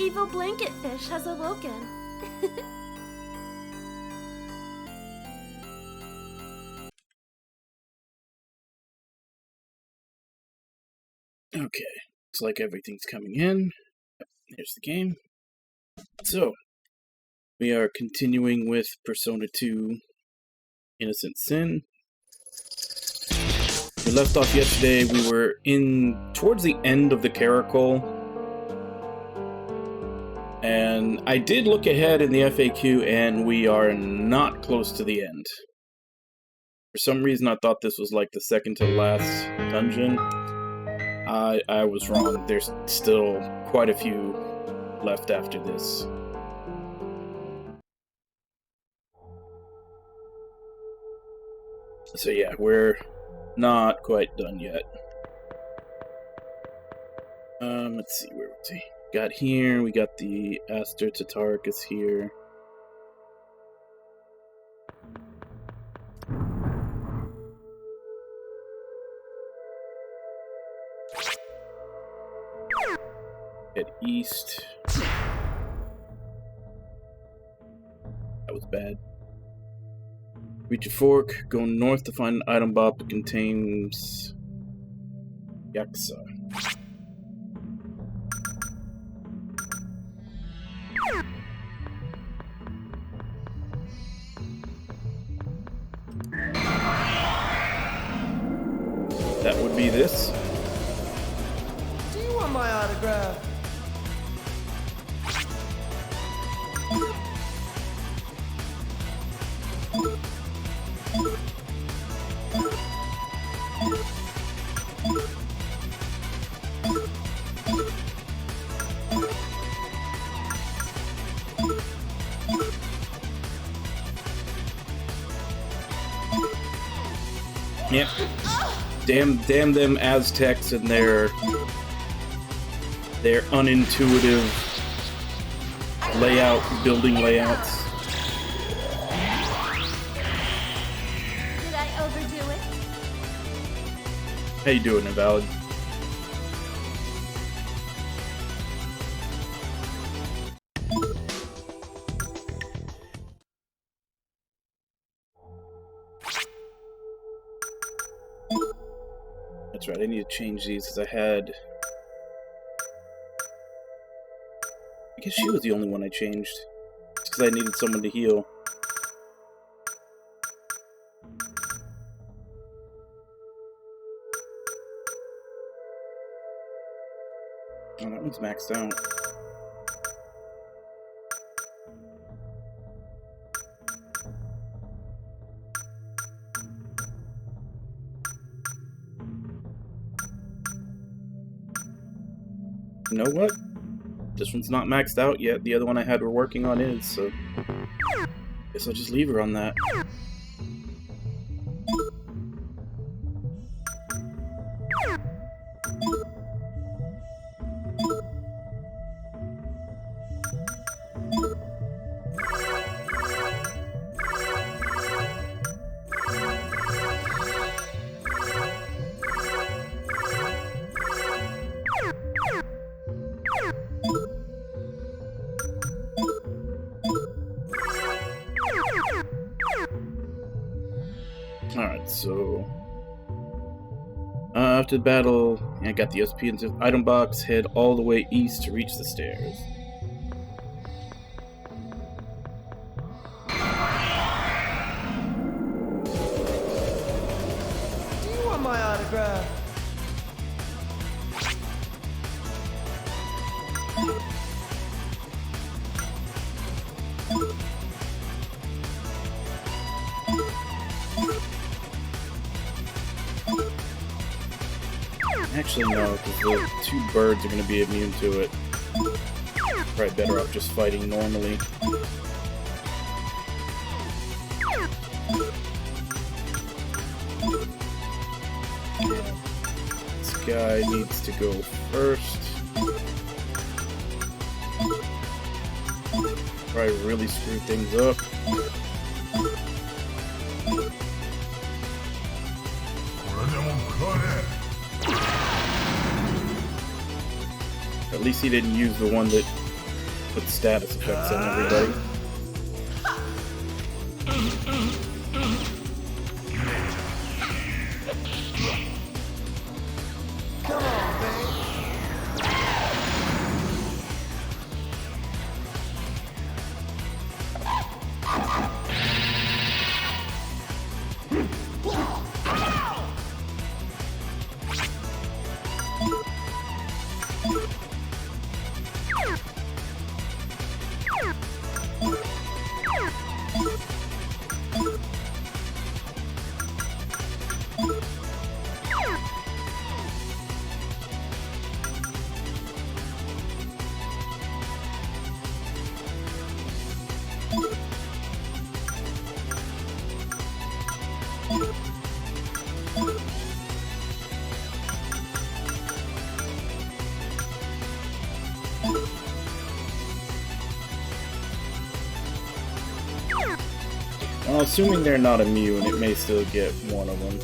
evil blanket fish has awoken. Okay, looks like everything's coming in. Here's the game. So, we are continuing with Persona 2 Innocent Sin. We left off yesterday, we were towards the end of the Caracol. And I did look ahead in the FAQ, and we are not close to the end. For some reason, I thought this was like the second to last dungeon. I was wrong. There's still quite a few left after this. So yeah, we're not quite done yet. Let's see, where was he? Got here, we got the Aster Tataricus here. Head east. That was bad. Reach a fork, go north to find an item box that contains Yaksa. That would be this. Do you want my autograph? Yep. Damn them Aztecs and their unintuitive building layouts. Did I overdo it? How you doing, Invalid? That's right, I need to change these because I guess she was the only one I changed. It's because I needed someone to heal. Oh, that one's maxed out. You know what? This one's not maxed out yet. The other one I had we're working on is, so guess I'll just leave her on that. Alright, so after the battle, I got the SP into the item box, head all the way east to reach the stairs. Do you want my autograph? Actually, no, because the two birds are going to be immune to it. Probably better off just fighting normally. This guy needs to go first. Probably really screw things up. At least he didn't use the one that put status effects on everybody. Come on, babe. Well, assuming they're not immune, it may still get one of them.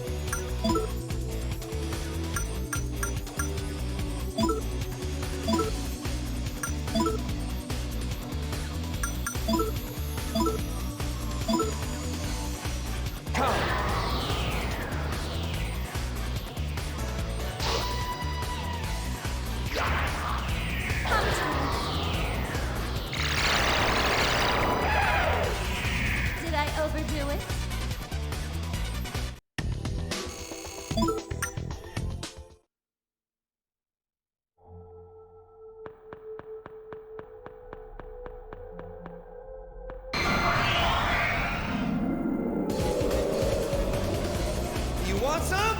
Did I overdo it? You want some?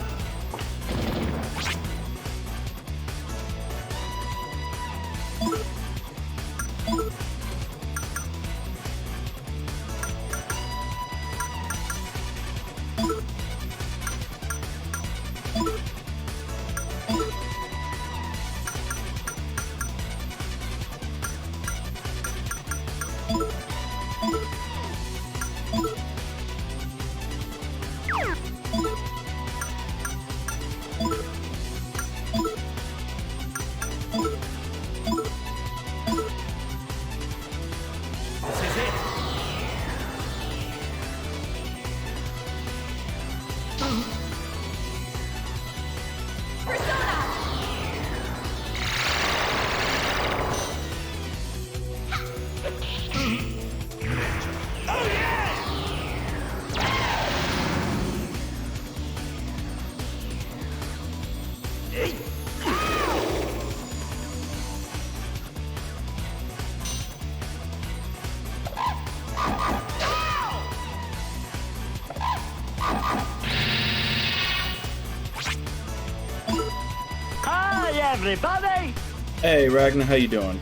This is it. Hi, everybody! Hey, Ragnar, how you doing?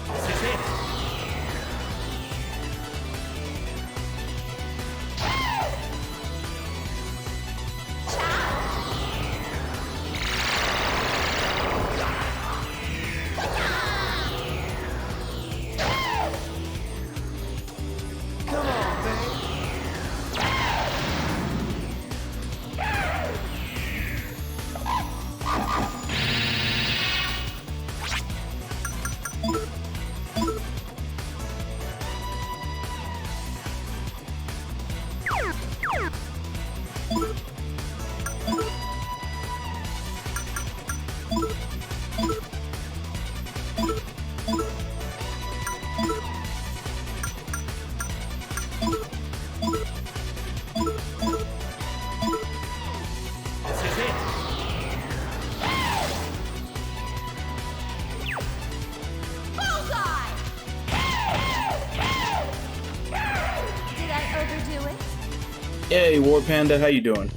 This is it. Come on, babe. This is it. Bullseye! Did I overdo it? Hey, War Panda, how you doing?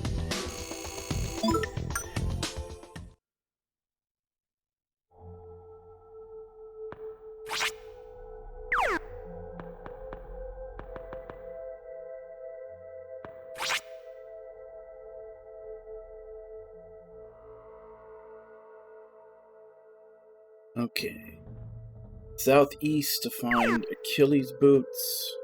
Okay. Southeast to find Achilles boots.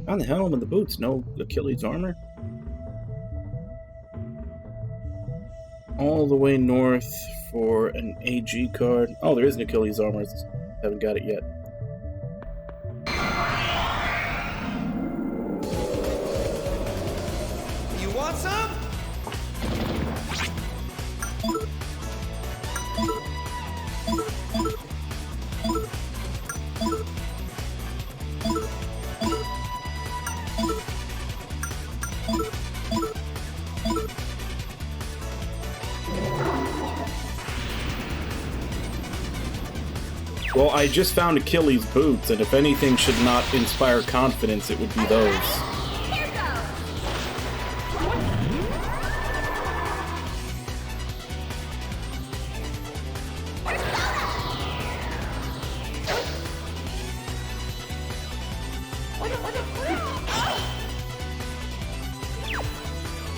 Found the helm and the boots, no Achilles armor. All the way north for an AG card. Oh, there is an Achilles armor. Haven't got it yet. You want some? Well, I just found Achilles boots, and if anything should not inspire confidence, it would be those. Here goes.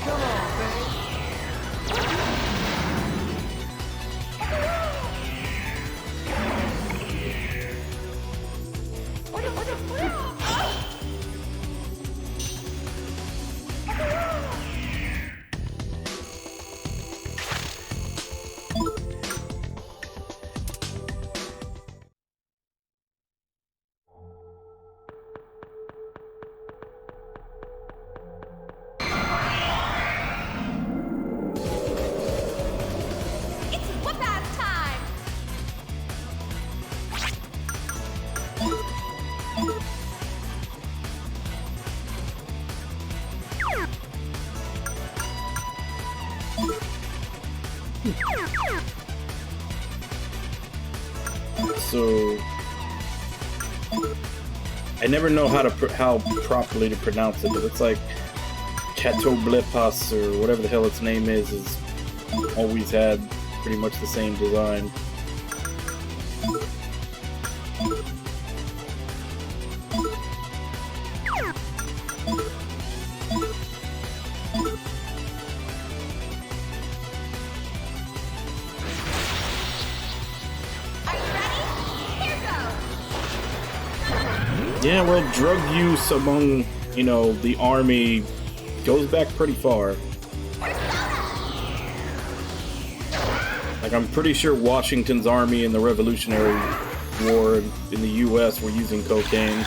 Come on, babe. It's whip-ass time. So I never know how properly to pronounce it, but it's like Chatoblipas or whatever the hell its name is always had pretty much the same design. Are you ready? Here goes. Yeah, well, drug use among, the army goes back pretty far. Like, I'm pretty sure Washington's army in the Revolutionary War in the U.S. were using cocaine.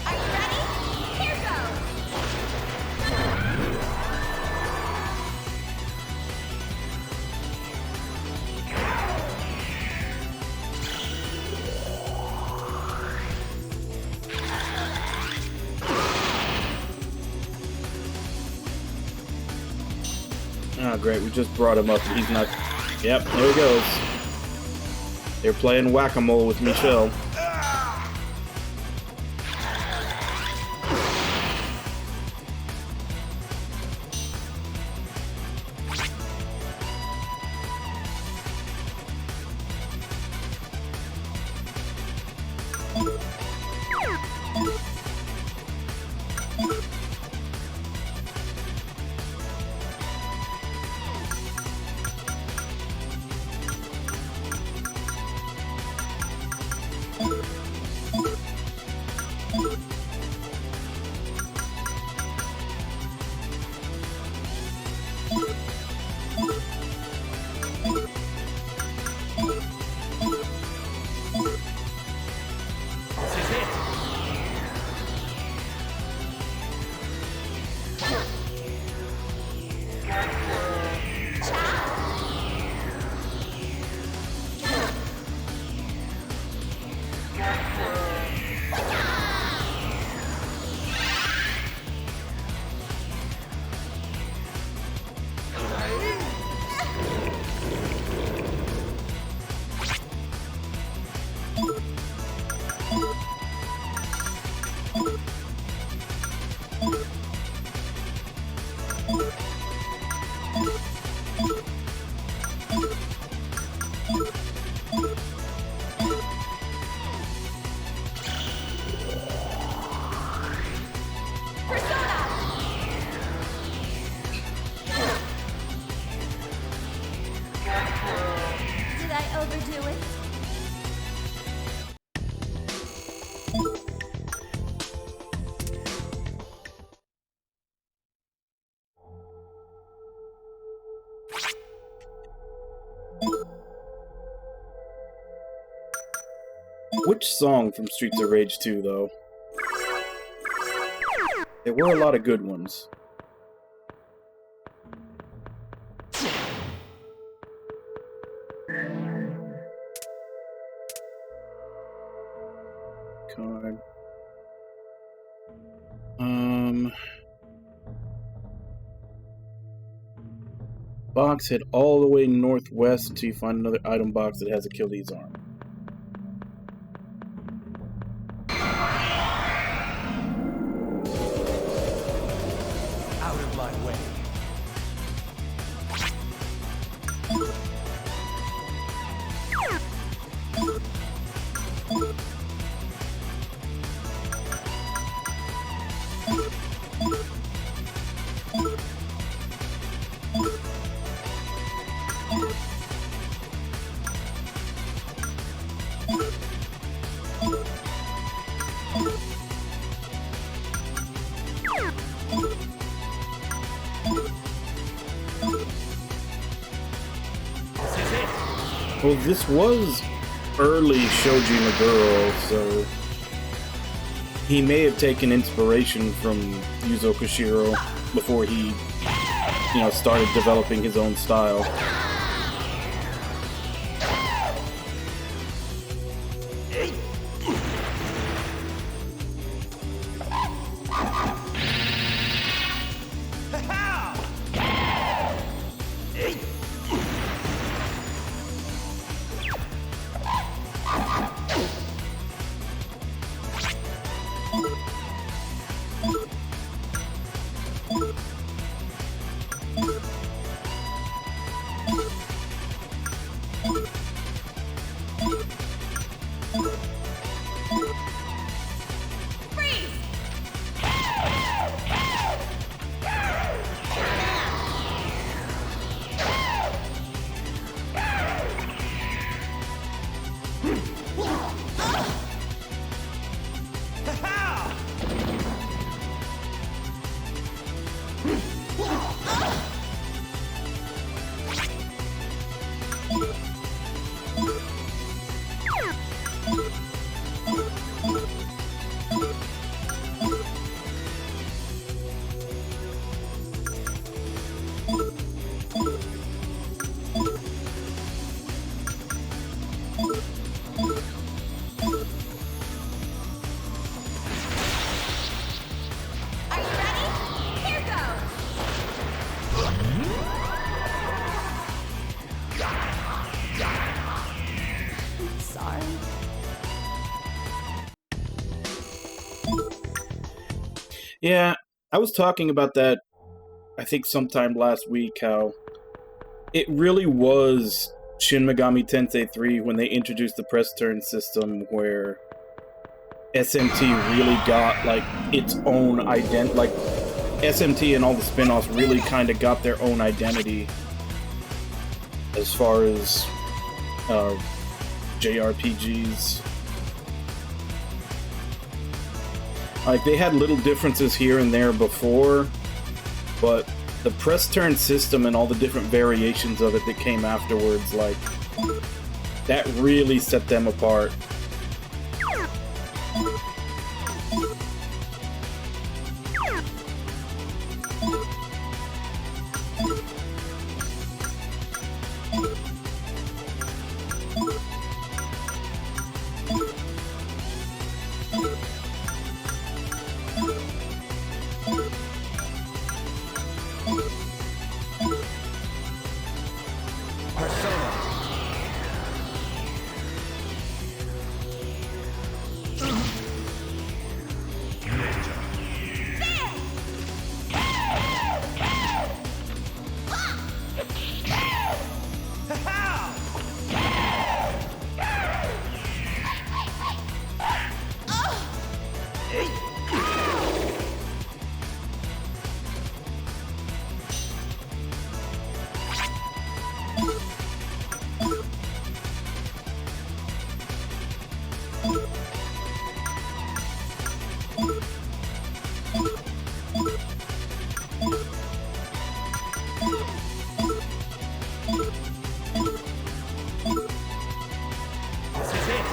Are you ready? Here goes. Oh, great, we just brought him up and he's not... Yep, there he goes. They're playing whack-a-mole with Michelle. I overdo it? Which song from Streets of Rage 2, though? There were a lot of good ones. Card. Box, head all the way northwest until you find another item box that has a Kill These arm. Out of my way. Well, this was early Shoji Meguro, so he may have taken inspiration from Yuzo Koshiro before he, started developing his own style. Yeah, I was talking about that, I think sometime last week, how it really was Shin Megami Tensei 3 when they introduced the press turn system, where SMT really got, like, its own identity. Like, SMT and all the spin-offs really kind of got their own identity as far as JRPGs. Like, they had little differences here and there before, but the press turn system and all the different variations of it that came afterwards, like, that really set them apart. This is it.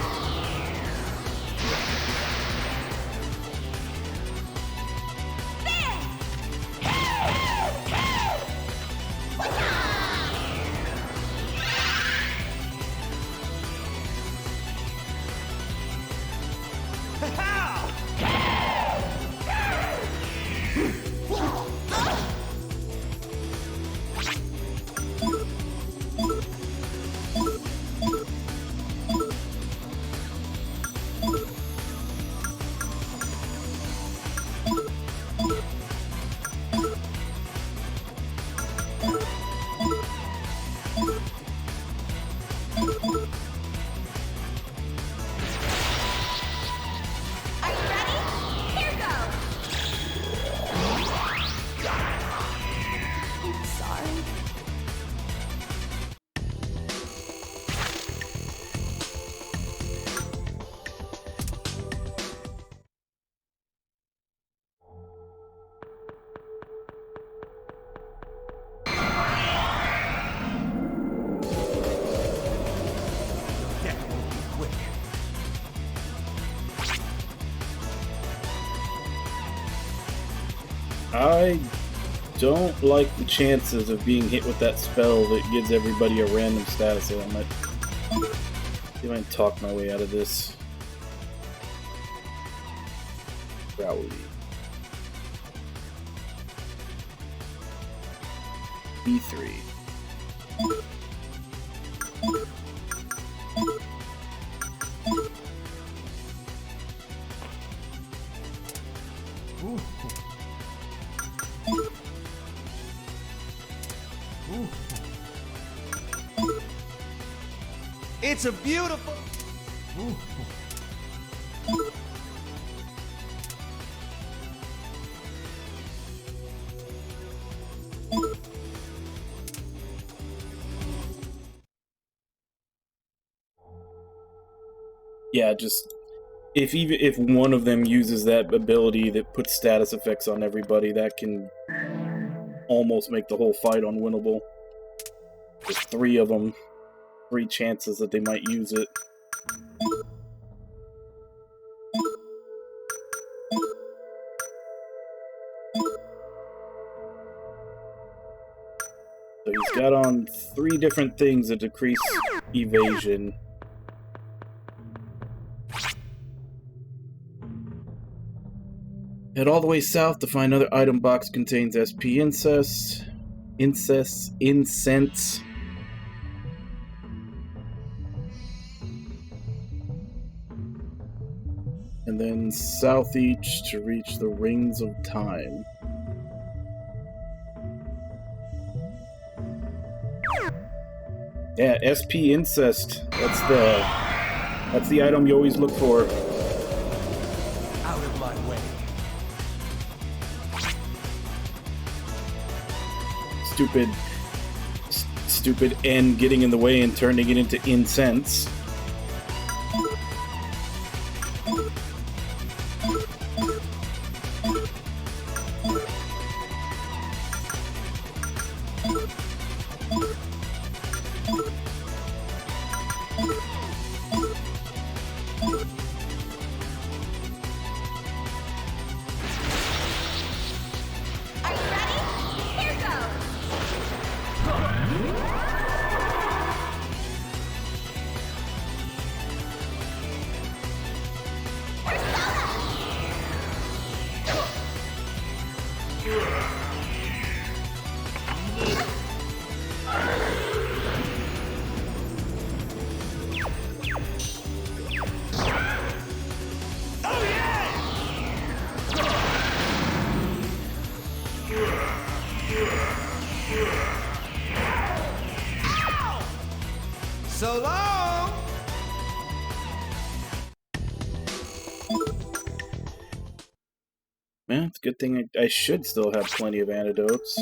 Are you ready? Here goes. I'm sorry. Death won't be quick. I don't like the chances of being hit with that spell that gives everybody a random status ailment. See if I can talk my way out of this. Crowley. B3. Ooh. Ooh. It's a beautiful. Ooh. Yeah, just if one of them uses that ability that puts status effects on everybody, that can almost make the whole fight unwinnable. There's 3 of them, 3 chances that they might use it. So he's got on 3 different things that decrease evasion. Head all the way south to find another item box contains SP incense. And then south each to reach the Rings of Time. Yeah, SP Incest. That's the item you always look for. Out of my way. Stupid N getting in the way and turning it into incense. Are you ready? Here goes. So long! Man, it's a good thing I should still have plenty of antidotes.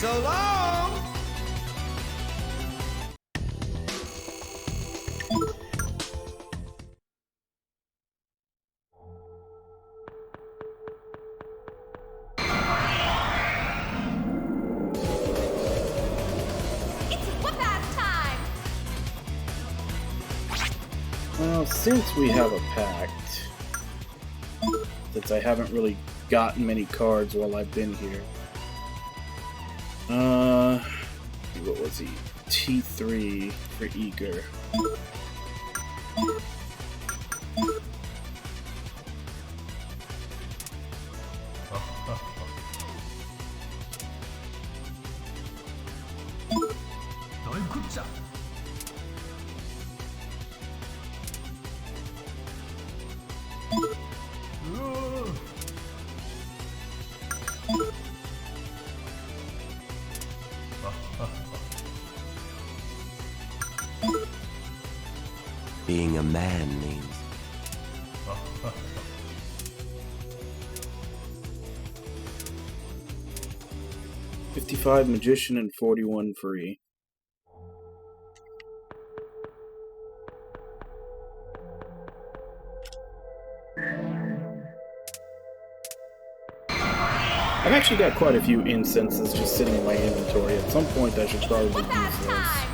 So long! It's whoop-ass time! Well, since we have a pact, since I haven't really gotten many cards while I've been here. What was he? T3 for Eager. Being a man means 55 Magician and 41 free. I've actually got quite a few incenses just sitting in my inventory. At some point I should probably use Whoop-ass those. time!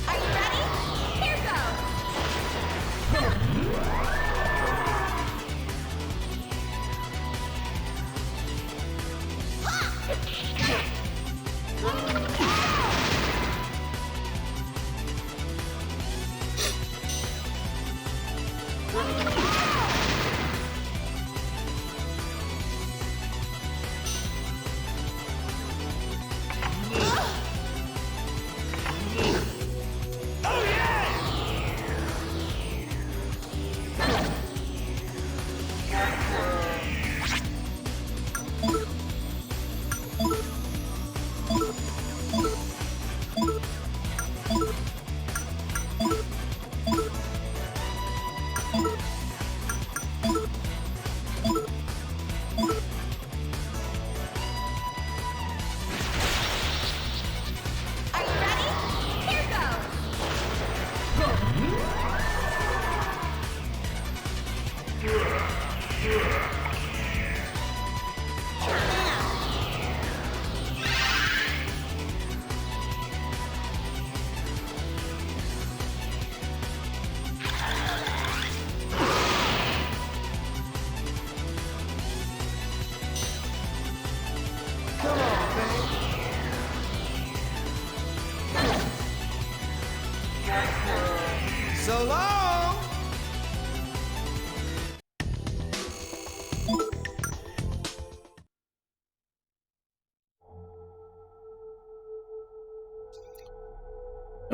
Are you ready? Here goes! Are you ready? Here goes!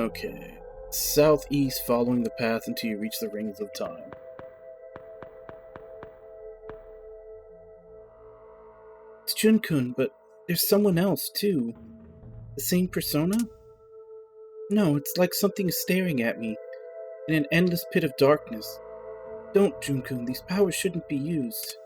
Okay. Southeast, following the path until you reach the Rings of Time. It's Jun-kun, but there's someone else, too. The same persona? No, it's like something is staring at me, in an endless pit of darkness. Don't, Jun-kun, these powers shouldn't be used.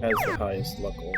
Has the highest luck level.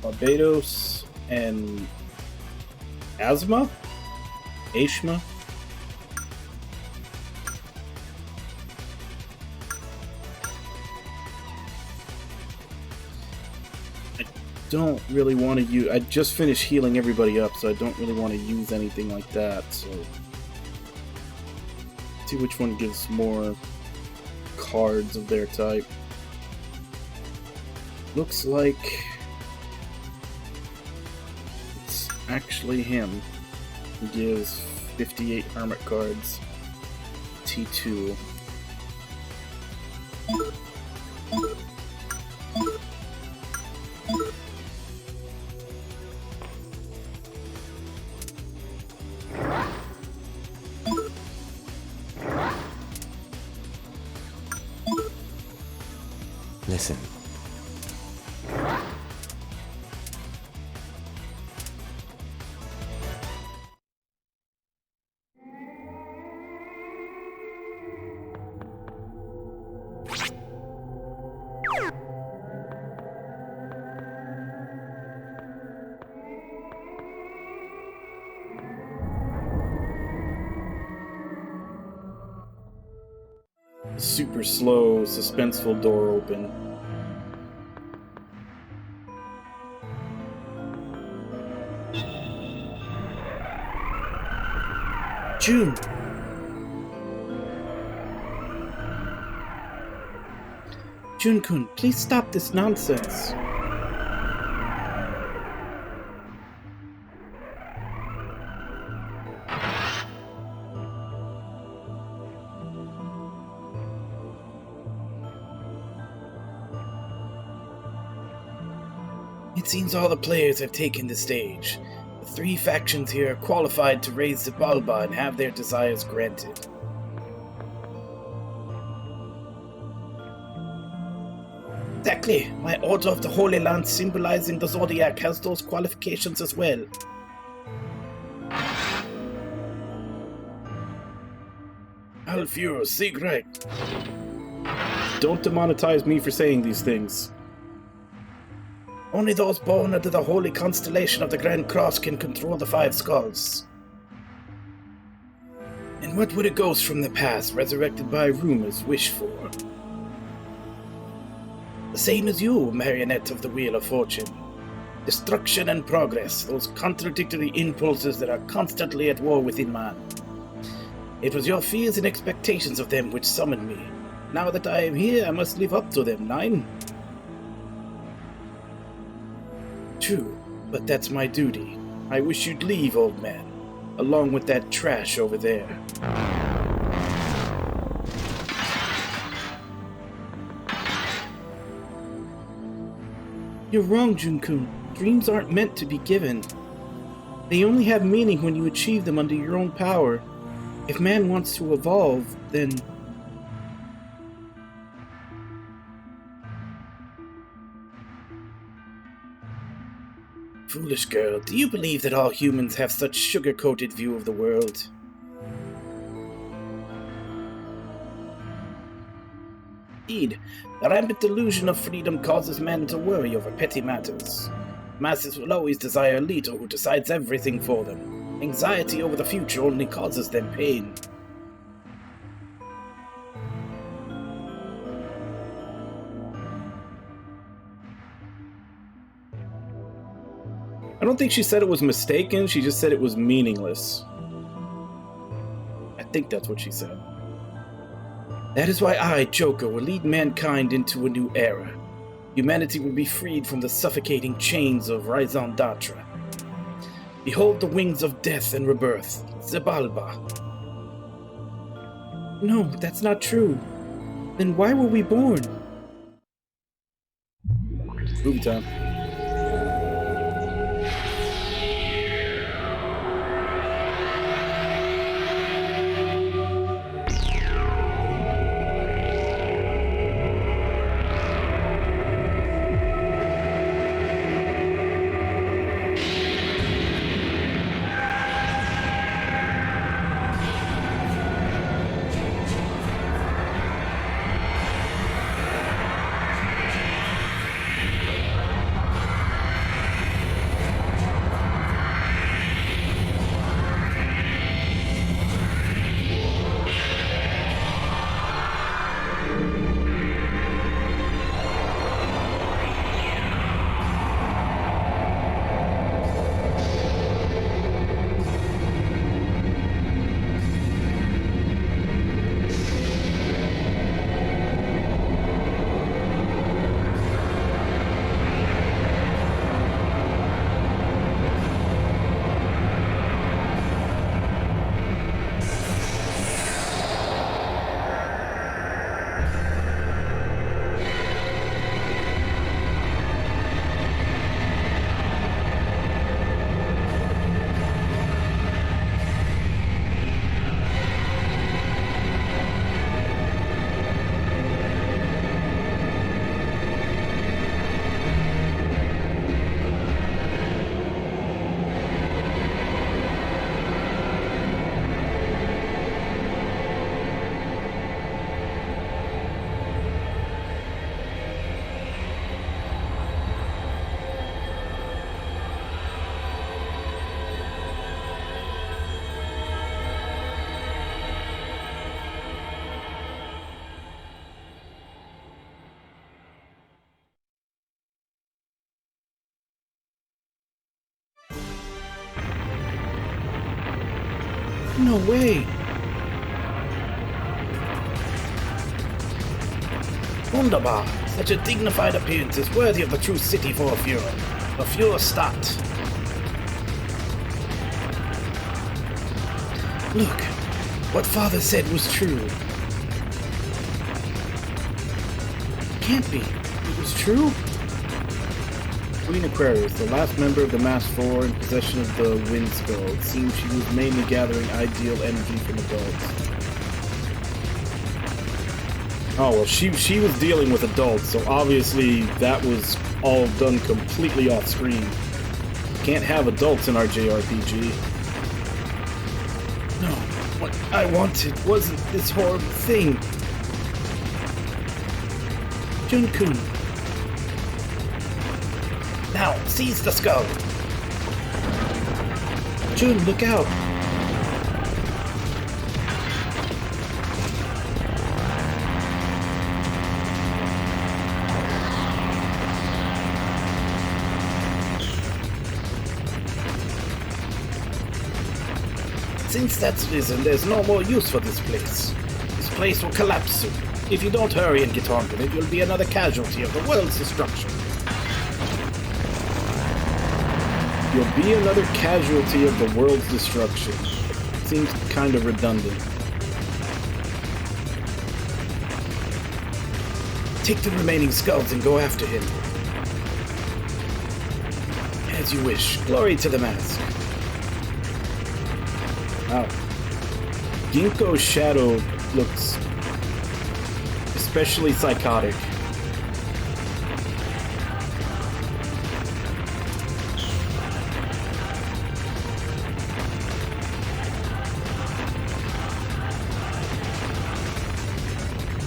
Barbados and Ashma? I don't really want to use... I just finished healing everybody up, so I don't really want to use anything like that, so... Let's see which one gives more cards of their type. Looks like... actually him, who gives 58 Hermit cards. T2. Listen. Super slow, suspenseful door open. June! Jun-kun, please stop this nonsense. It seems all the players have taken the stage. The 3 factions here are qualified to raise the Balba and have their desires granted. Exactly. My Order of the Holy Land, symbolizing the Zodiac, has those qualifications as well. Alfio, Sigrid. don't demonetize me for saying these things. Only those born under the holy constellation of the Grand Cross can control the Five Skulls. And what would a ghost from the past, resurrected by rumors, wish for? The same as you, marionette of the Wheel of Fortune. Destruction and progress, those contradictory impulses that are constantly at war within man. It was your fears and expectations of them which summoned me. Now that I am here, I must live up to them, Nine. True, but that's my duty. I wish you'd leave, old man, along with that trash over there. You're wrong, Jun-kun. Dreams aren't meant to be given. They only have meaning when you achieve them under your own power. If man wants to evolve, then... Foolish girl, do you believe that all humans have such sugar-coated view of the world? Indeed, the rampant delusion of freedom causes men to worry over petty matters. Masses will always desire a leader who decides everything for them. Anxiety over the future only causes them pain. I don't think she said it was mistaken, she just said it was meaningless. I think that's what she said. That is why I, Joker, will lead mankind into a new era. Humanity will be freed from the suffocating chains of Raison d'Atre. Behold the wings of death and rebirth, Xibalba. No, that's not true. Then why were we born? Movie time. No way! Wunderbar! Such a dignified appearance is worthy of the true city for a Führer. A Führerstadt. Look, what Father said was true. Can't be. It was true? Queen Aquarius, the last member of the Mass Four in possession of the Wind Skull. It seems she was mainly gathering ideal energy from adults. Oh, well, she was dealing with adults, so obviously that was all done completely off screen. Can't have adults in our JRPG. No, what I wanted wasn't this horrible thing. Jun-kun. Now, seize the skull. Jun, look out. Since that's risen, there's no more use for this place. This place will collapse soon. If you don't hurry and get on with it, you'll be another casualty of the world's destruction. You'll be another casualty of the world's destruction. Seems kind of redundant. Take the remaining skulls and go after him. As you wish. Glory to the mask. Wow. Ginkgo's shadow looks especially psychotic.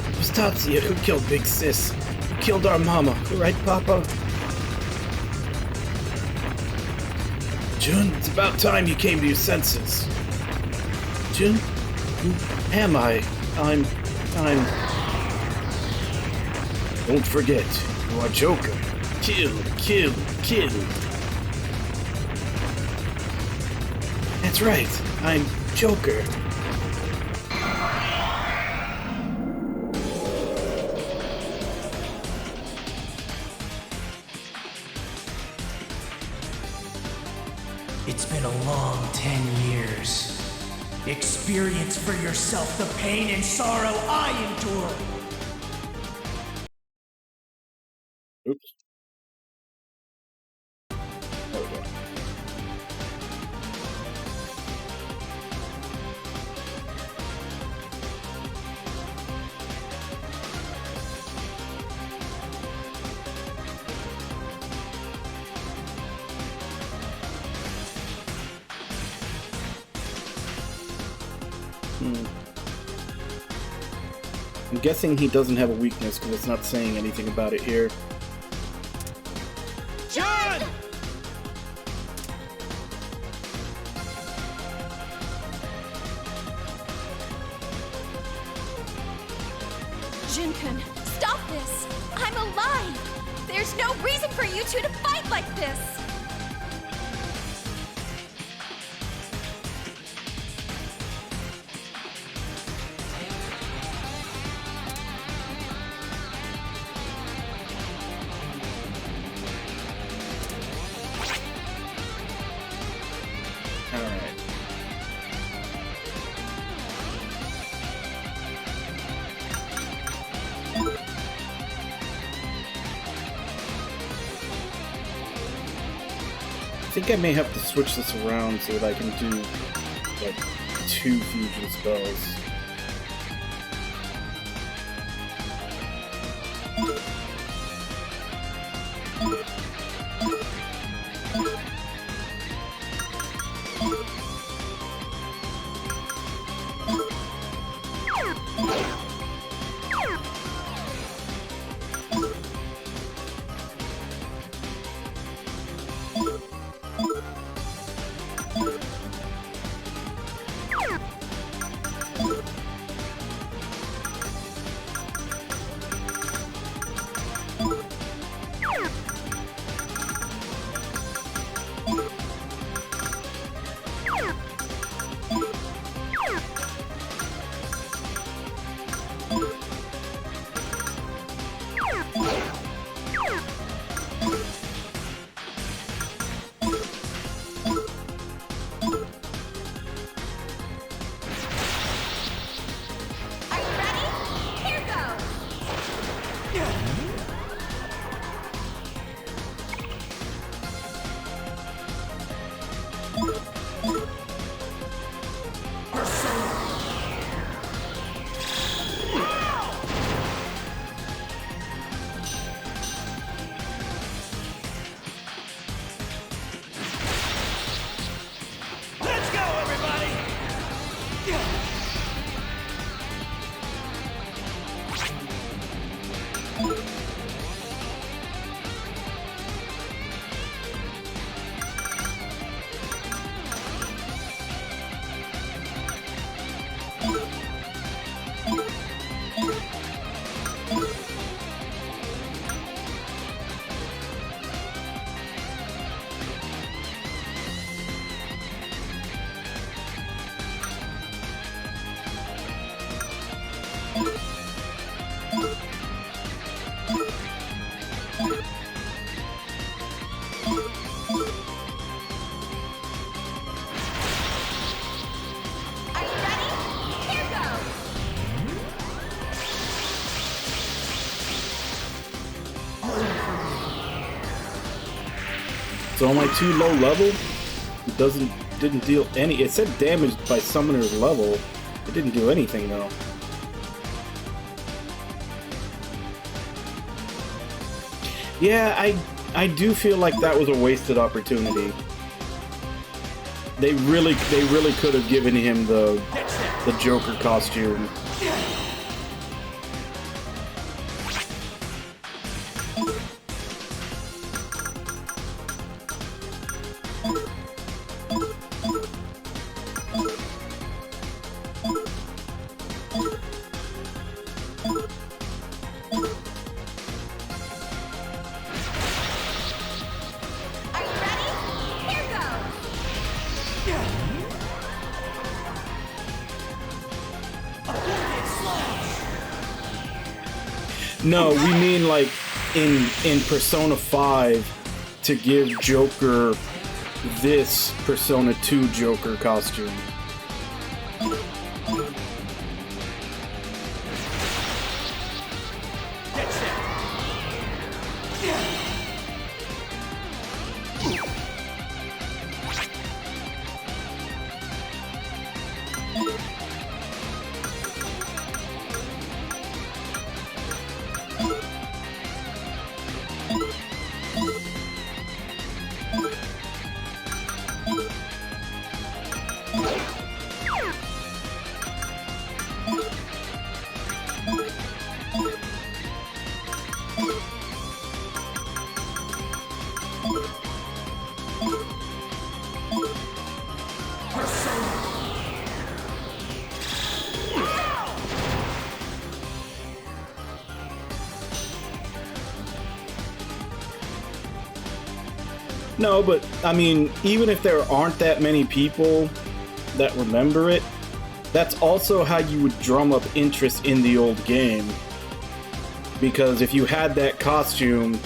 It was Tatsuya who killed Big Sis. Who killed our mama, right, Papa? Jun, it's about time you came to your senses. Jun? Who am I? I'm... Don't forget, you are Joker. Kill, kill, kill. That's right, I'm Joker. It's been a long 10 years. Experience for yourself the pain and sorrow I endure. Oops. There we go. I'm guessing he doesn't have a weakness because it's not saying anything about it here. John! Jun-kun, stop this! I'm alive! There's no reason for you two to fight like this! Alright. I think I may have to switch this around so that I can do like 2 fusion spells. So am I too low level? It didn't deal any. It said damaged by summoner's level. It didn't do anything though. Yeah, I do feel like that was a wasted opportunity. They really could have given him the Joker costume. Are you ready? Here goes! No, we mean like in Persona 5 to give Joker this Persona 2 Joker costume. No, but I mean, even if there aren't that many people that remember it, that's also how you would drum up interest in the old game. Because if you had that costume,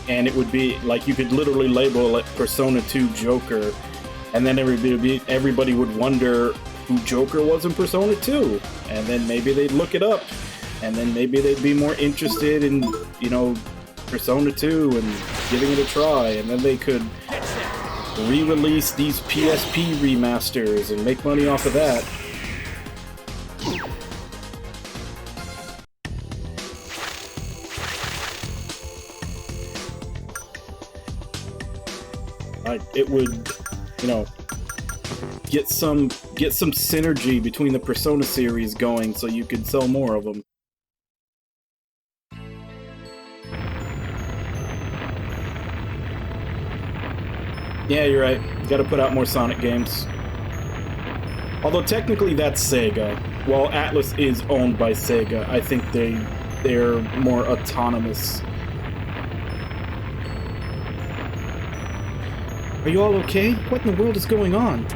and it would be like you could literally label it Persona 2 Joker, and then everybody would wonder who Joker was in Persona 2, and then maybe they'd look it up, and then maybe they'd be more interested in, you know, Persona 2 and giving it a try, and then they could re-release these PSP remasters and make money off of that. It would, you know, get some synergy between the Persona series going, so you could sell more of them. Yeah, you're right. Gotta put out more Sonic games. Although technically that's Sega. While Atlus is owned by Sega, I think they're more autonomous. Are you all okay? What in the world is going on?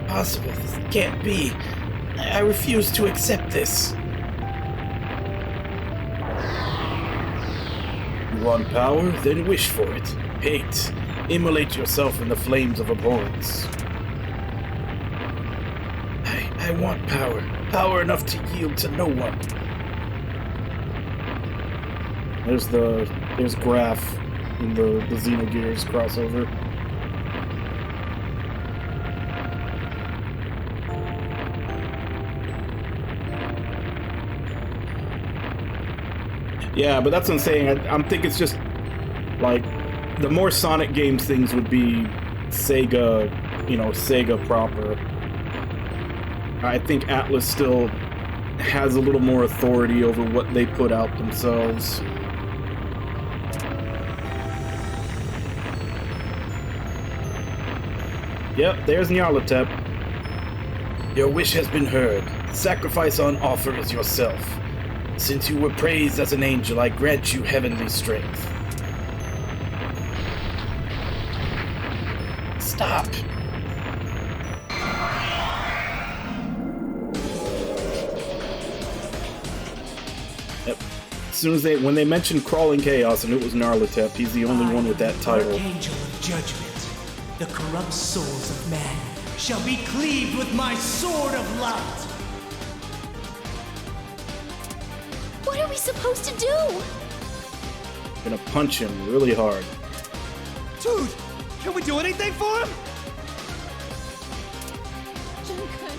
Possible. This can't be. I refuse to accept this. You want power? Then wish for it. Hate. Immolate yourself in the flames of abhorrence. I want power. Power enough to yield to no one. There's Graph in the Xenogears crossover. Yeah, but that's what I'm saying. I think it's just like the more Sonic games things would be Sega, you know, Sega proper. I think Atlus still has a little more authority over what they put out themselves. Yep, there's Nyarlathotep. Your wish has been heard. Sacrifice on offer is yourself. Since you were praised as an angel, I grant you heavenly strength. Stop. Yep. As soon as when they mentioned Crawling Chaos, and it was Nyarlathotep, he's the only one with that title. Angel of Judgment. The corrupt souls of men shall be cleaved with my sword of light. we supposed to do? Gonna punch him really hard. Dude, can we do anything for him? Jin-kun,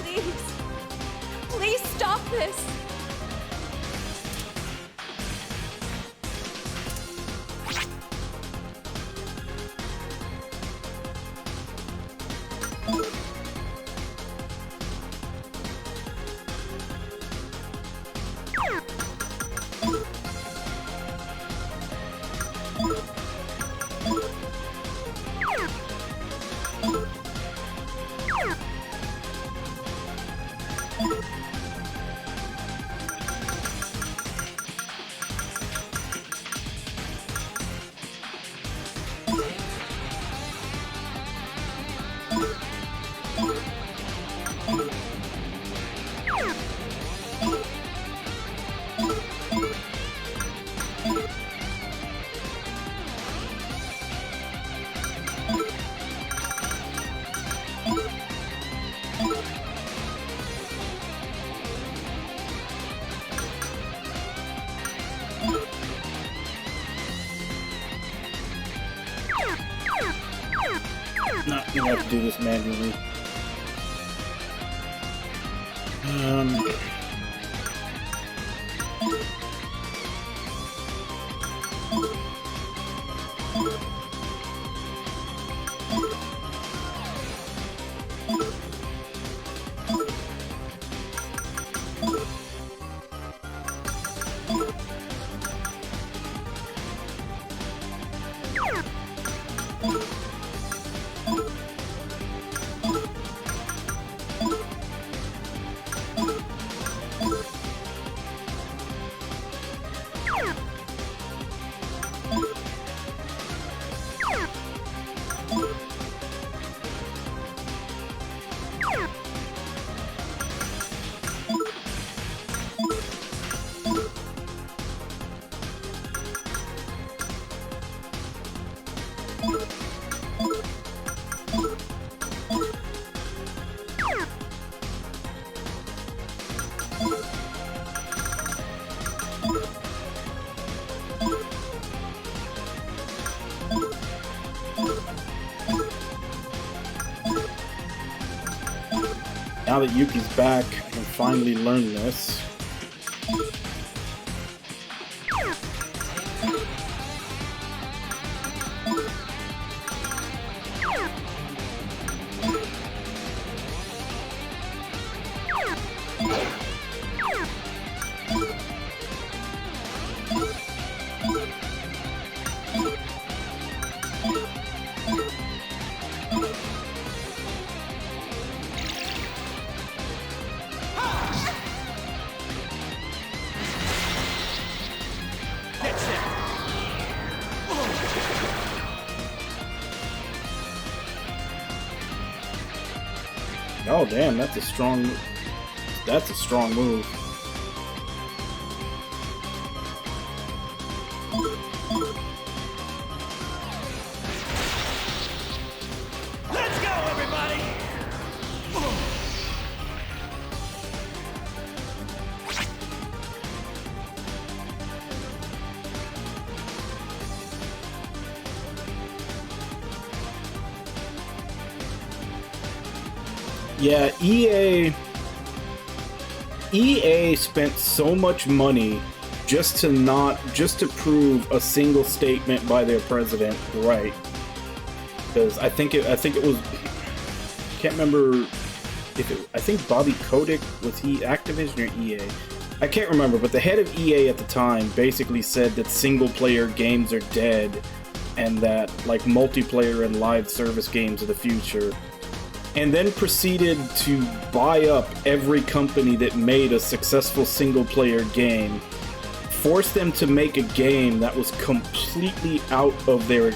please. Please stop this. Not gonna have to do this manually. Now that Yuki's back, I can finally learn this. Oh damn, that's a strong move. Let's go, everybody! Yeah, EA spent so much money just to prove a single statement by their president right. Because I think it was, can't remember if it, I think Bobby Kotick, was he Activision or EA? I can't remember, but the head of EA at the time basically said that single player games are dead and that like multiplayer and live service games are the future. And then proceeded to buy up every company that made a successful single-player game, forced them to make a game that was completely out of their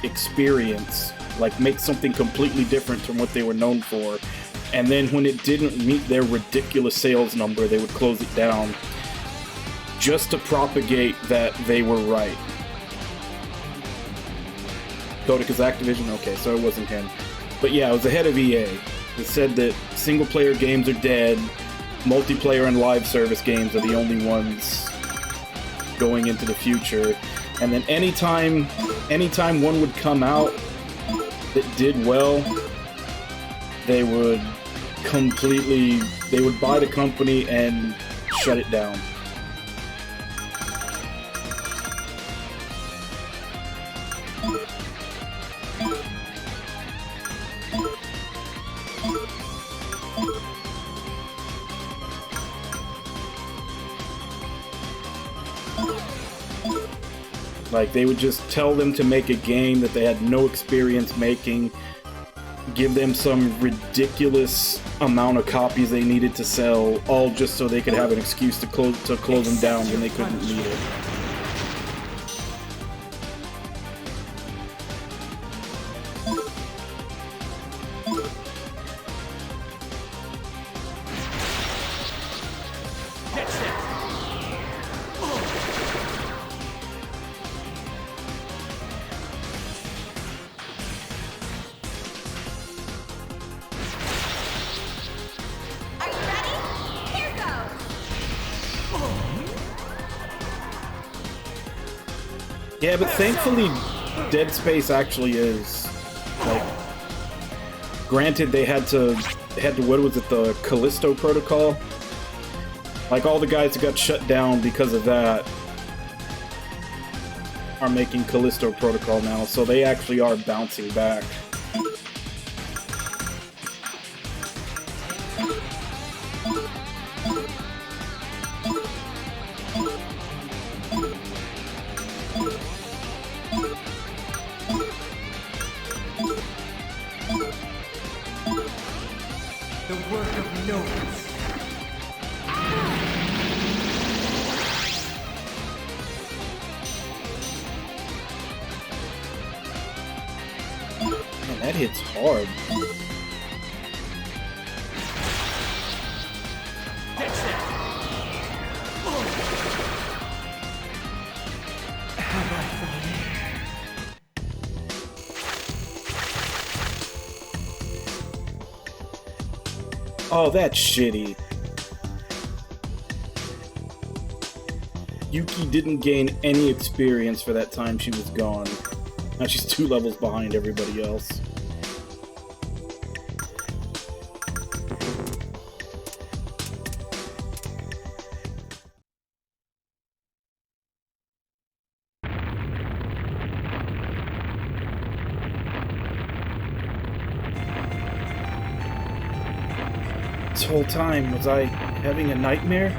experience, like make something completely different from what they were known for, and then when it didn't meet their ridiculous sales number, they would close it down, just to propagate that they were right. Kotick is Activision? Okay, so it wasn't him. But yeah, it was the head of EA. He said that single-player games are dead, multiplayer and live service games are the only ones going into the future. And then anytime one would come out that did well, they would buy the company and shut it down. Like, they would just tell them to make a game that they had no experience making, give them some ridiculous amount of copies they needed to sell, all just so they could have an excuse to close them down when they couldn't meet it. Are you ready? Here goes! Yeah, but thankfully, Dead Space actually is, like, granted they had to, what was it, the Callisto Protocol? Like, all the guys who got shut down because of that are making Callisto Protocol now, so they actually are bouncing back. The work of nobles. Man, that hits hard. Oh, that's shitty. Yuki didn't gain any experience for that time she was gone. Now she's 2 levels behind everybody else. This whole time, was I having a nightmare?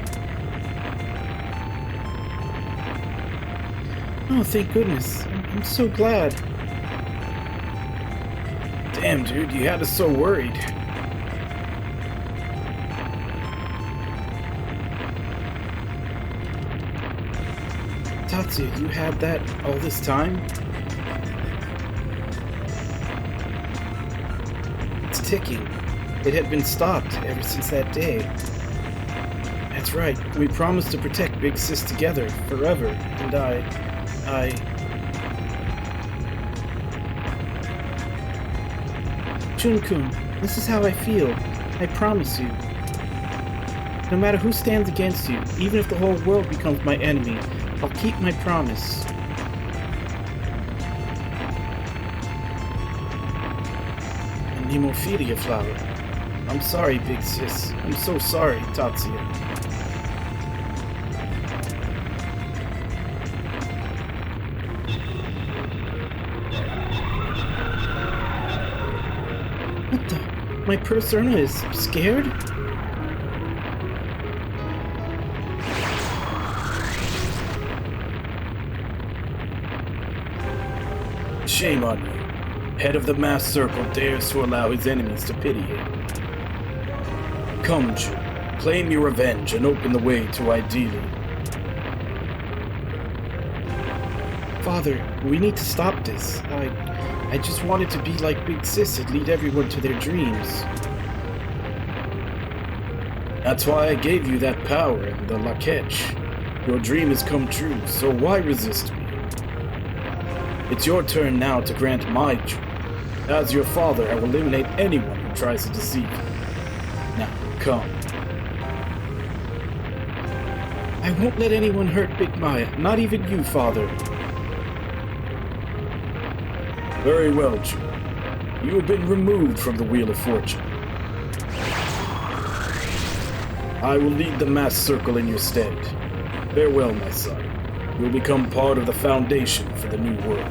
Oh, thank goodness. I'm so glad. Damn, dude, you had us so worried. Tatsuya, you had that all this time? It's ticking. It had been stopped ever since that day. That's right. We promised to protect Big Sis together forever, and Jun-kun, this is how I feel. I promise you. No matter who stands against you, even if the whole world becomes my enemy, I'll keep my promise. A Nemophilia flower. I'm sorry, Big Sis. I'm so sorry, Tatsuya. What the? My persona is scared? Shame on you. Head of the masked circle dares to allow his enemies to pity him. Come, Jun. Claim your revenge and open the way to Ideally. Father, we need to stop this. I just wanted to be like Big Sis and lead everyone to their dreams. That's why I gave you that power and the Lakech. Your dream has come true, so why resist me? It's your turn now to grant my dream. As your father, I will eliminate anyone who tries to deceive you. Now, come. I won't let anyone hurt Big Maya, not even you, Father. Very well, June. You have been removed from the Wheel of Fortune. I will lead the mass circle in your stead. Farewell, my son. You will become part of the foundation for the new world.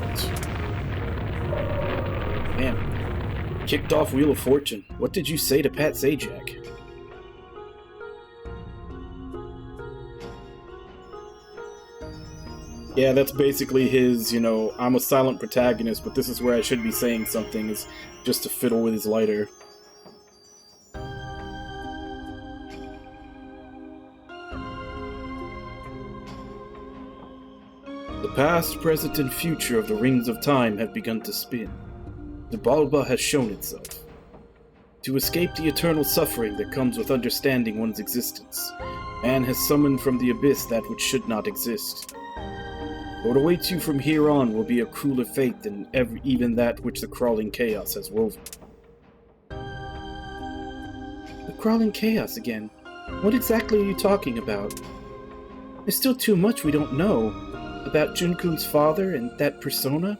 Man, kicked off Wheel of Fortune. What did you say to Pat Sajak? Yeah, that's basically his, I'm a silent protagonist, but this is where I should be saying something, is just to fiddle with his lighter. The past, present, and future of the Rings of Time have begun to spin. Xibalba has shown itself. To escape the eternal suffering that comes with understanding one's existence, man has summoned from the abyss that which should not exist. What awaits you from here on will be a crueler fate than even that which the Crawling Chaos has woven. The Crawling Chaos again? What exactly are you talking about? There's still too much we don't know about Jun-kun's father and that persona,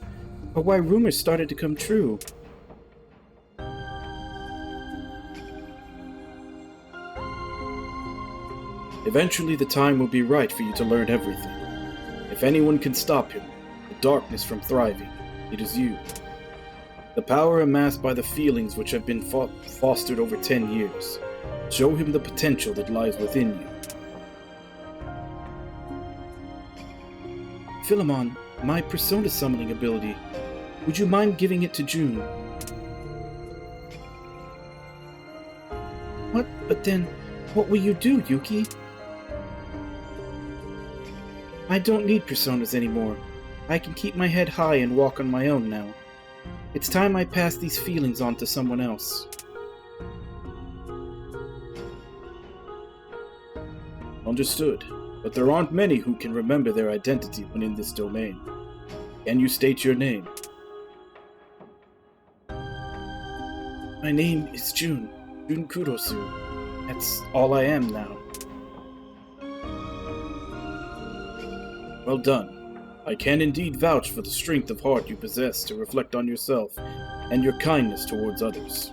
or why rumors started to come true. Eventually the time will be right for you to learn everything. If anyone can stop him, the darkness from thriving, it is you. The power amassed by the feelings which have been fostered over 10 years. Show him the potential that lies within you. Philemon, my persona summoning ability. Would you mind giving it to June? What? But then, what will you do, Yuki? I don't need personas anymore. I can keep my head high and walk on my own now. It's time I pass these feelings on to someone else. Understood. But there aren't many who can remember their identity when in this domain. Can you state your name? My name is Jun Kurosu. That's all I am now. Well done. I can indeed vouch for the strength of heart you possess to reflect on yourself and your kindness towards others.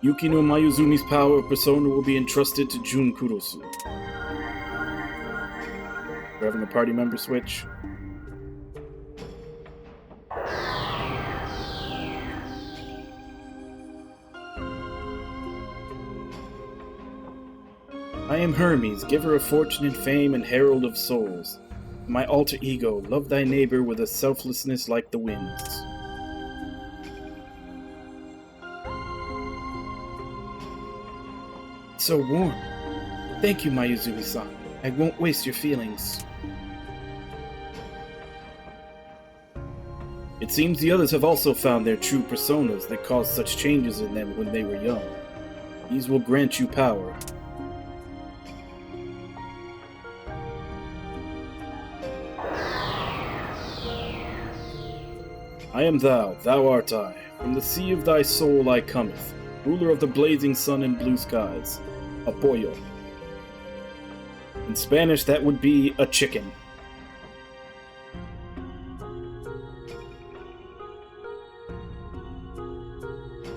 Yuki no Mayuzumi's power of persona will be entrusted to Jun Kurosu. We're having a party member switch. I am Hermes, giver of fortune and fame and herald of souls. My alter ego, love thy neighbor with a selflessness like the winds. It's so warm. Thank you, Mayuzumi-san. I won't waste your feelings. It seems the others have also found their true personas that caused such changes in them when they were young. These will grant you power. I am thou, thou art I. From the sea of thy soul I cometh, ruler of the blazing sun and blue skies. Apoyo. In Spanish, that would be a chicken.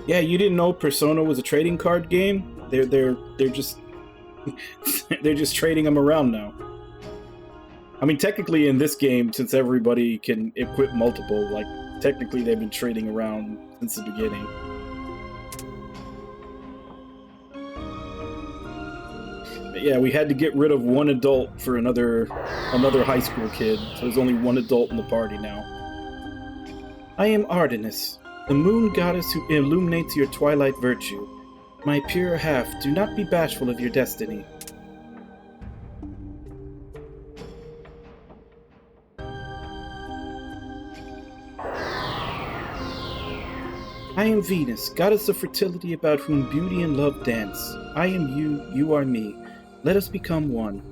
Yeah, you didn't know Persona was a trading card game? They're just they're just trading them around now. I mean, technically in this game, since everybody can equip multiple, like technically they've been trading around since the beginning. But yeah, we had to get rid of one adult for another high school kid, so there's only one adult in the party now. I am Artemis, the moon goddess who illuminates your twilight virtue. My pure half, do not be bashful of your destiny. I am Venus, goddess of fertility about whom beauty and love dance. I am you, you are me. Let us become one.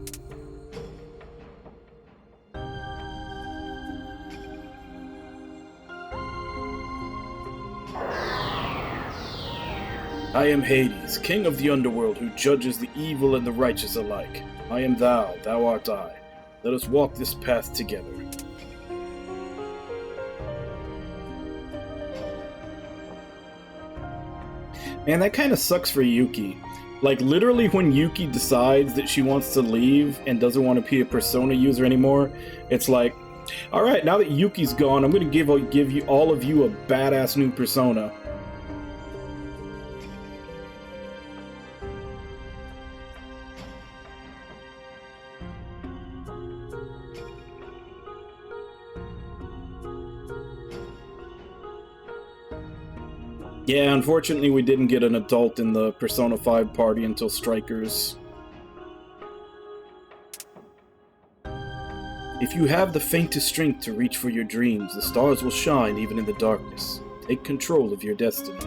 I am Hades, king of the underworld, who judges the evil and the righteous alike. I am thou, thou art I. Let us walk this path together. Man, that kind of sucks for Yuki. Like, literally when Yuki decides that she wants to leave and doesn't want to be a Persona user anymore, it's like, alright, now that Yuki's gone, I'm going to give you all of you a badass new Persona. Yeah, unfortunately we didn't get an adult in the Persona 5 party until Strikers. If you have the faintest strength to reach for your dreams, the stars will shine even in the darkness. Take control of your destiny.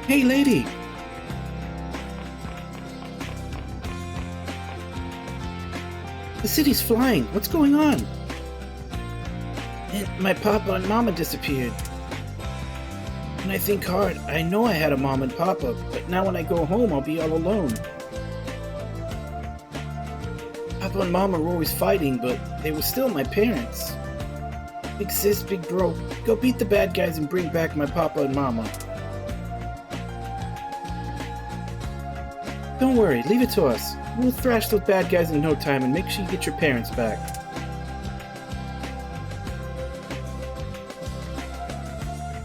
Hey, lady! The city's flying. What's going on? And my papa and mama disappeared. When I think hard, I know I had a mom and papa, but now when I go home, I'll be all alone. Papa and mama were always fighting, but they were still my parents. Big sis, big bro, go beat the bad guys and bring back my papa and mama. Don't worry, leave it to us. We'll thrash those bad guys in no time and make sure you get your parents back.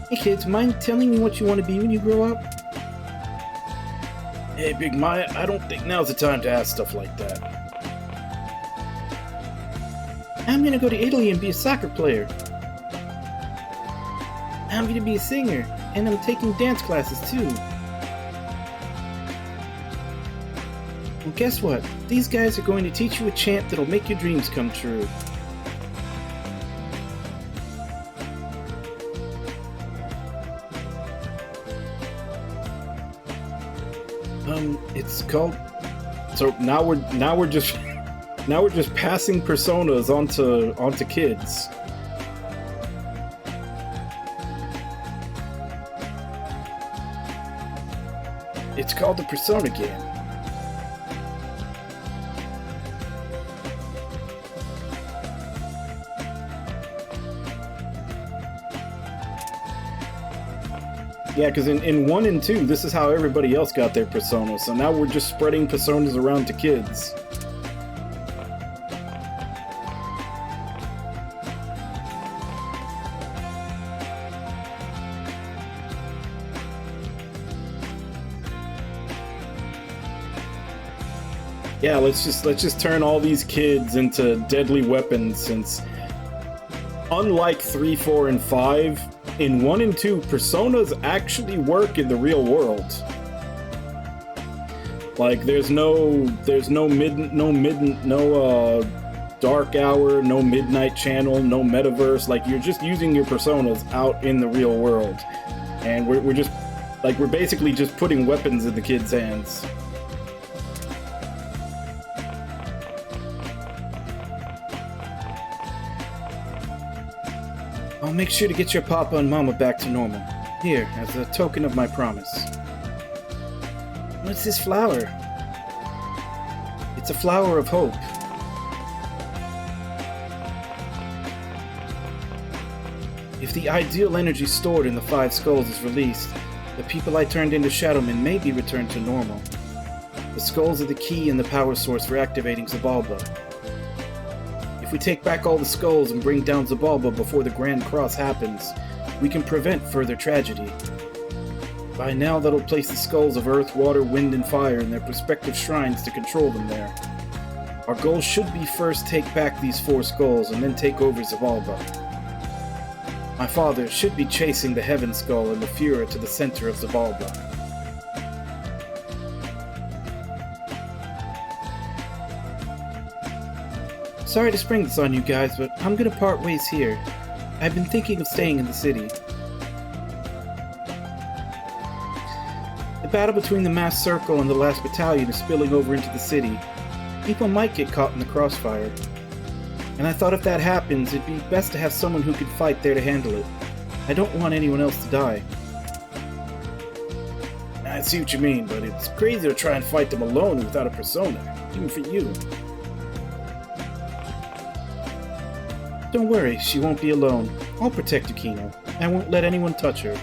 Hey kids, mind telling me what you want to be when you grow up? Hey Big Maya, I don't think now's the time to ask stuff like that. I'm gonna go to Italy and be a soccer player. I'm gonna be a singer, and I'm taking dance classes too. Well, guess what? These guys are going to teach you a chant that'll make your dreams come true. It's called. So now we're just passing personas onto kids. It's called the Persona game. Yeah, because in 1 and 2, this is how everybody else got their personas, so now we're just spreading personas around to kids. Yeah, let's just turn all these kids into deadly weapons, since unlike 3, 4, and 5, in 1 and 2, personas actually work in the real world. Like, there's no dark hour, no midnight channel, no metaverse. Like, you're just using your personas out in the real world, and we're basically just putting weapons in the kids' hands. I'll make sure to get your papa and mama back to normal. Here, as a token of my promise. What's this flower? It's a flower of hope. If the ideal energy stored in the 5 skulls is released, the people I turned into Shadowmen may be returned to normal. The skulls are the key and the power source for activating Zabalba. If we take back all the skulls and bring down Zabalba before the Grand Cross happens, we can prevent further tragedy. By now, that'll place the skulls of Earth, Water, Wind, and Fire in their respective shrines to control them there. Our goal should be first take back these 4 skulls and then take over Zabalba. My father should be chasing the Heaven Skull and the Fura to the center of Zabalba. Sorry to spring this on you guys, but I'm gonna part ways here. I've been thinking of staying in the city. The battle between the Masked Circle and the last battalion is spilling over into the city. People might get caught in the crossfire. And I thought if that happens, it'd be best to have someone who could fight there to handle it. I don't want anyone else to die. I see what you mean, but it's crazy to try and fight them alone without a persona, even for you. Don't worry, she won't be alone. I'll protect Yukino. I won't let anyone touch her.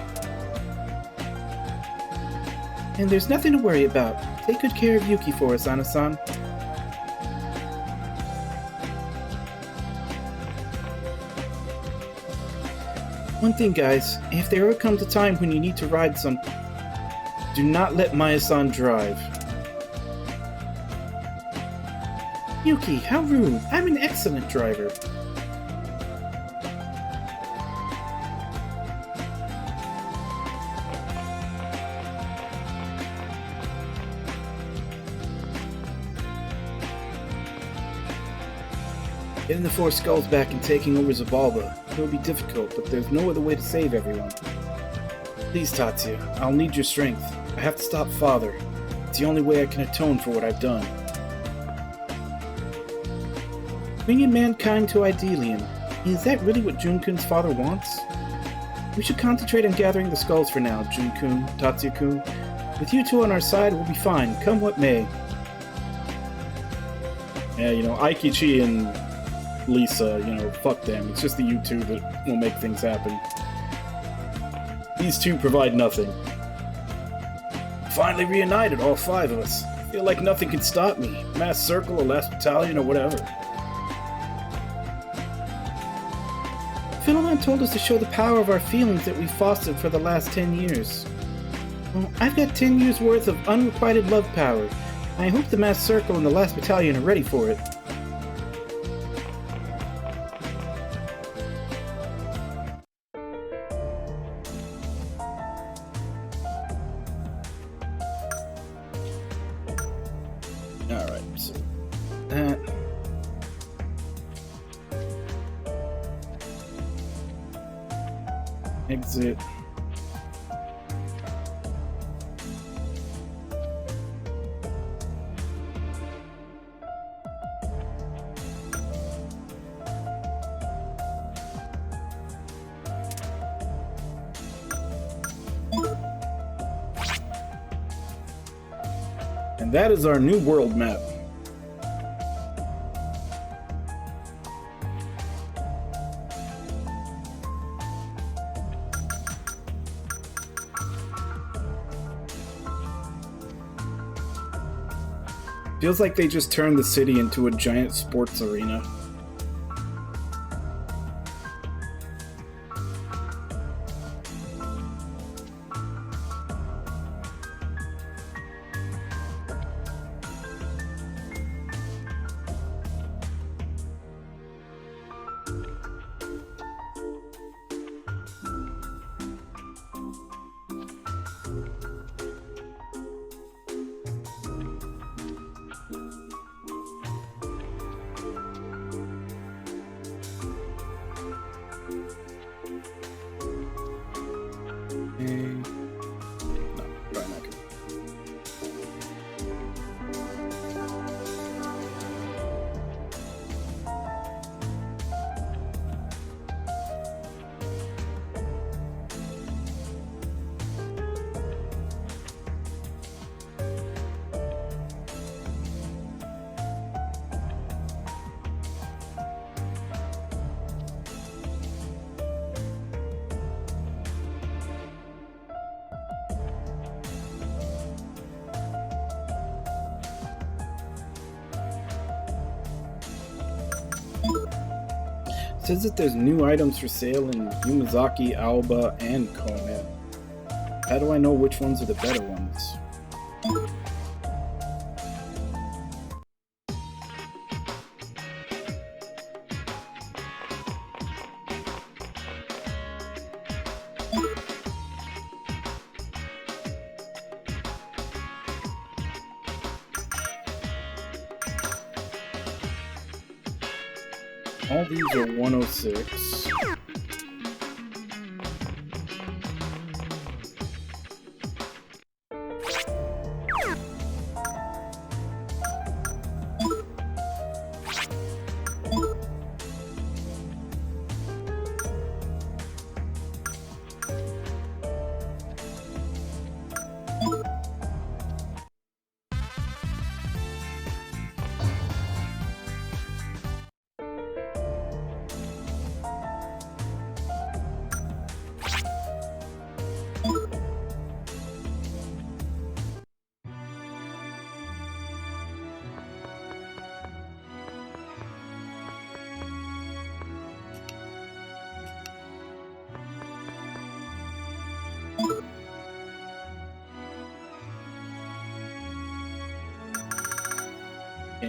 And there's nothing to worry about. Take good care of Yuki for us, Ana-san. One thing, guys, if there ever comes a time when you need to ride some, do not let Maya-san drive. Yuki, how rude. I'm an excellent driver. Getting the Four Skulls back and taking over Zabalba will be difficult, but there's no other way to save everyone. Please, Tatsuya, I'll need your strength. I have to stop Father. It's the only way I can atone for what I've done. Bringing mankind to Idelium. Is that really what Jun-kun's father wants? We should concentrate on gathering the skulls for now, Jun-kun, Tatsuya-kun. With you two on our side, we'll be fine, come what may. Yeah, you know, Aikichi and Lisa, you know, fuck them. It's just the you two that will make things happen. These two provide nothing. Finally reunited, all five of us. I feel like nothing can stop me. Masked Circle or Last Battalion or whatever. Philemon told us to show the power of our feelings that we fostered for the last 10 years. Well, I've got 10 years worth of unrequited love power. I hope the Masked Circle and the Last Battalion are ready for it. Alright, so that. Exit. And that is our new world map. Feels like they just turned the city into a giant sports arena. It says that there's new items for sale in Yumazaki, Aoba, and Konoha. How do I know which ones are the better ones? All these are 106.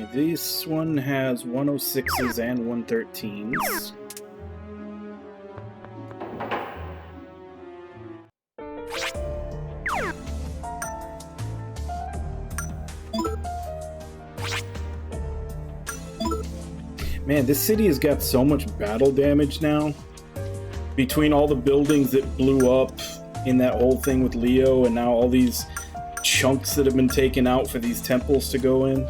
Okay, this one has 106s and 113s. Man, this city has got so much battle damage now. Between all the buildings that blew up in that whole thing with Leo, and now all these chunks that have been taken out for these temples to go in.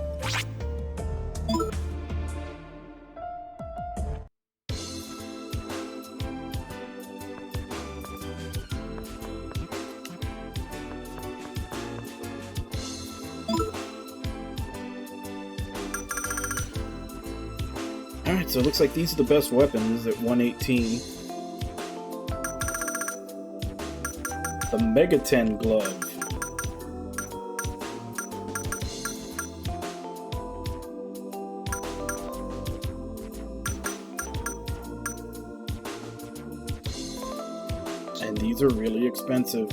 Alright, so it looks like these are the best weapons at 118. The Megaten Glove. And these are really expensive.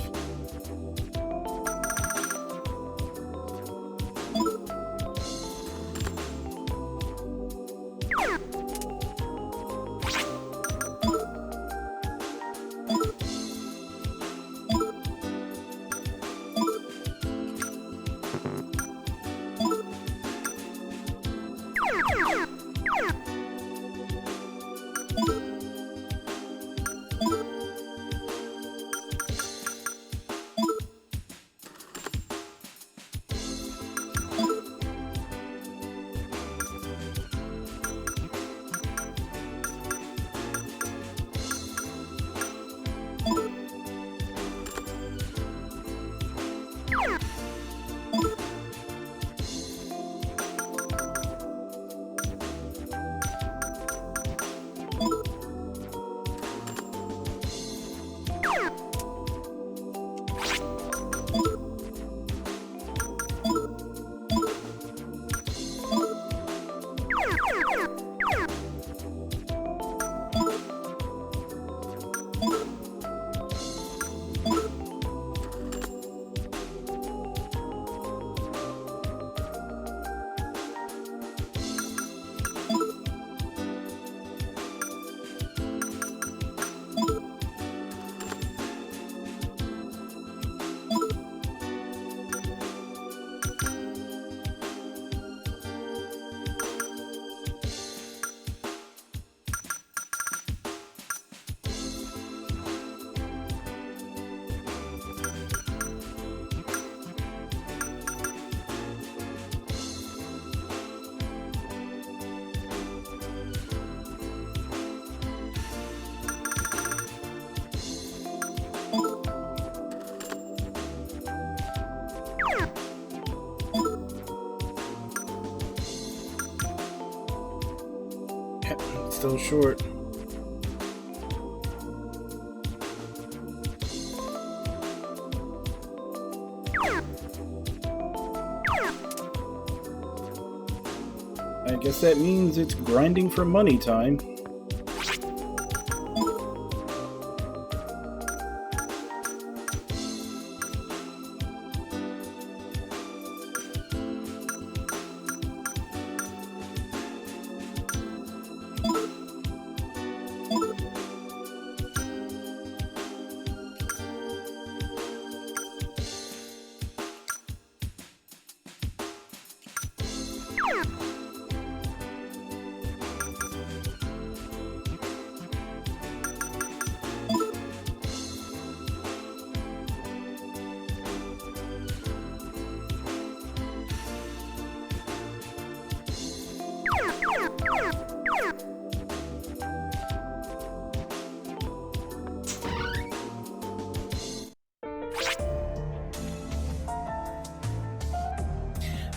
Still short. I guess that means it's grinding for money time.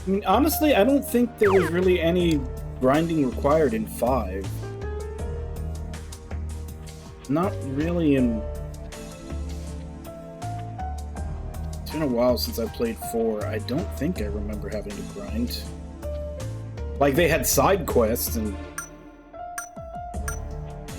I mean, honestly, I don't think there was really any grinding required in 5. Not really in... It's been a while since I played 4. I don't think I remember having to grind. Like, they had side quests, and...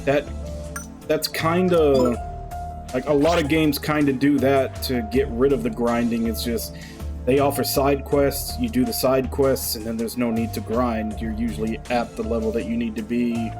That's kinda... Like, a lot of games kinda do that to get rid of the grinding. It's just... They offer side quests, you do the side quests, and then there's no need to grind. You're usually at the level that you need to be.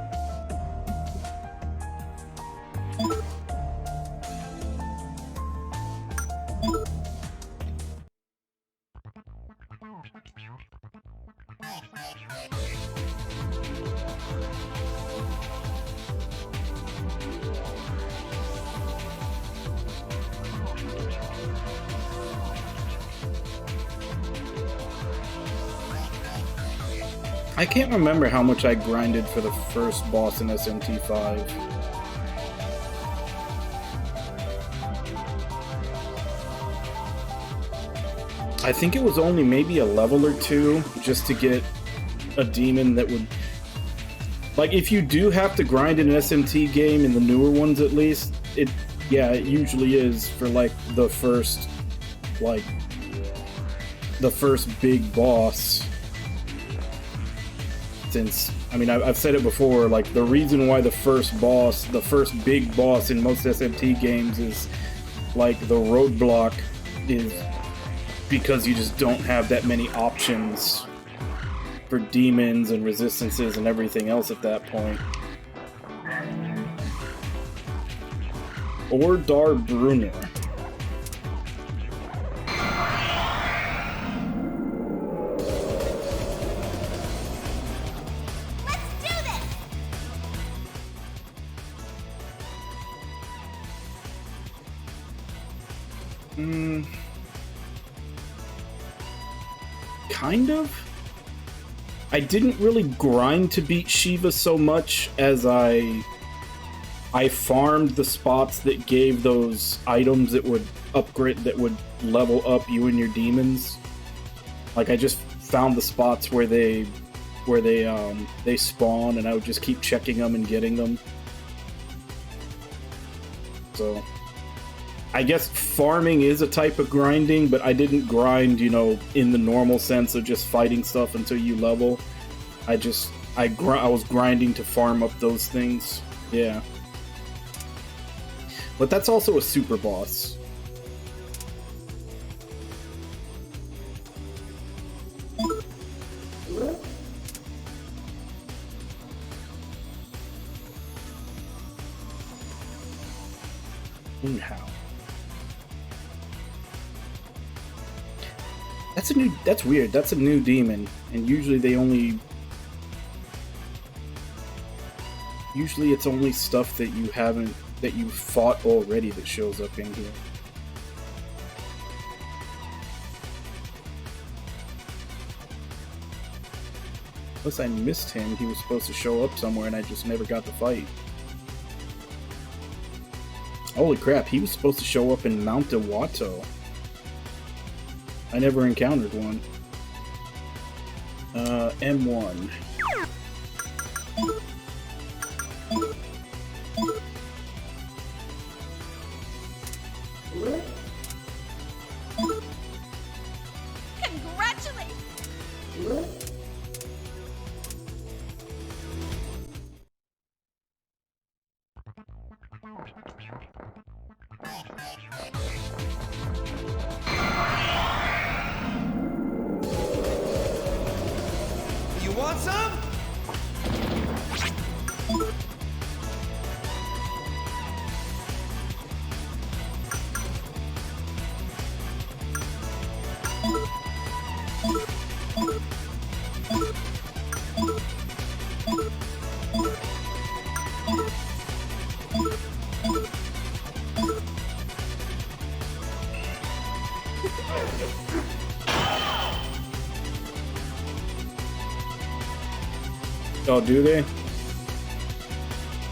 I can't remember how much I grinded for the first boss in SMT5. I think it was only maybe a level or two just to get a demon that would... Like, if you do have to grind in an SMT game, in the newer ones at least, it usually is for, like, the first big boss. Since, I mean, I've said it before, like, the reason why the first big boss in most SMT games is, like, the roadblock is because you just don't have that many options for demons and resistances and everything else at that point. Or Darbrunner. Kind of. I didn't really grind to beat Shiva so much as I farmed the spots that gave those items that would upgrade, that would level up you and your demons. Like, I just found the spots where they spawn, and I would just keep checking them and getting them. So I guess farming is a type of grinding, but I didn't grind, you know, in the normal sense of just fighting stuff until you level. I was grinding to farm up those things. Yeah. But that's also a super boss. How? That's weird. That's a new demon, and usually it's only stuff that you fought already that shows up in here. Unless I missed him, he was supposed to show up somewhere and I just never got the fight. Holy crap, he was supposed to show up in Mount Iwato. I never encountered one. M1. Congratulations! You want some? Oh, do they?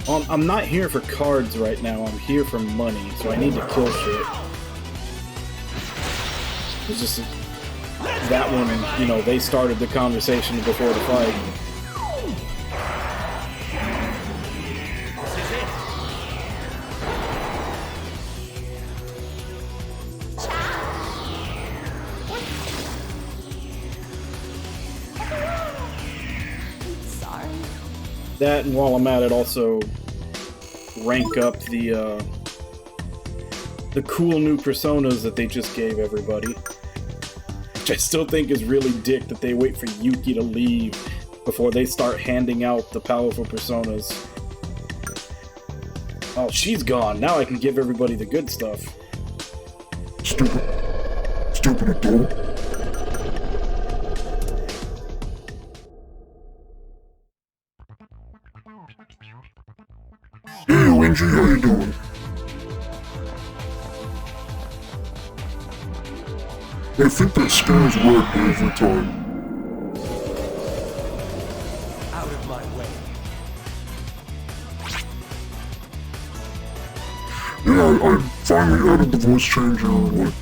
I'm not here for cards right now. I'm here for money, so I need to kill shit. It's just that one, you know, they started the conversation before the fight. That, and while I'm at it, also rank up the cool new personas that they just gave everybody. Which I still think is really dick that they wait for Yuki to leave before they start handing out the powerful personas. Oh, she's gone. Now I can give everybody the good stuff. Stupid adult. Hey, Renji, how you doing? I think that scares Red every time. Out of my way. Yeah, I finally added the voice changer, like,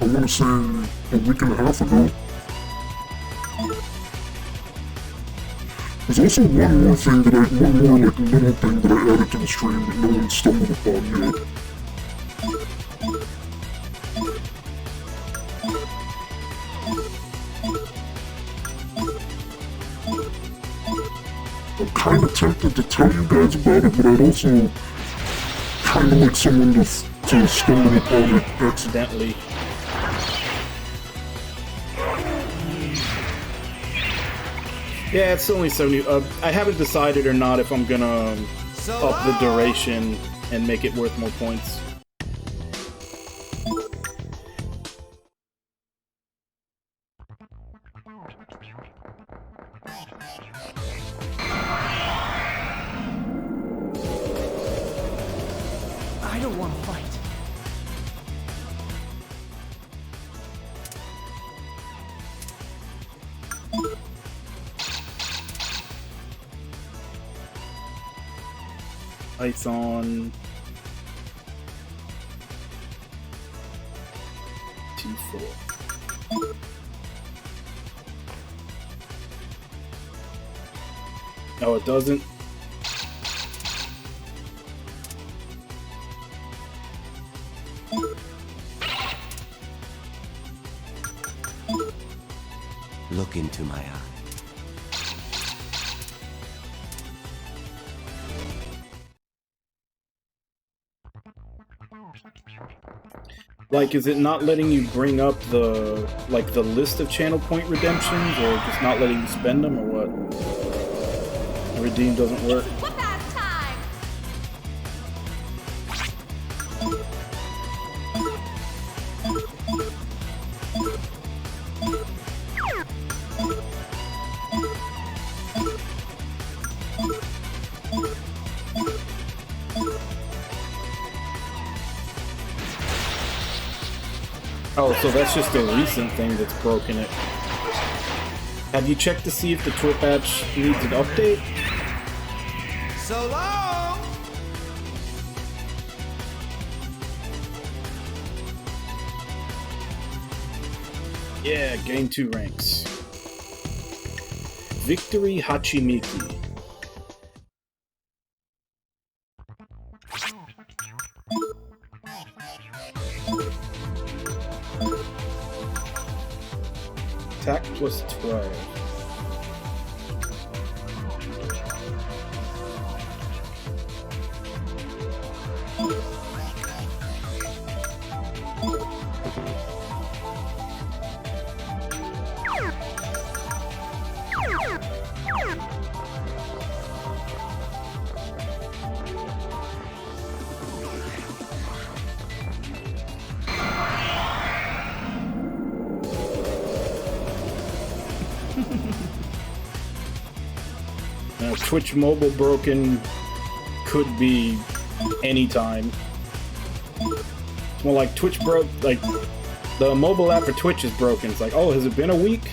I want to say a week and a half ago. There's also one more thing that one more, like, little thing that I added to the stream that no one stumbled upon yet. I'm kinda tempted to tell you guys about it, but I'd also kinda like someone to stumble upon it Accidentally. Yeah, it's only 70. I haven't decided or not if I'm gonna up the duration and make it worth more points. I don't want to fight. Python T4. Oh, it doesn't? Look into my eye. Like, is it not letting you bring up the, like, the list of channel point redemptions, or just not letting you spend them, or what? Redeem doesn't work. Whoop-ass time! Oh, so that's just a recent thing that's broken it. Have you checked to see if the tour patch needs an update? So long! Yeah, gain 2 ranks. Victory Hachimiki. Attack plus 12. Now, Twitch mobile broken could be anytime. It's more like Twitch broke, like the mobile app for Twitch is broken. It's like, oh, has it been a week?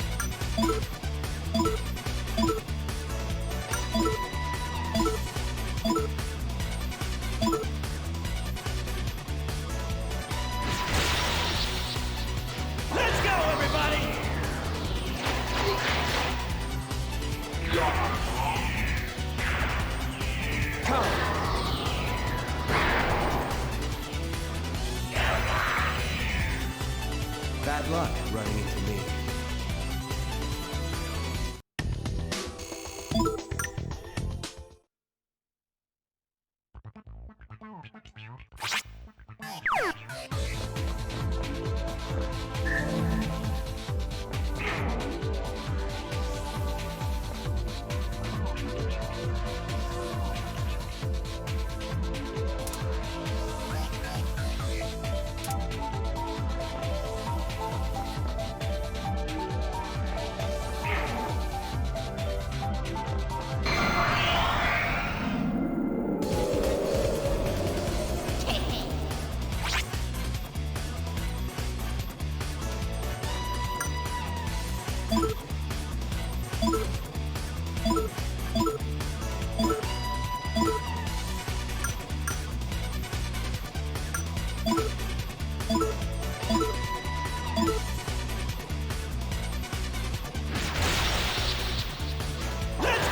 Let's go, everybody! Bad luck running into me. Let's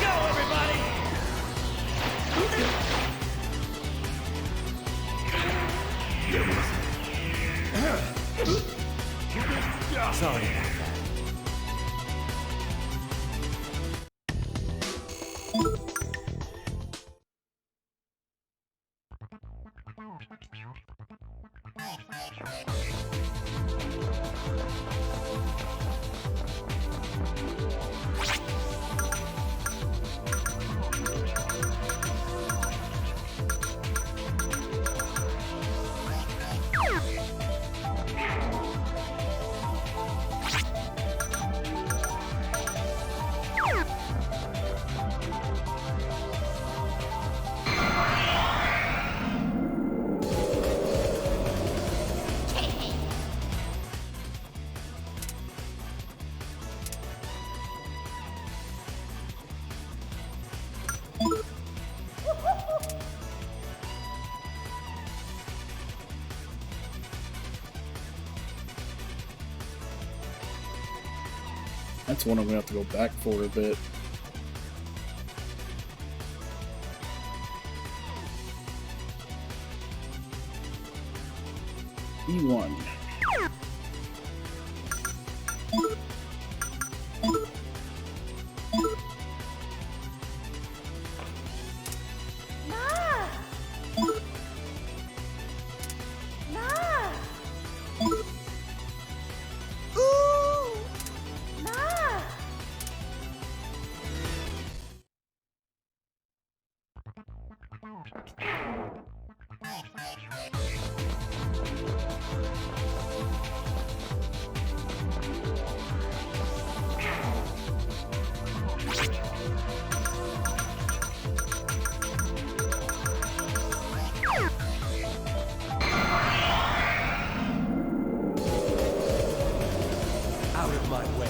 go, everybody! Sorry about that. That's one I'm gonna have to go back for a bit. E1. Out of my way.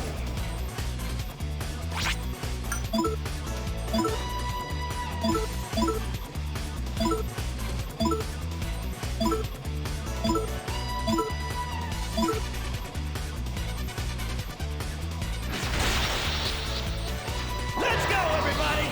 Let's go, everybody!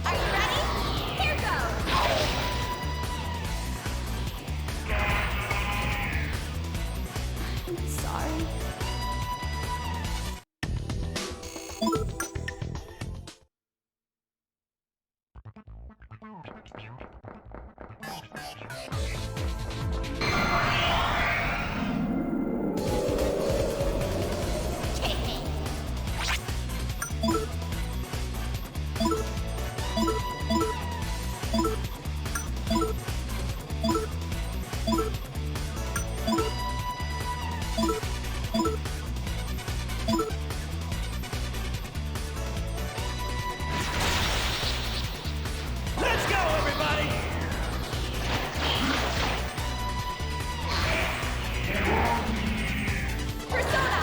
Are you ready? Here goes! I'm sorry. Let's go, everybody! Persona!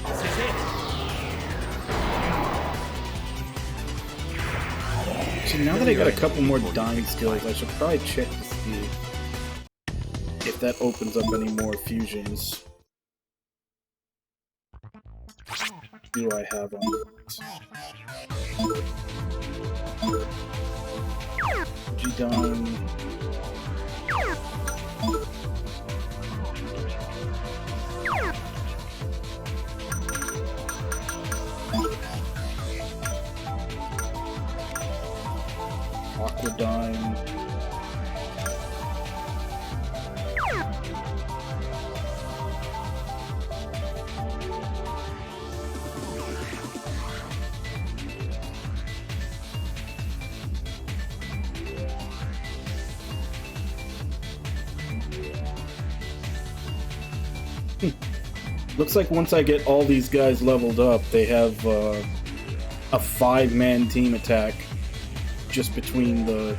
This is it! So now that I got a couple more dying skills, I should probably check to see if that opens up any more fusions. What do I have on it? G-Don. Aquadyne. Looks like once I get all these guys leveled up, they have a 5-man team attack just between the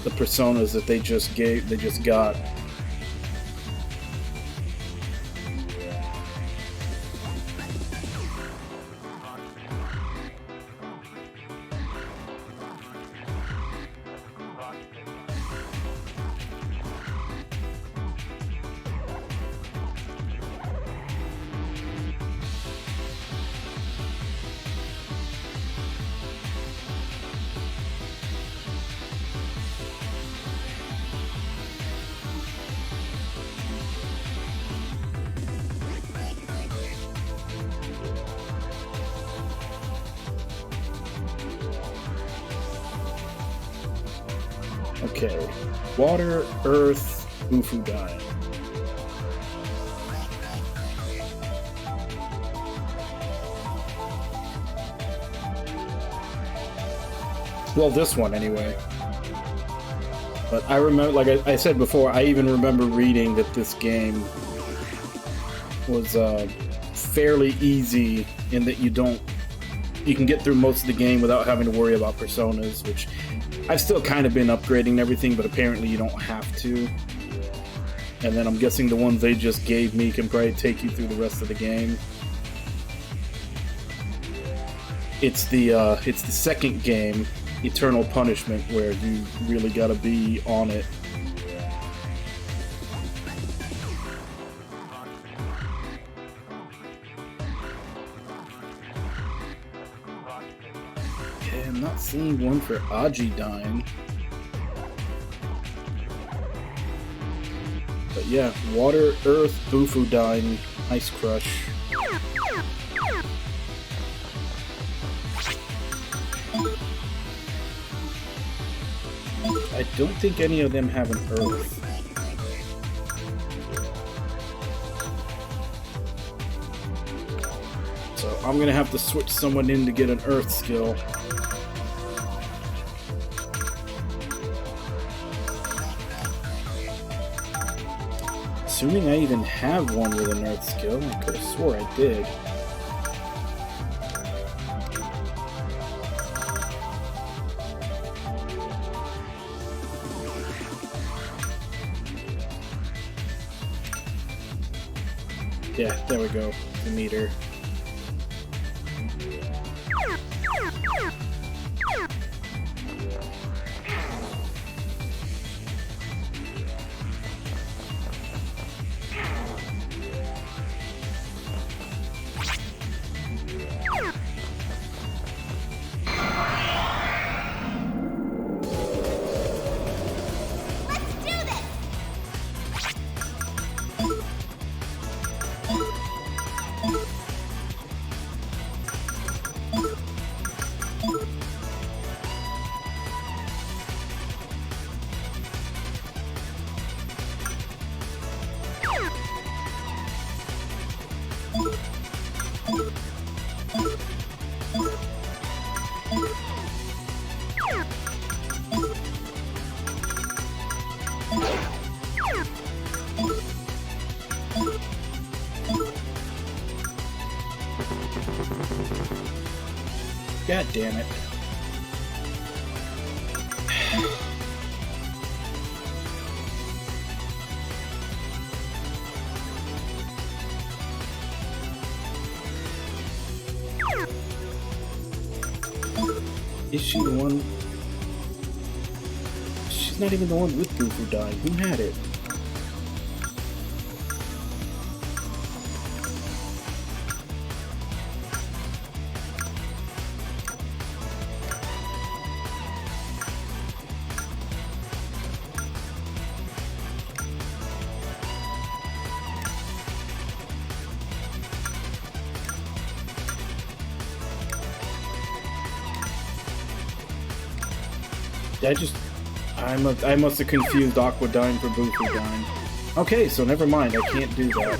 personas that they just got. Okay, Water, Earth, Bufudine. Well, this one anyway. But I remember, like I said before, I even remember reading that this game was fairly easy in that you can get through most of the game without having to worry about personas, which I've still kind of been upgrading and everything, but apparently you don't have to. And then I'm guessing the ones they just gave me can probably take you through the rest of the game. It's the second game, Eternal Punishment, where you really gotta be on it. I'm not seeing one for Ajidyne. But yeah, Water, Earth, Bufudine, Ice Crush. I don't think any of them have an Earth. So I'm gonna have to switch someone in to get an Earth skill. Assuming I even have one with an Earth skill. I could have swore I did. Yeah, there we go. The meter. God damn it. Is she the one? She's not even the one with Bufudine. Who had it? I must have confused Aquadyne for Bufudyne. Okay, so never mind, I can't do that.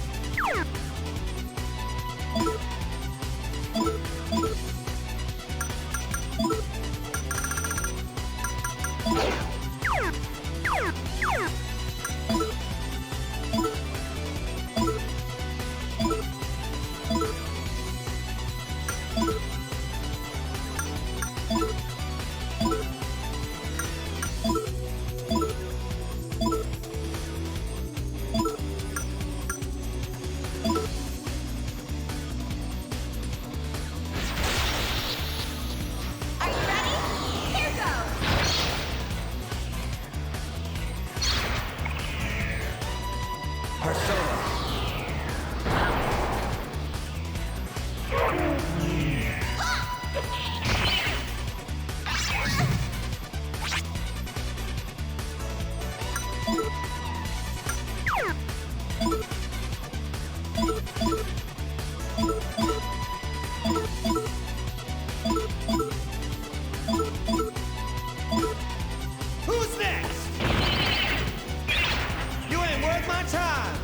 Are you ready? Here goes! Persona. Who's next? You ain't worth my time.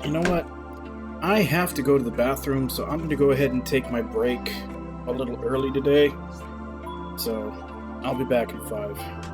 You know what? I have to go to the bathroom, so I'm going to go ahead and take my break a little early today. So, I'll be back in 5.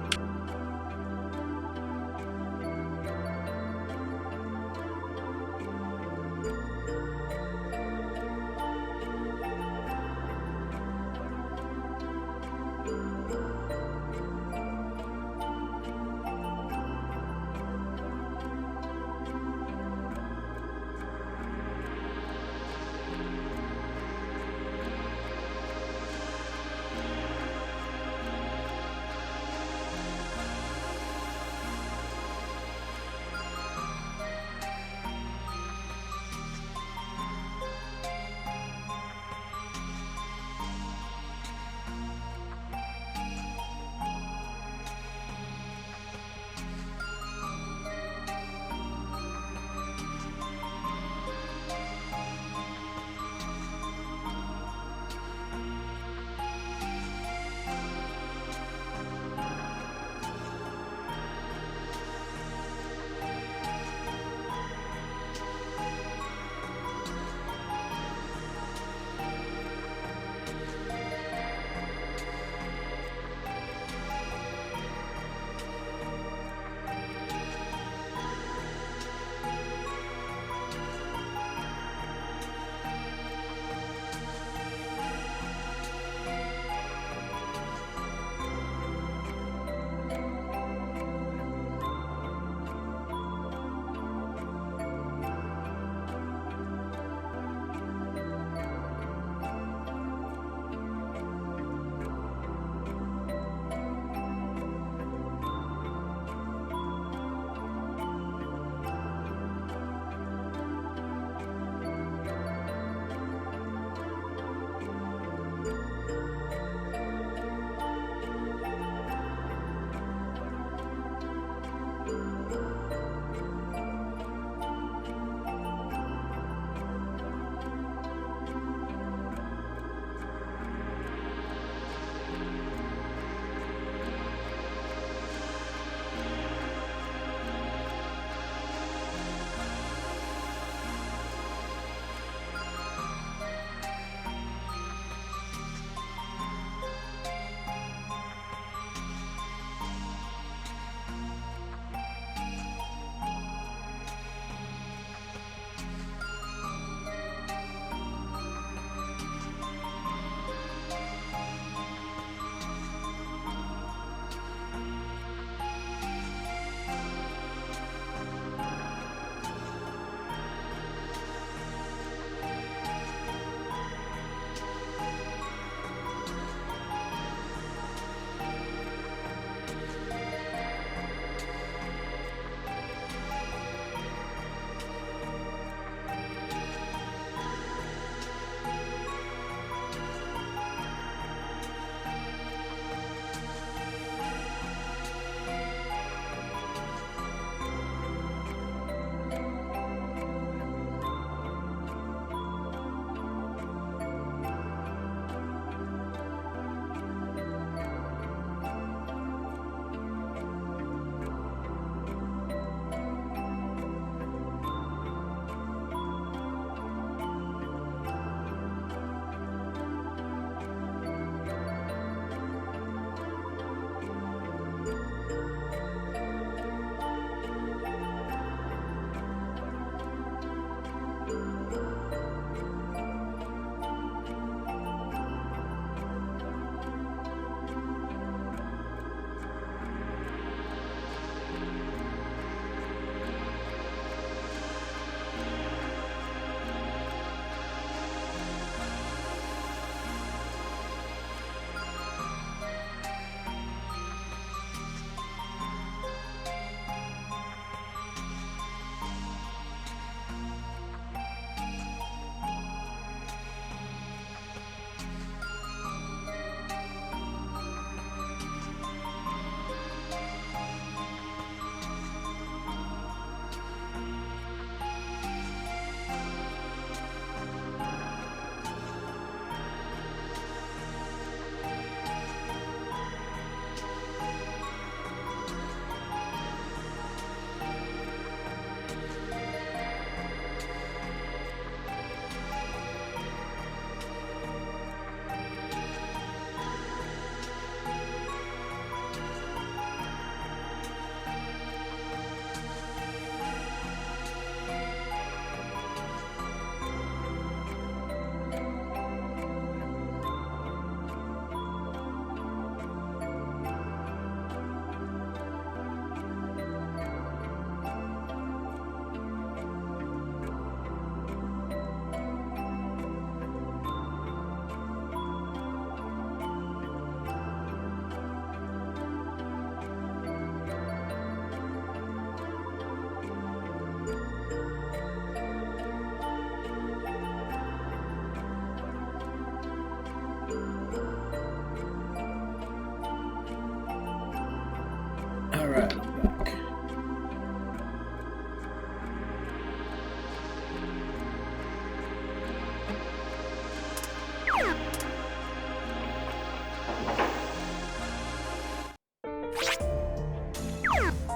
Alright, I'm back.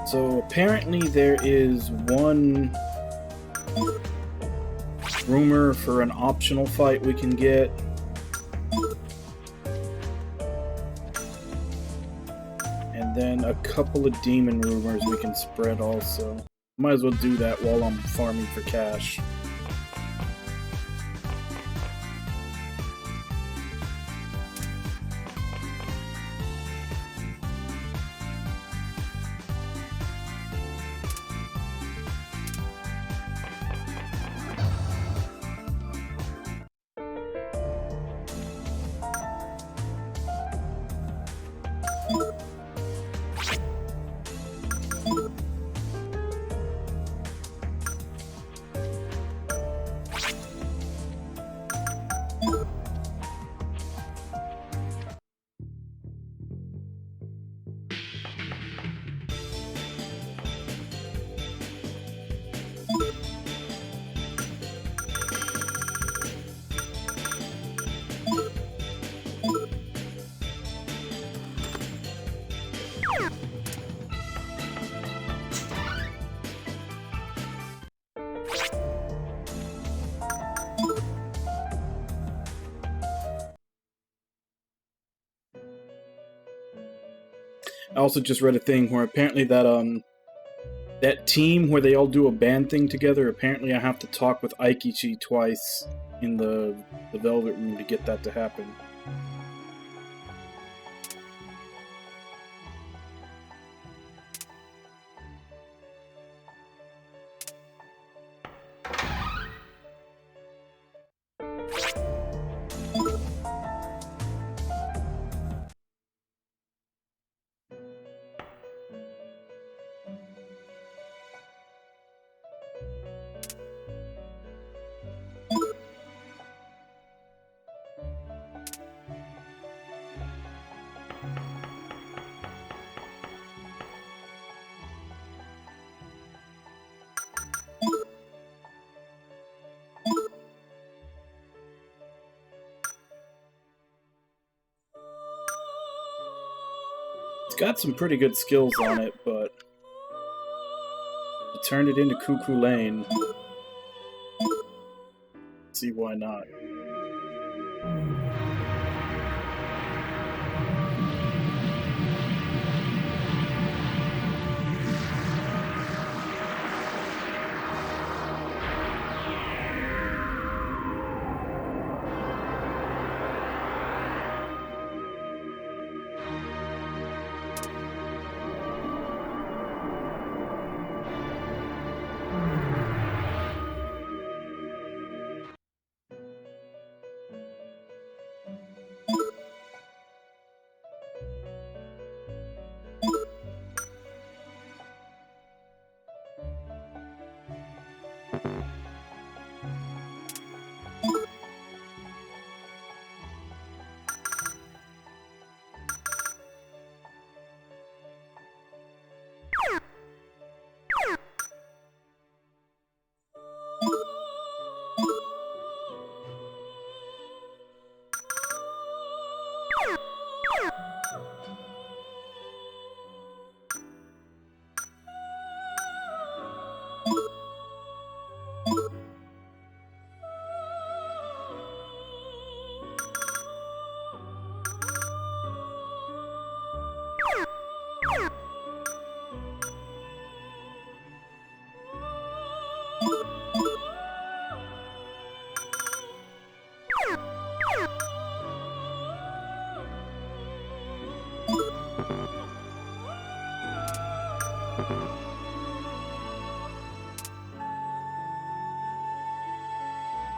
So apparently there is one rumor for an optional fight we can get. And then a couple of demon rumors we can spread also. Might as well do that while I'm farming for cash. I also just read a thing where apparently that team where they all do a band thing together, apparently I have to talk with Aikichi twice in the Velvet Room to get that to happen. It's got some pretty good skills on it, but to turn it into Cuckoo Lane, see why not.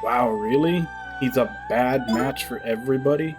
Wow, really? He's a bad match for everybody?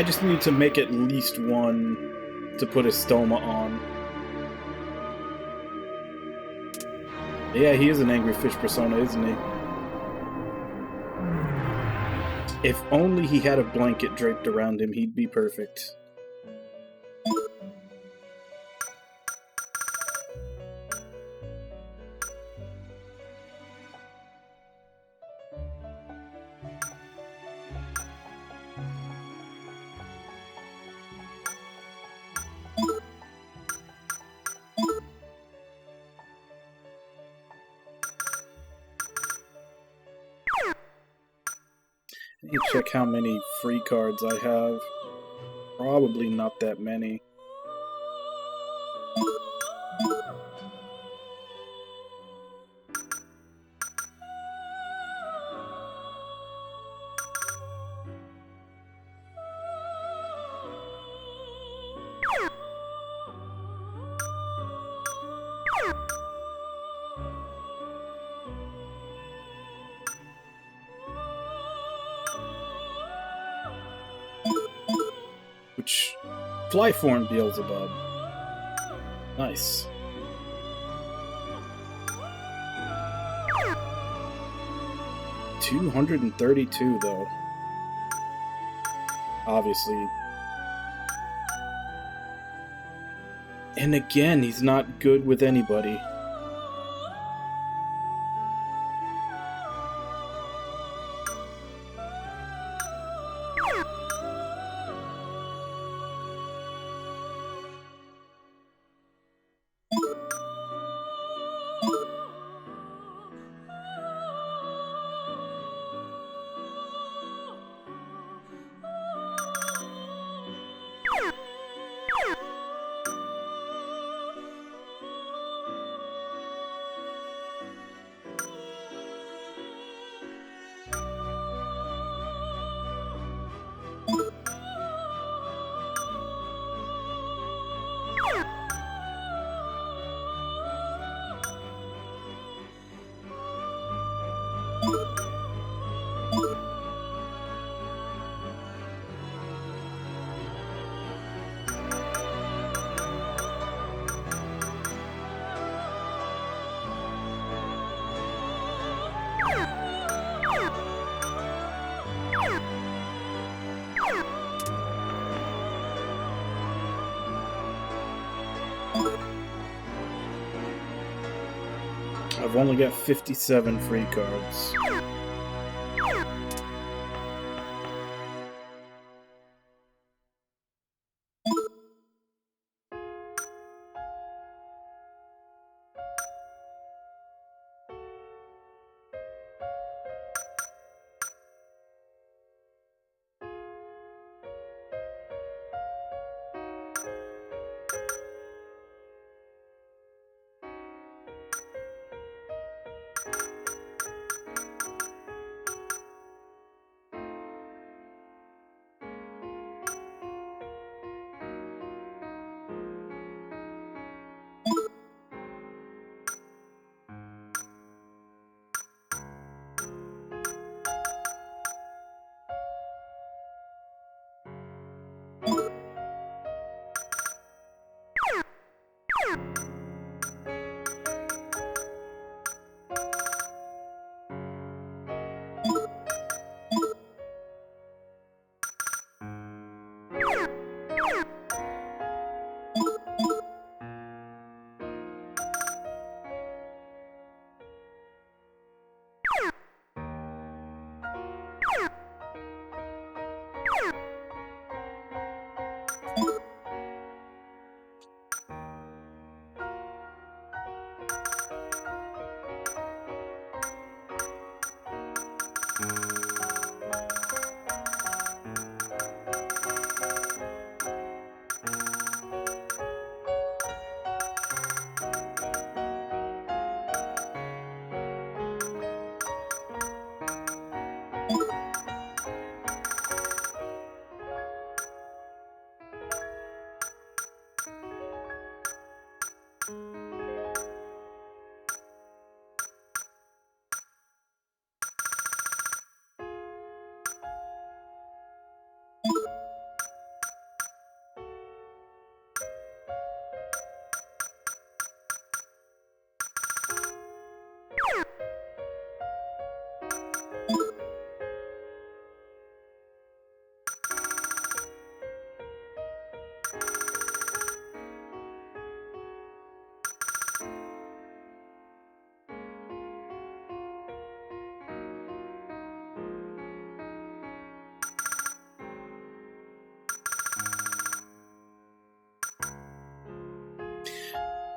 I just need to make at least one to put a stoma on. Yeah, he is an angry fish persona, isn't he? If only he had a blanket draped around him, he'd be perfect. Let me check how many free cards I have. Probably not that many. Which... Flyform Beelzebub. Nice. $232 though. Obviously. And again, he's not good with anybody. I've only got 57 free cards.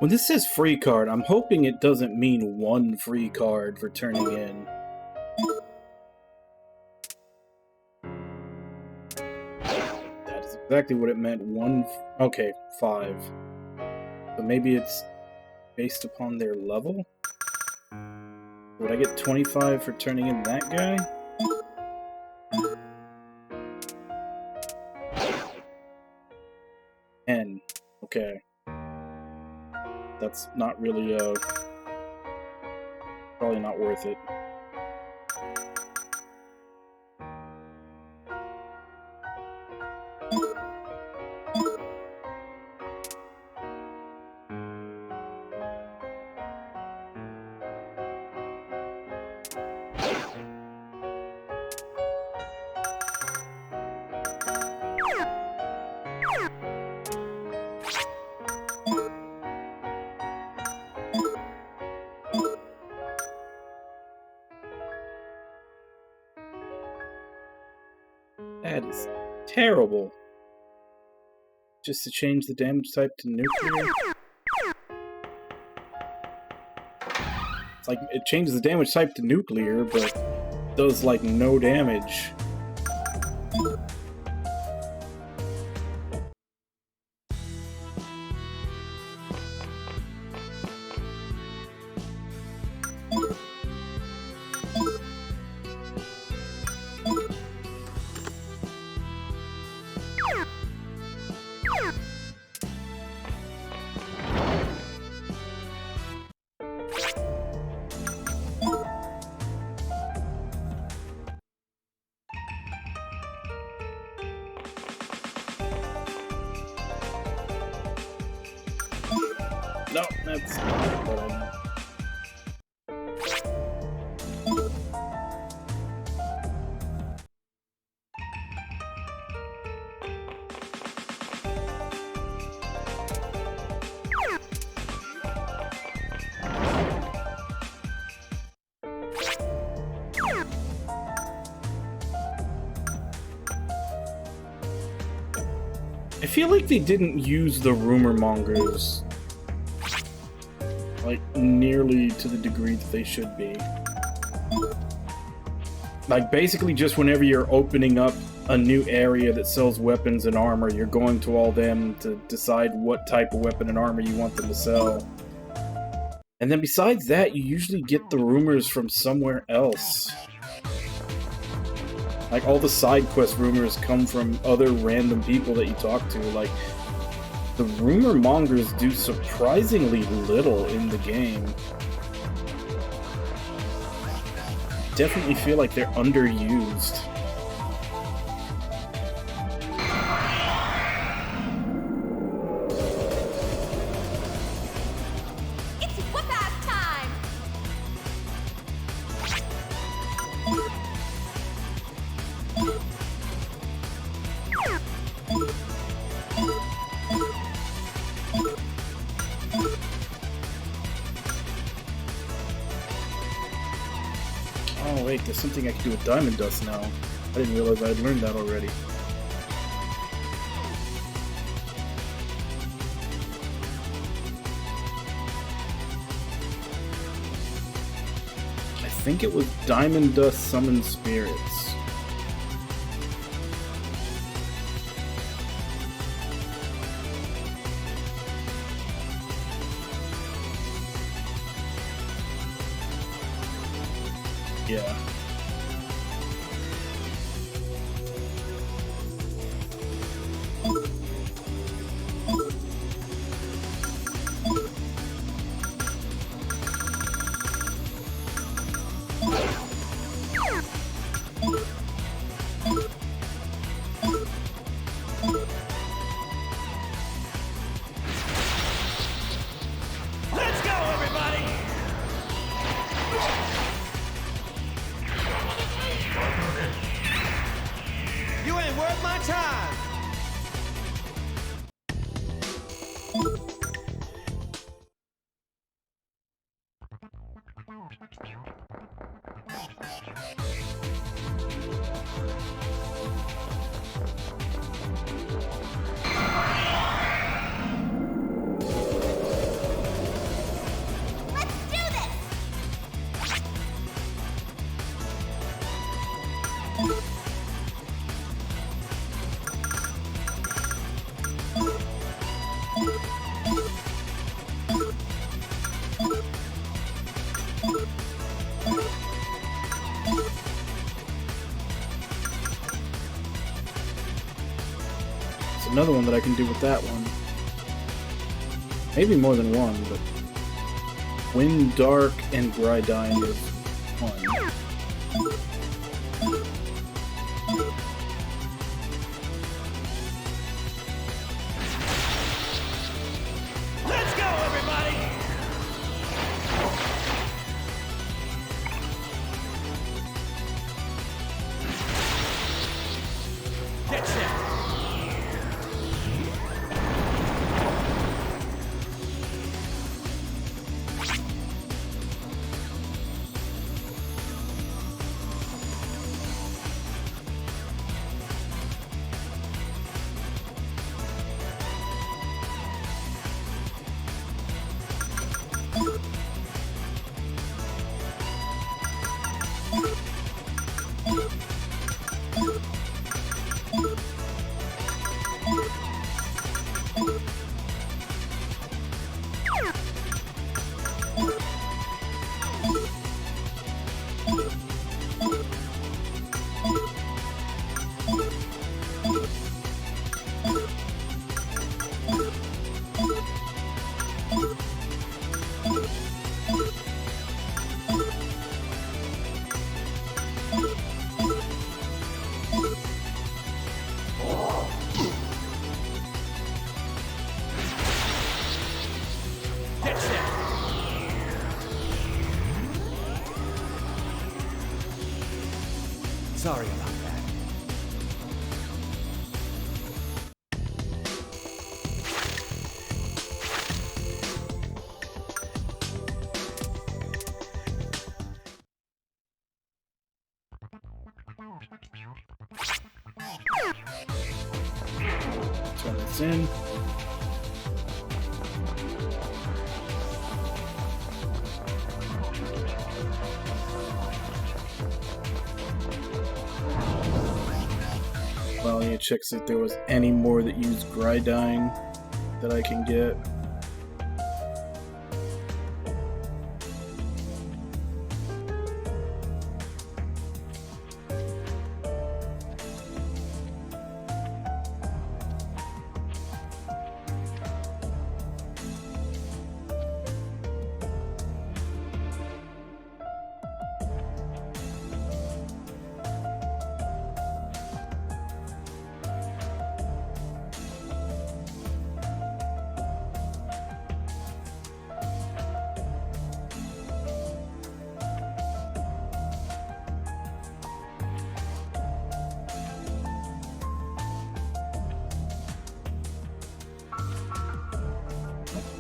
When this says free card, I'm hoping it doesn't mean one free card for turning in. That is exactly what it meant. Okay, 5. So maybe it's based upon their level? Would I get 25 for turning in that guy? Okay. That's not really, probably not worth it. That is terrible. Just to change the damage type to nuclear? It's like, it changes the damage type to nuclear, but does, like, no damage. No, that's not what I meant. I feel like they didn't use the rumor mongers like nearly to the degree that they should be. Like basically just whenever you're opening up a new area that sells weapons and armor, you're going to all them to decide what type of weapon and armor you want them to sell. And then besides that, you usually get the rumors from somewhere else. Like all the side quest rumors come from other random people that you talk to. Like the rumor mongers do surprisingly little in the game. Definitely feel like they're underused. It's whip-ass time! Oh wait, there's something I can do with Diamond Dust now. I didn't realize I'd learned that already. I think it was Diamond Dust Summon Spirits. Yeah. Let's go, everybody! You ain't worth my time. It's another one that I can do with that one. Maybe more than one, but Wind, Dark, and Gridine is one. Let's go, everybody! Get set! Get set! Sorry about that. Turn this in. Well, yeah, check see if there was any more that used Gridine that I can get.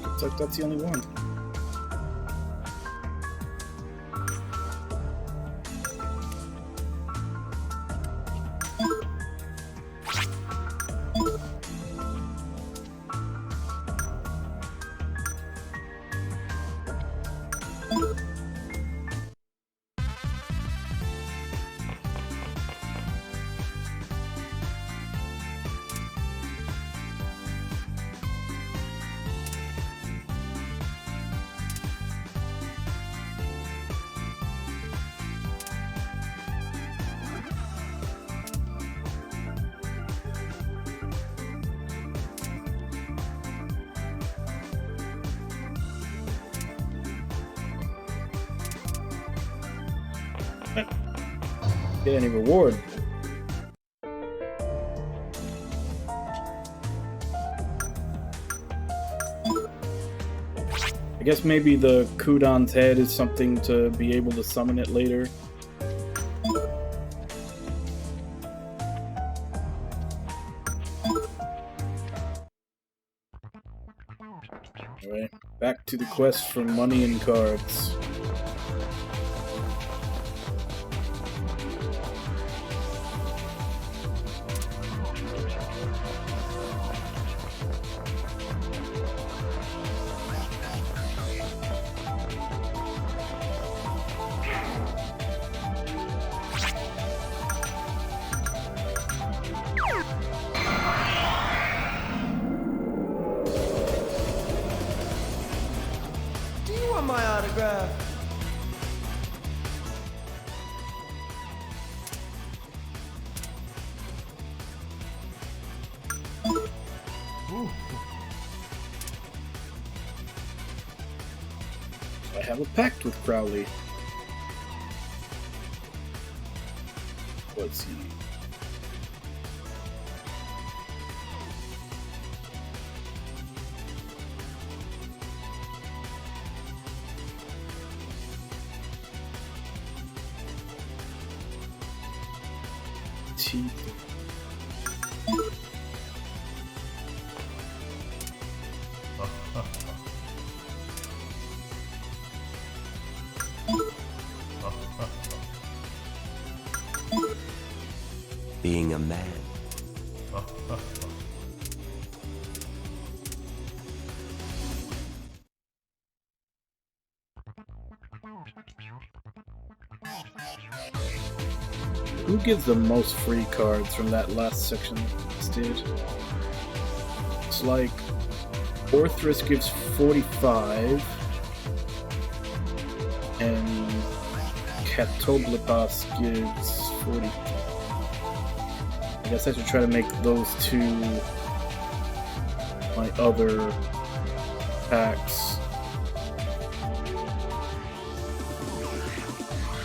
Looks like that's the only one. Get any reward. I guess maybe the Kudan's head is something to be able to summon it later. Alright, back to the quest for money and cards. want my autograph? I have a pact with Crowley. Let's see. Being a man. Who gives the most free cards from that last section did? It's like Orthrus gives 45 and Catoblipas gives 40. I guess I should try to make those two my other packs.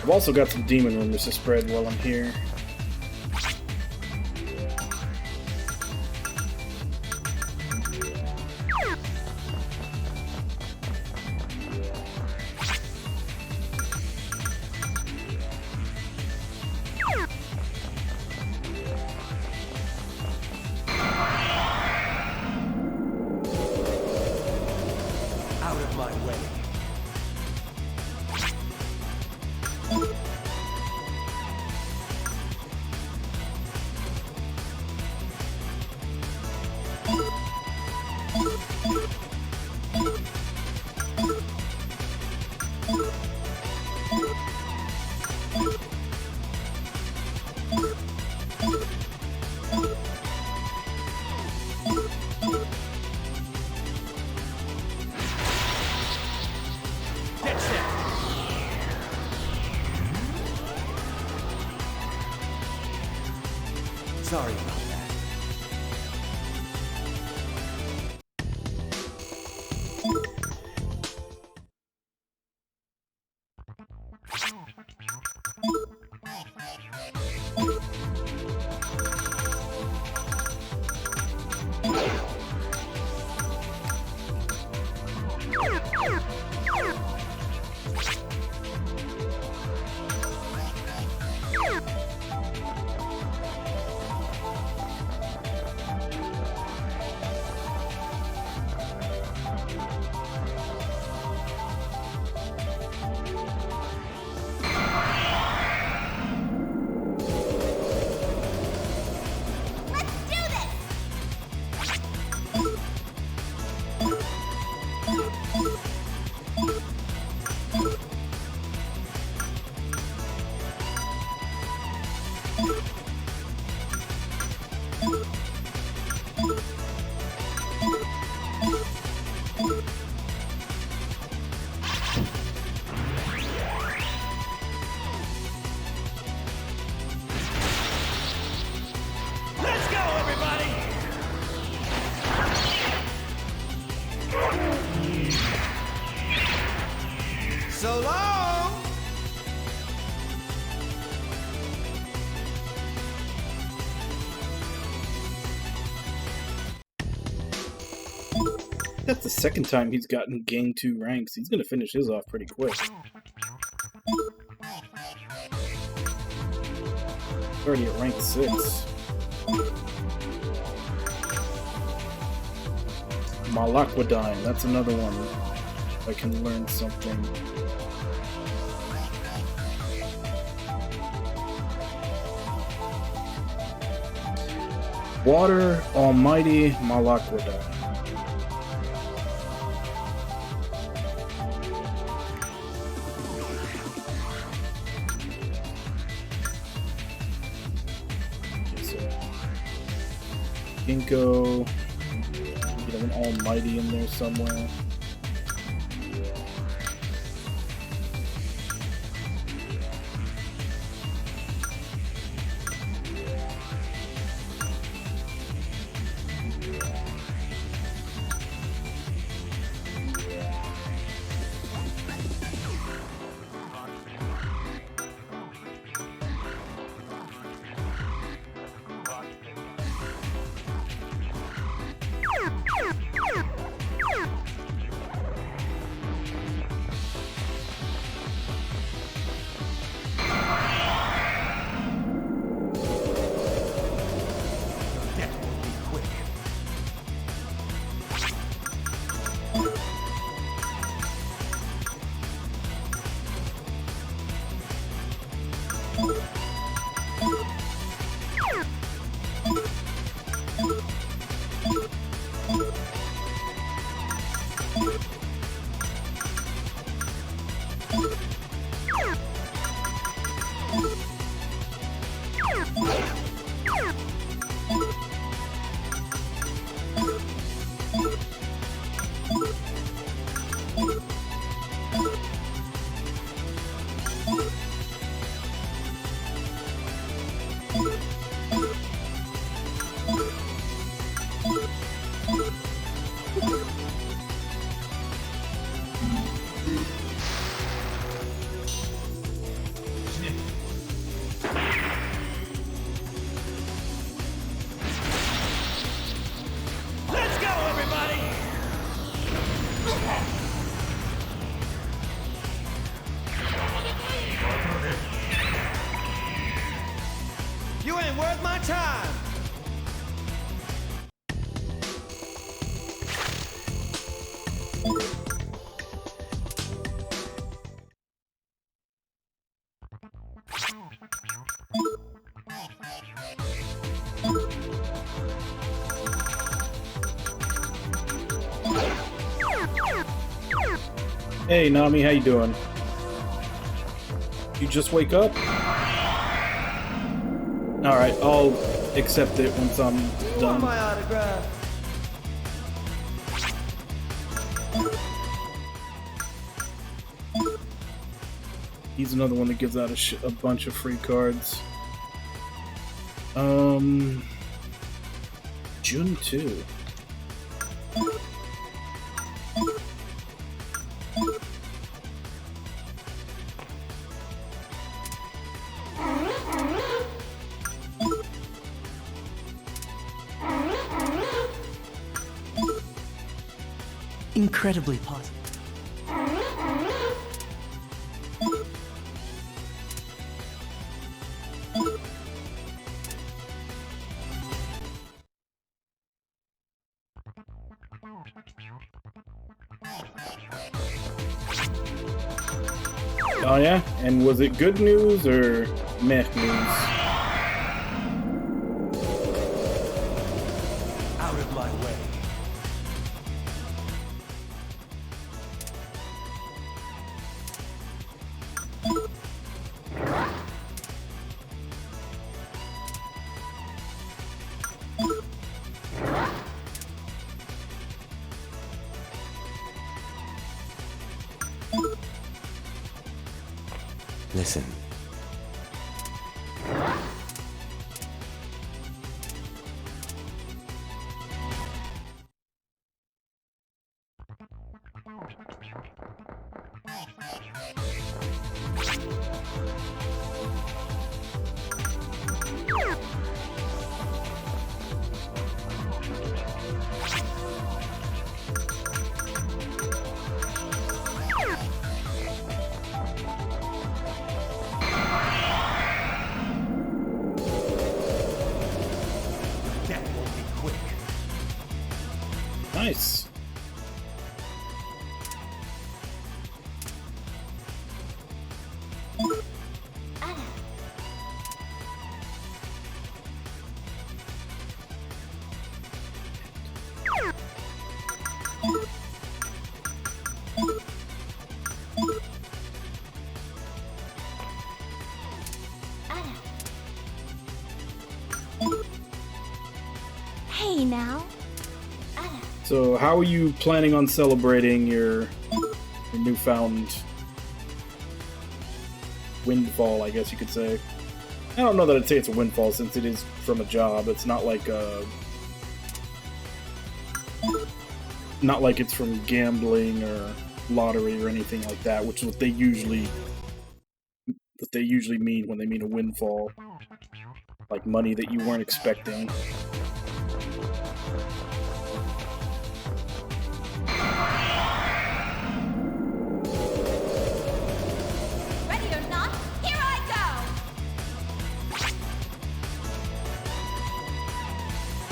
I've also got some demon rumors to spread while I'm here. Out of my way. Sorry about that. So long! That's the second time he's gotten gained 2 ranks. He's gonna finish his off pretty quick. Already at rank 6. Malaquidine, that's another one. If I can learn something. Water Almighty Malaquidine. Ginkgo, get an Almighty in there somewhere. Let's go, everybody! You ain't worth my time. Hey Nami, how you doing? You just wake up? Alright, I'll accept it once I'm You want done. my autograph? He's another one that gives out a bunch of free cards. June 2. Incredibly positive. Oh yeah? And was it good news or meh news? Out of my way. Listen. That won't be quick. Nice. Hey now. So how are you planning on celebrating your newfound windfall, I guess you could say? I don't know that I'd say it's a windfall since it is from a job. It's not like it's from gambling or lottery or anything like that, which is what they usually mean when they mean a windfall. Like money that you weren't expecting. Ready or not, here I go!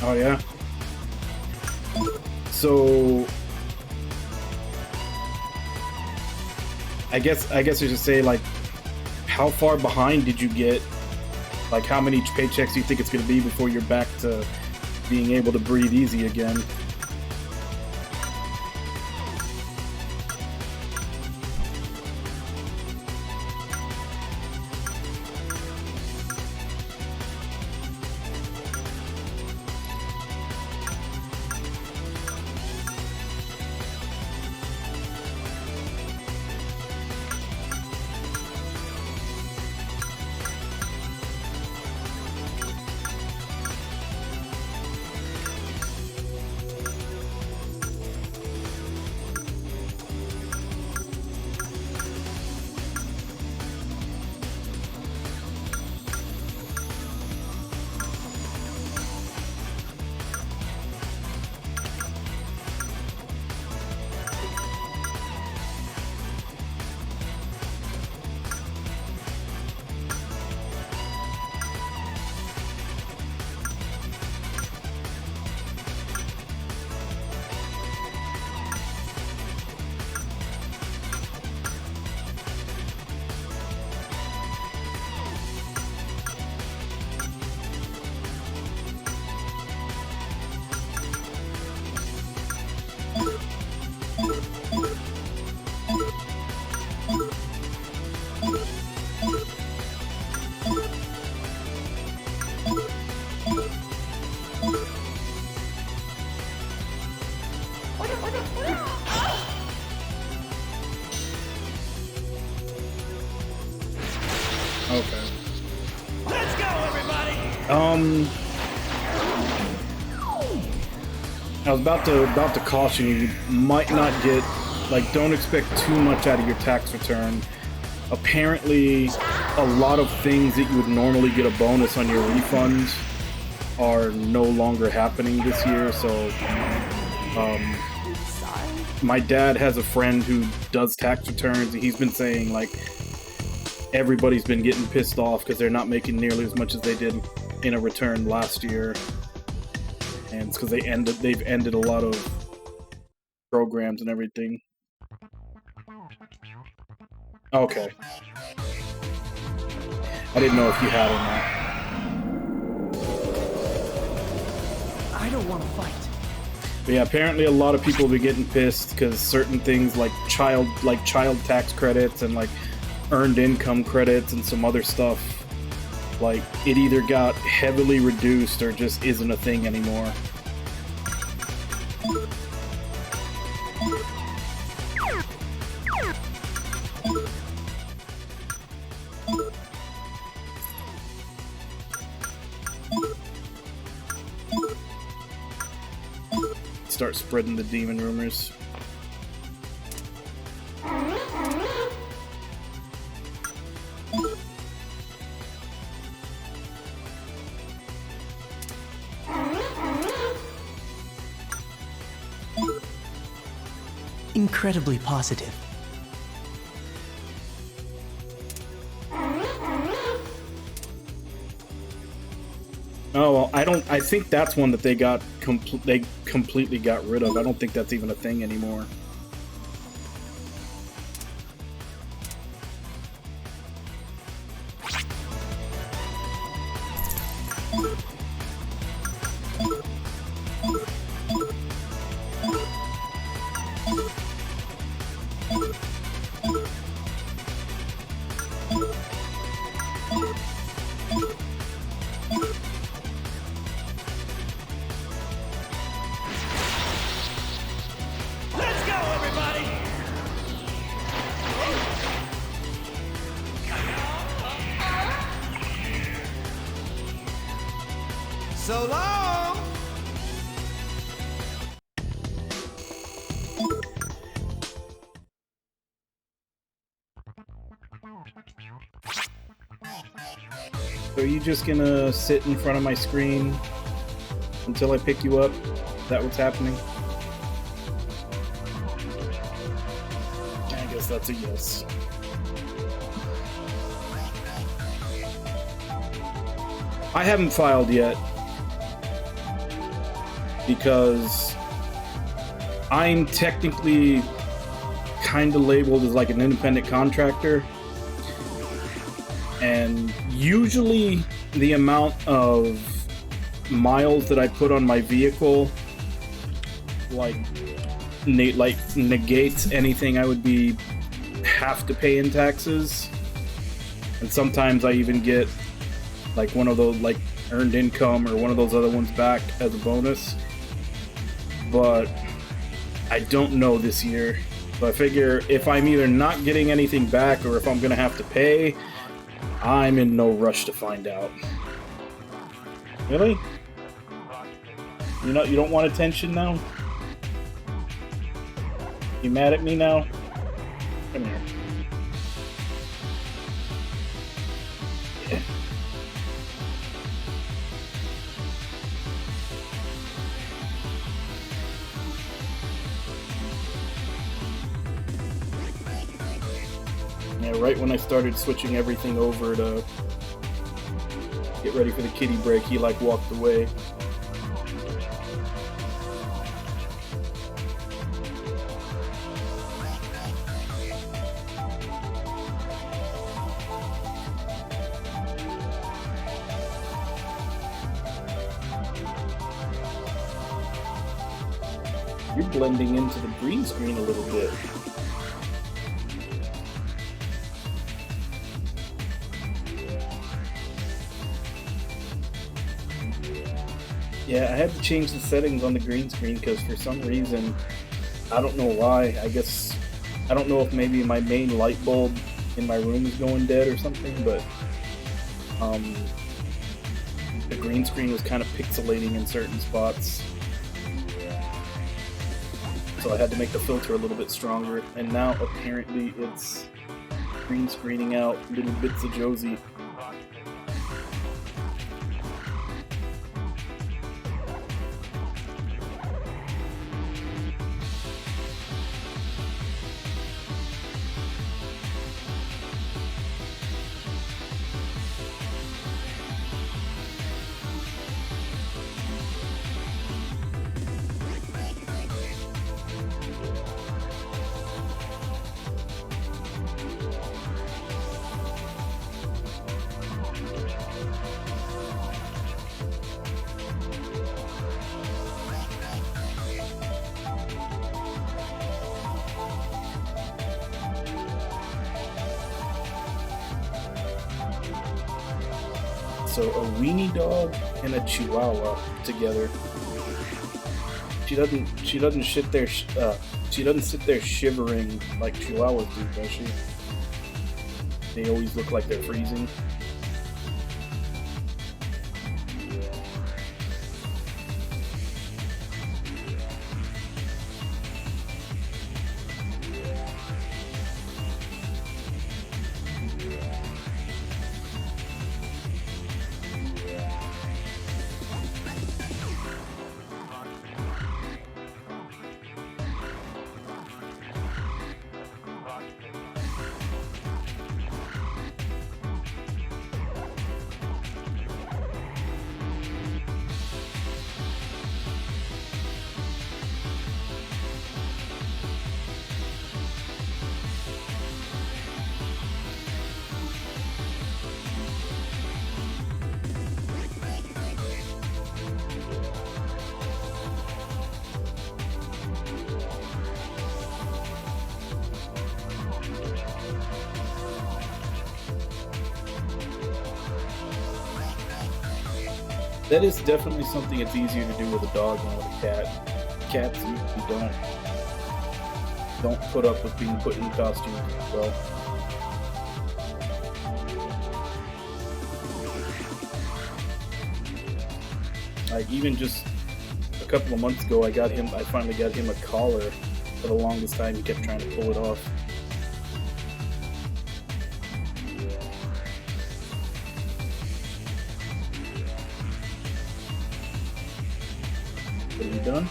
Oh yeah? So I guess I should say, like, how far behind did you get? Like, how many paychecks do you think it's going to be before you're back to being able to breathe easy again? I was about to caution you. You might not get, like, don't expect too much out of your tax return. Apparently, a lot of things that you would normally get a bonus on your refund are no longer happening this year. So, my dad has a friend who does tax returns, and he's been saying, like, everybody's been getting pissed off because they're not making nearly as much as they did in a return last year. And it's because they've ended a lot of programs and everything. Okay. I didn't know if you had or not. I don't want to fight. But yeah, apparently a lot of people will be getting pissed because certain things like child tax credits and like earned income credits and some other stuff, like it either got heavily reduced or just isn't a thing anymore. Start spreading the demon rumors. Incredibly positive. Oh well, I think that's one that they completely got rid of. I don't think that's even a thing anymore. So long! So are you just gonna sit in front of my screen until I pick you up? Is that what's happening? I guess that's a yes. I haven't filed yet because I'm technically kind of labeled as like an independent contractor, and usually the amount of miles that I put on my vehicle like negates anything I would have to pay in taxes. And sometimes I even get like one of those like earned income or one of those other ones back as a bonus. But I don't know this year. So I figure if I'm either not getting anything back or if I'm gonna have to pay, I'm in no rush to find out. Really? You don't want attention now? You mad at me now? Come here. Yeah. Yeah, right when I started switching everything over to get ready for the kitty break, he like walked away. You're blending into the green screen a little bit. Yeah, I had to change the settings on the green screen because for some reason, I don't know why, I don't know if maybe my main light bulb in my room is going dead or something, but the green screen was kind of pixelating in certain spots. So I had to make the filter a little bit stronger, and now apparently it's green screening out little bits of Josie. So a weenie dog and a chihuahua together. She doesn't sit there shivering like chihuahuas do, does she? They always look like they're freezing. That is definitely something it's easier to do with a dog than with a cat. Cats usually don't put up with being put in costumes as well. Like even just a couple of months ago, I finally got him a collar. For the longest time, he kept trying to pull it off. Are you done?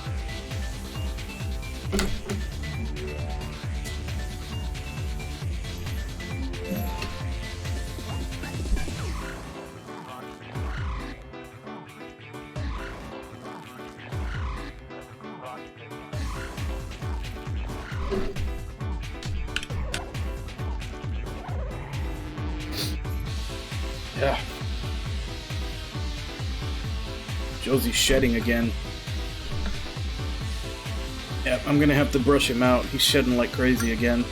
Yeah. Josie's shedding again. Yeah, I'm gonna have to brush him out. He's shedding like crazy again.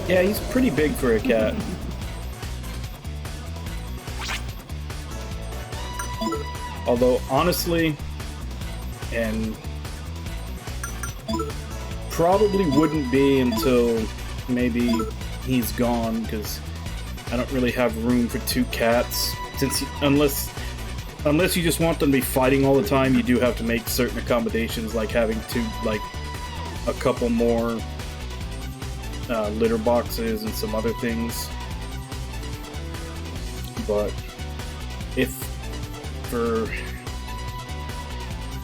Yeah, he's pretty big for a cat. Although, honestly, and probably wouldn't be until maybe he's gone, because I don't really have room for two cats. Unless you just want them to be fighting all the time, you do have to make certain accommodations, like having a couple more litter boxes and some other things. But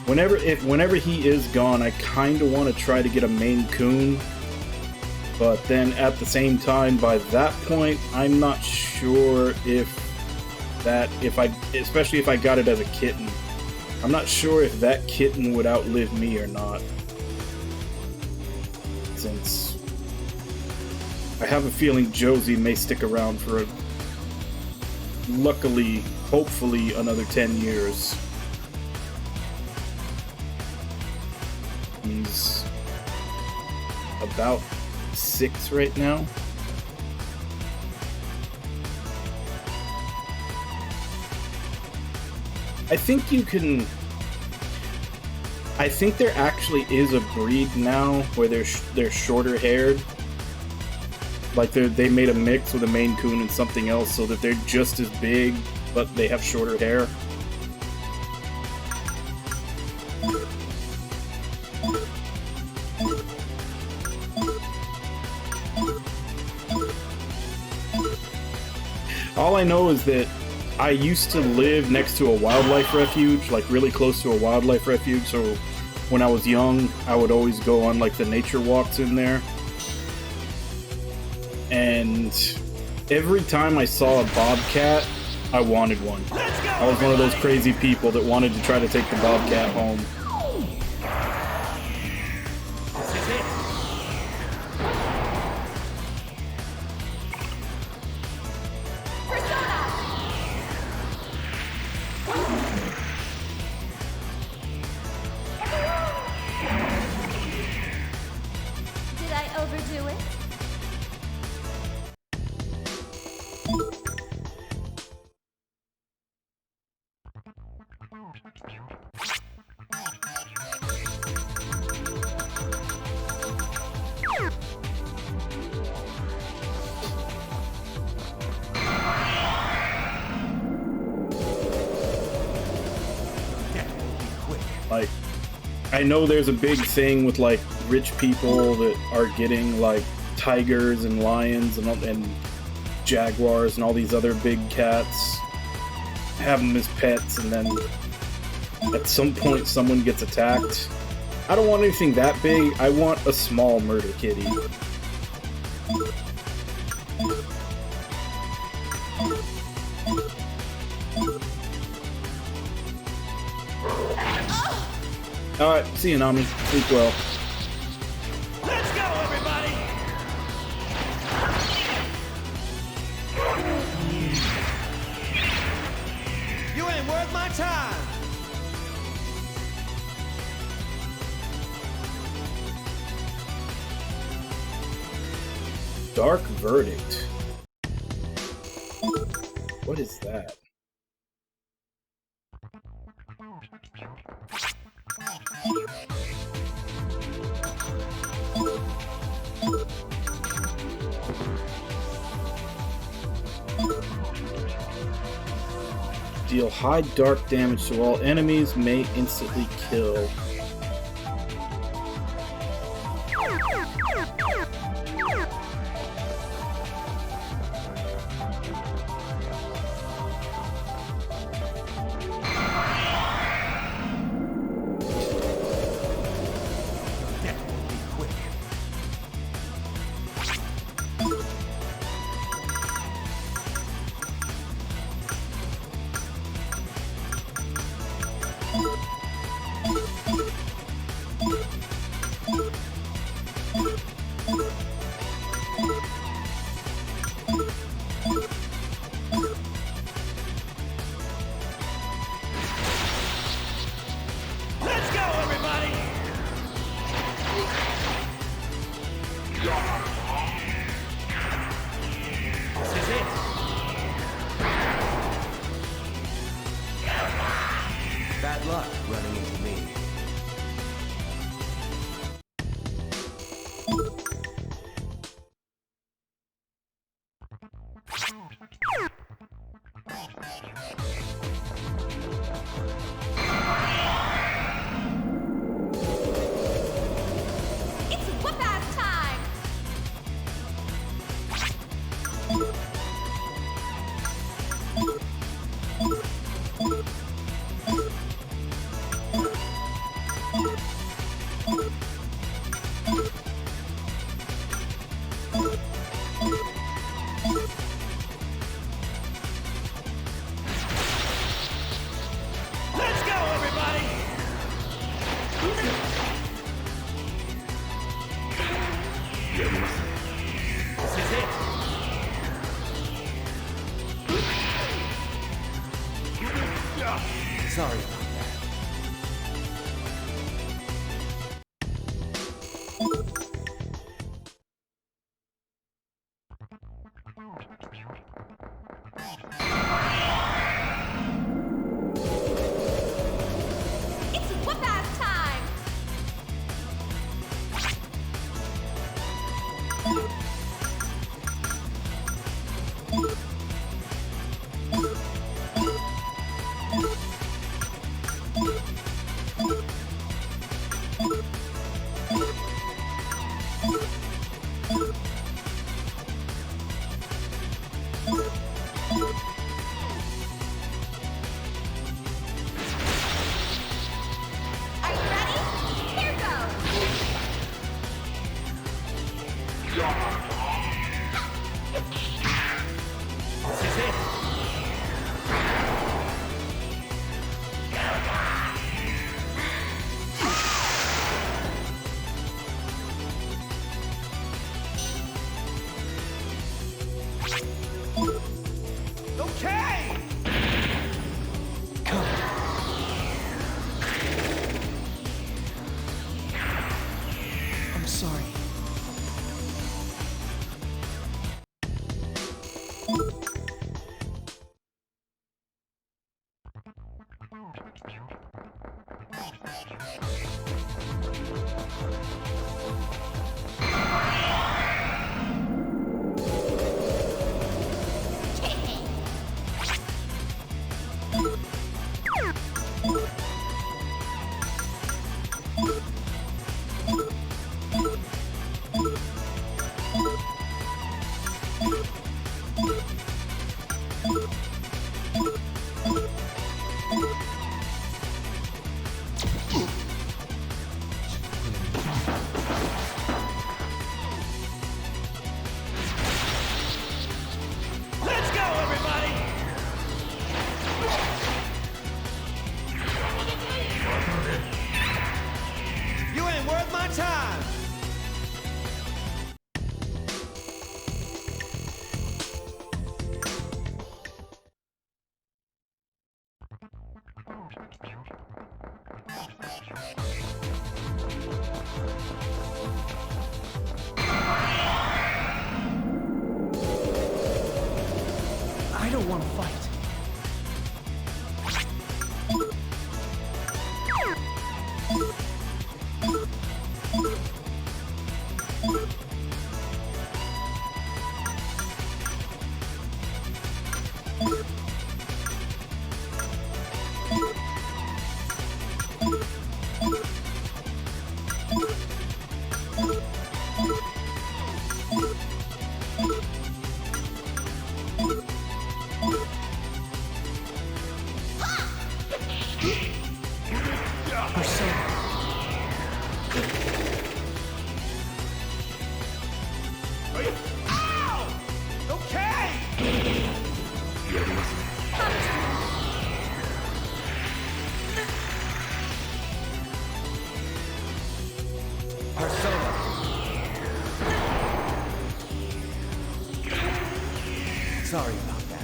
whenever he is gone, I kind of want to try to get a Maine Coon, but then at the same time, by that point, I'm not sure especially if I got it as a kitten, I'm not sure if that kitten would outlive me or not, since I have a feeling Josie may stick around for luckily, hopefully, another 10 years. He's about 6 right now. I think you can... I think there actually is a breed now where they're shorter haired. Like they made a mix with a Maine Coon and something else so that they're just as big, but they have shorter hair. All I know is that I used to live next to a wildlife refuge, like really close to a wildlife refuge, so when I was young, I would always go on like the nature walks in there. And every time I saw a bobcat, I wanted one. I was one of those crazy people that wanted to try to take the bobcat home. Did I overdo it? Like, I know there's a big thing with like rich people that are getting like tigers and lions and jaguars and all these other big cats, have them as pets, and then at some point someone gets attacked. I don't want anything that big. I want a small murder kitty. Alright, see you, Nami. Sleep well. Let's go, everybody! You ain't worth my time. Dark Verdict. What is that? Deal high dark damage to all enemies, may instantly kill. Let's go, everybody! This is it. Bad luck running into me. It's whoop-ass time! Let's go, everybody! This is it. Sorry about that. It's whoop-ass time! Are you ready? Here goes! This is it. Okay! I'm sorry. Let's go, everybody! You ain't worth my time! I don't want to fight. Persona. Ow! Okay! Persona. Sorry about that.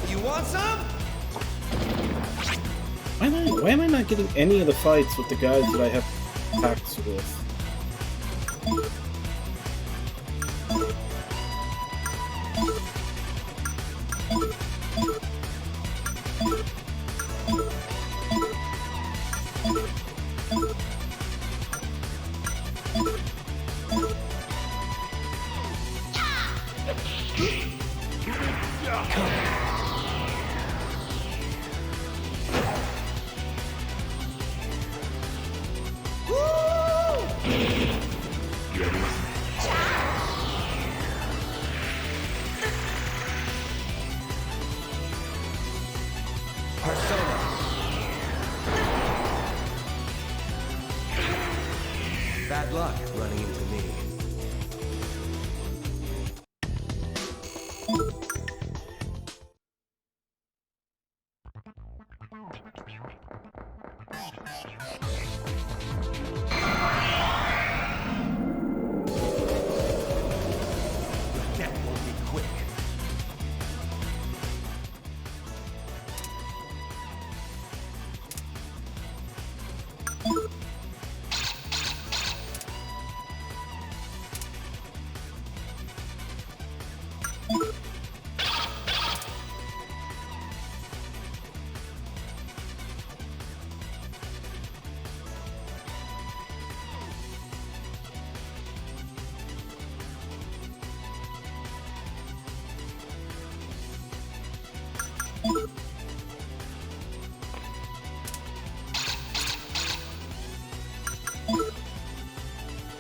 You want some? Why am I not getting any of the fights with the guys that I have pacts with? Woo!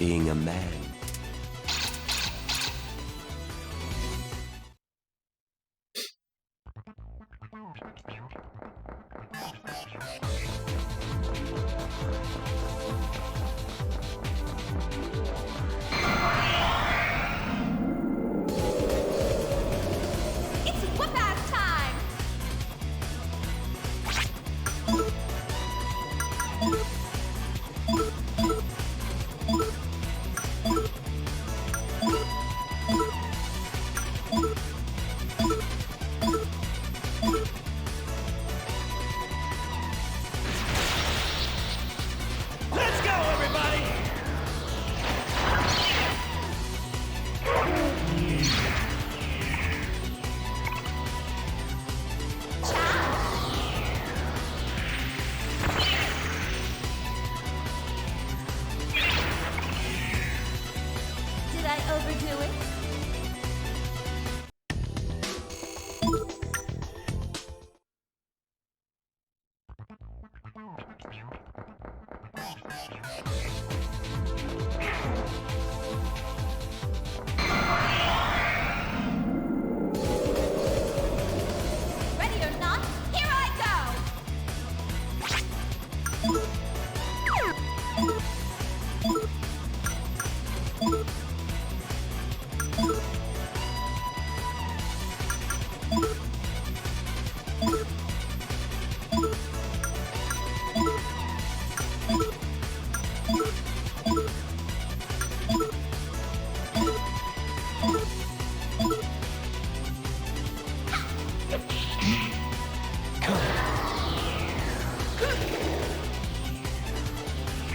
being a man. It's whoop-ass time! Let's go, everybody! Did I overdo it? Ready or not, here I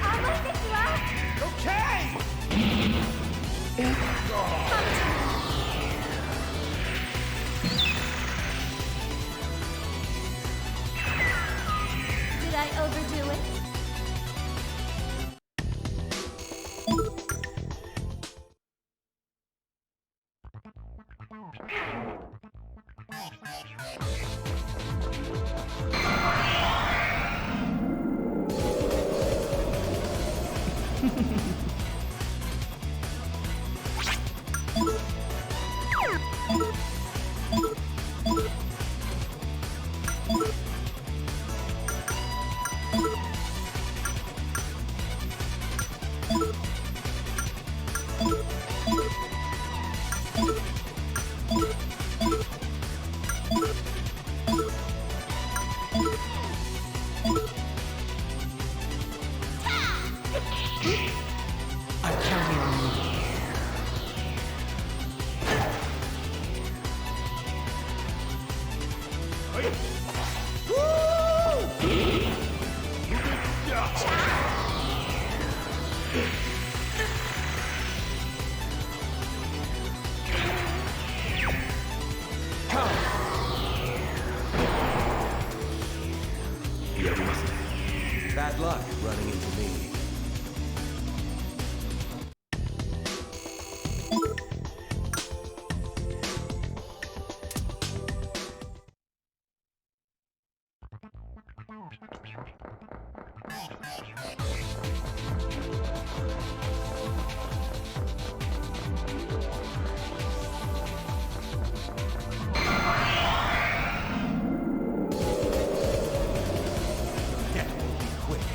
I'll let this last. Okay! Did I overdo it? I'm counting on you. Bad luck running into me. Death will be quick.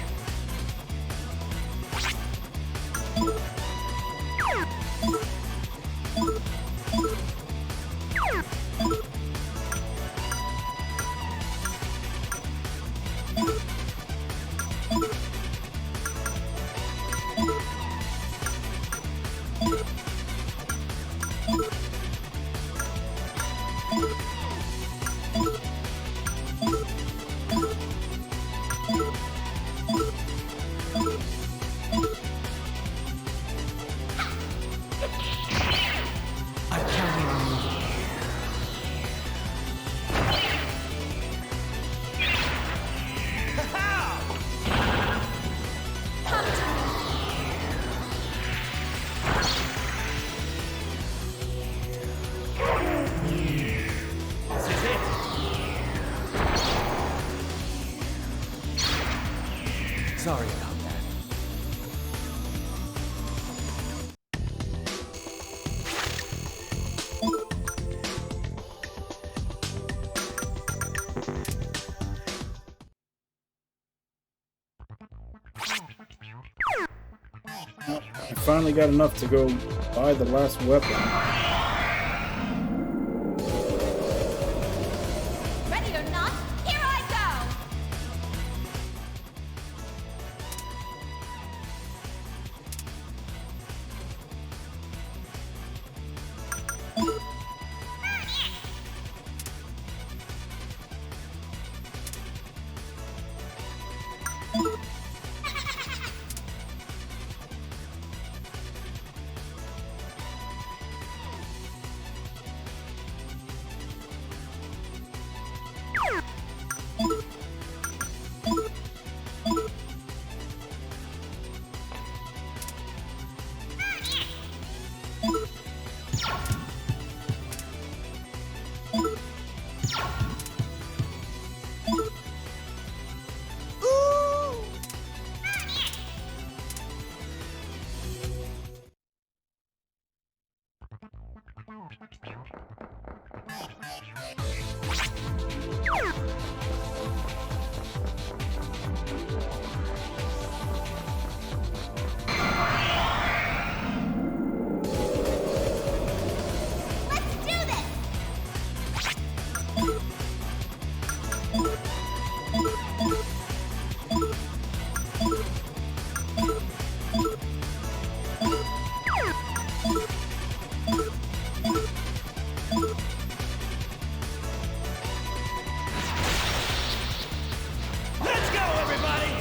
I'm counting on you. Come to me. finally got enough to go buy the last weapon. Ready or not, here I go! Let's do this! Let's go, everybody!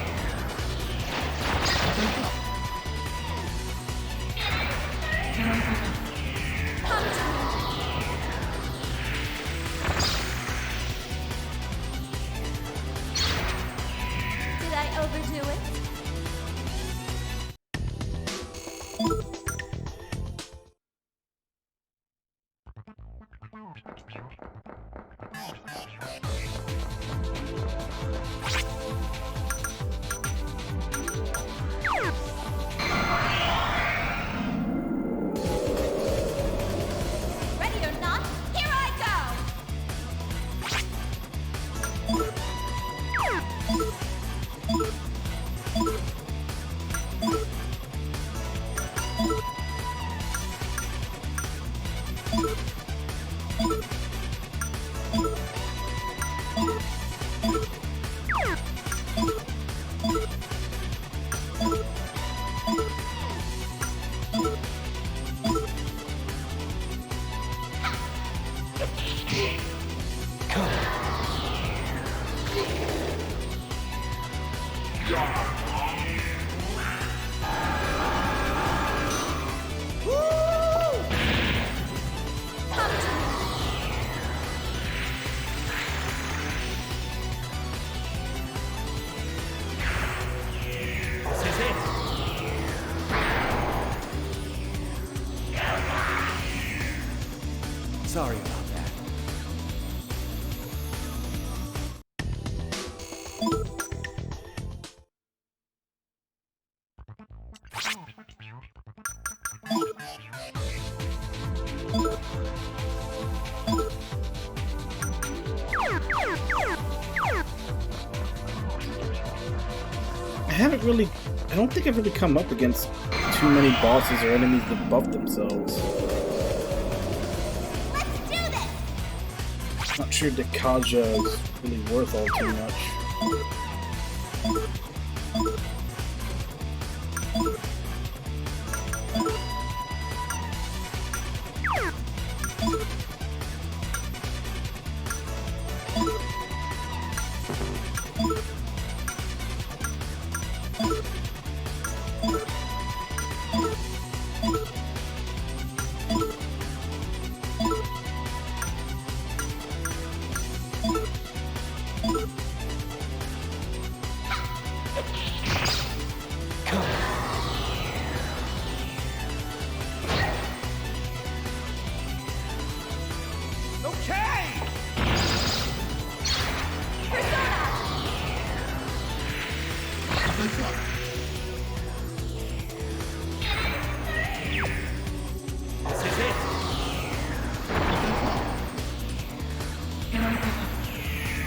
Come to me. Did I overdo it? Ready or not, here I go! Come to me. This is it. Sorry about that. I don't think I've really come up against too many bosses or enemies that buff themselves. Let's do this! Not sure Dekaja is really worth all too much.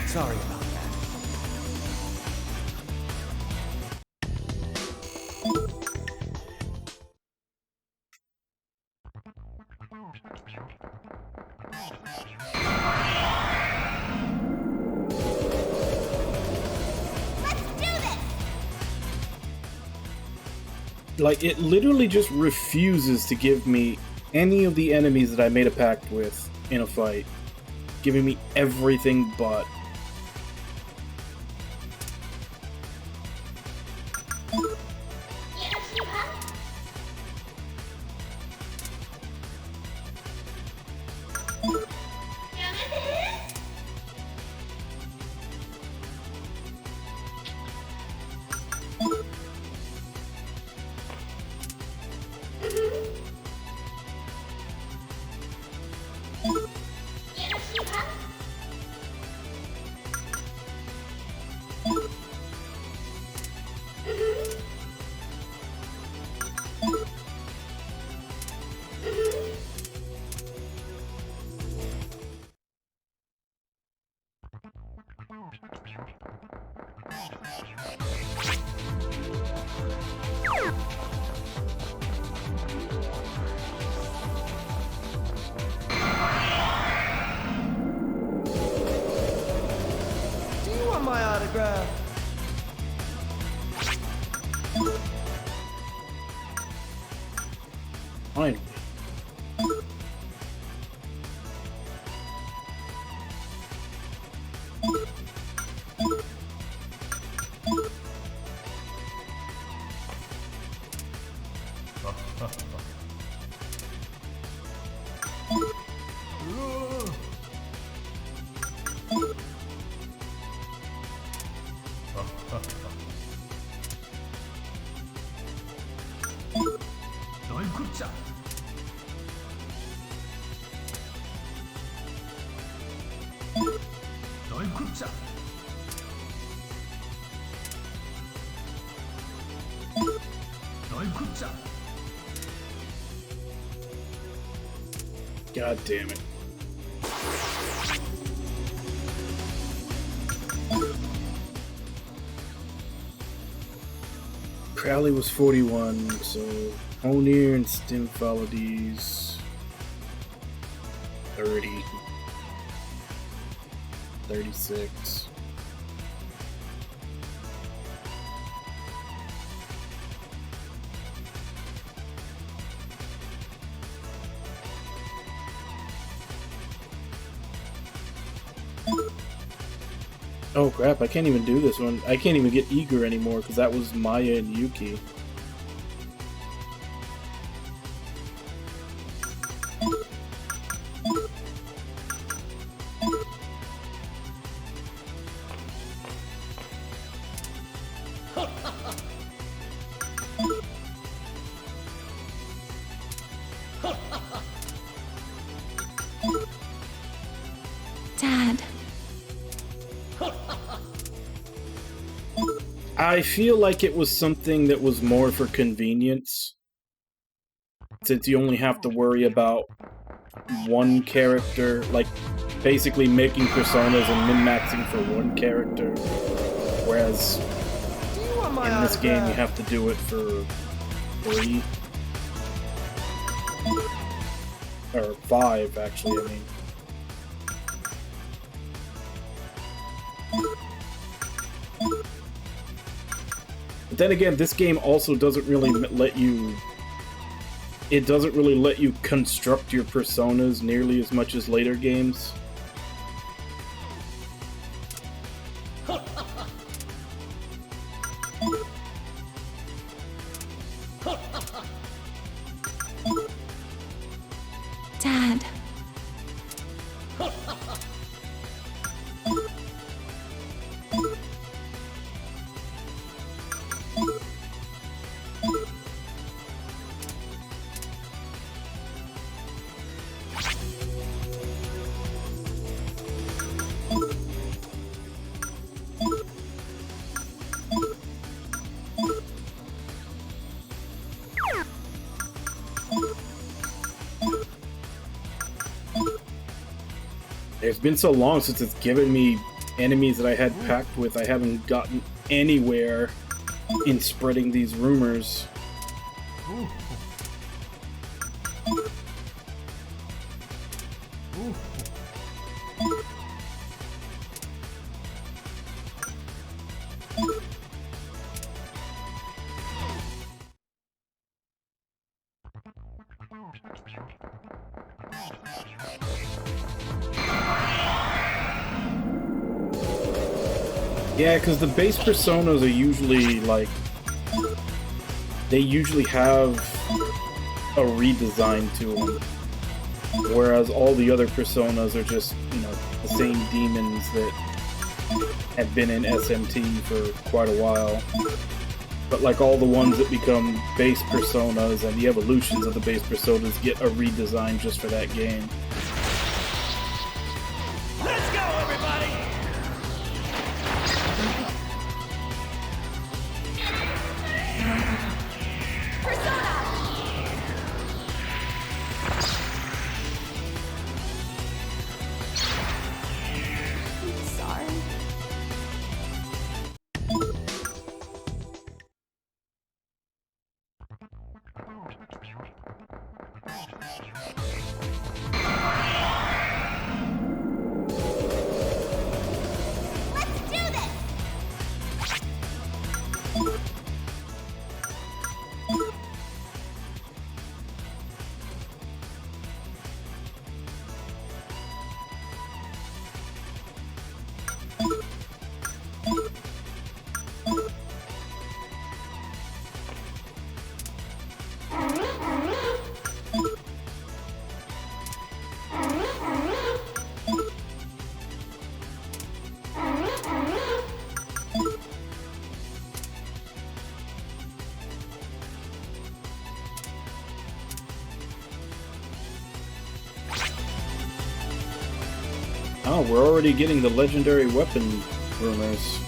Sorry about that. Like, it literally just refuses to give me any of the enemies that I made a pact with in a fight. Giving me everything but. Do you want my autograph? Finally. 널 굽자. 널 굽자. 널 굽자. God damn it. Crowley was 41, so Honir and Stymphalides 30. 36. Oh crap, I can't even do this one. I can't even get Eager anymore because that was Maya and Yuki. Dad. I feel like it was something that was more for convenience, since you only have to worry about one character, like basically making personas and min-maxing for one character, whereas Do you want my in this game you autograph? have to do it for 3 or 5 actually, I mean. But then again, this game also doesn't really let you... It doesn't really let you construct your personas nearly as much as later games. Dad. It's been so long since it's given me enemies that I had packed with. I haven't gotten anywhere in spreading these rumors. Yeah, because the base personas are usually like, they usually have a redesign to them, whereas all the other personas are just, you know, the same demons that have been in SMT for quite a while. But like all the ones that become base personas and the evolutions of the base personas get a redesign just for that game. Let's go, everybody! Sorry. Let's do this! Oh, we're already getting the legendary weapon rumors.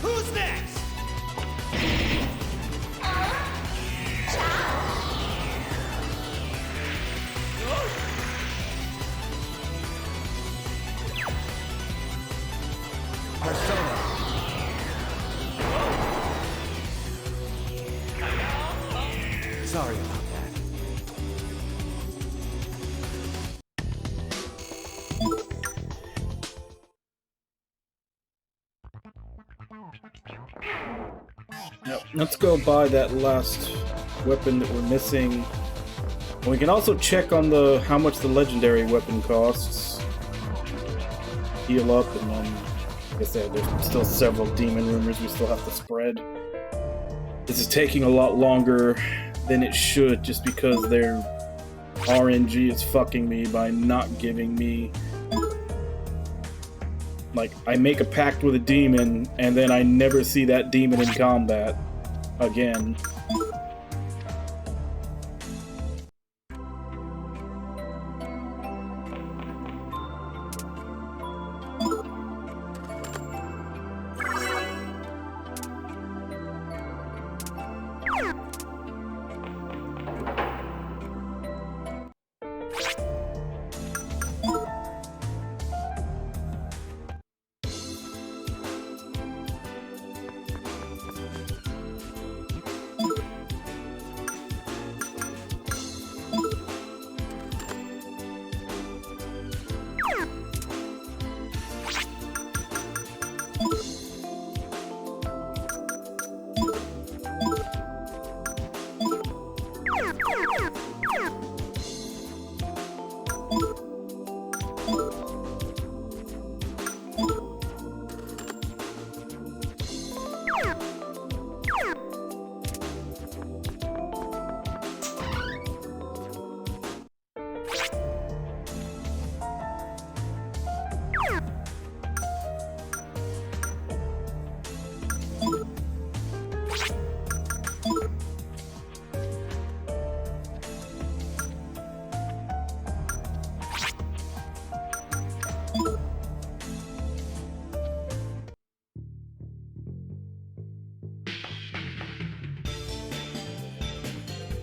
Who's next? Persona. Sorry about that. Yep. Let's go buy that last weapon that we're missing. And we can also check on the how much the legendary weapon costs. Heal up, and then, like I said, there's still several demon rumors we still have to spread. This is taking a lot longer than it should, just because their RNG is fucking me by not giving me... Like, I make a pact with a demon, and then I never see that demon in combat again.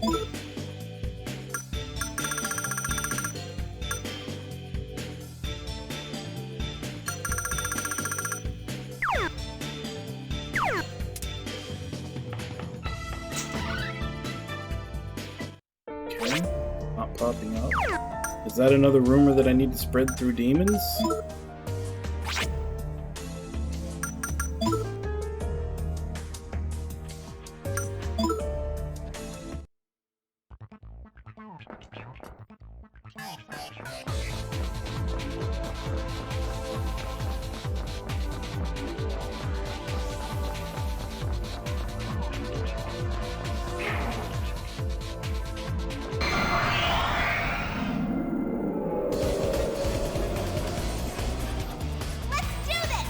Okay, not popping up. Is that another rumor that I need to spread through demons? Let's do this!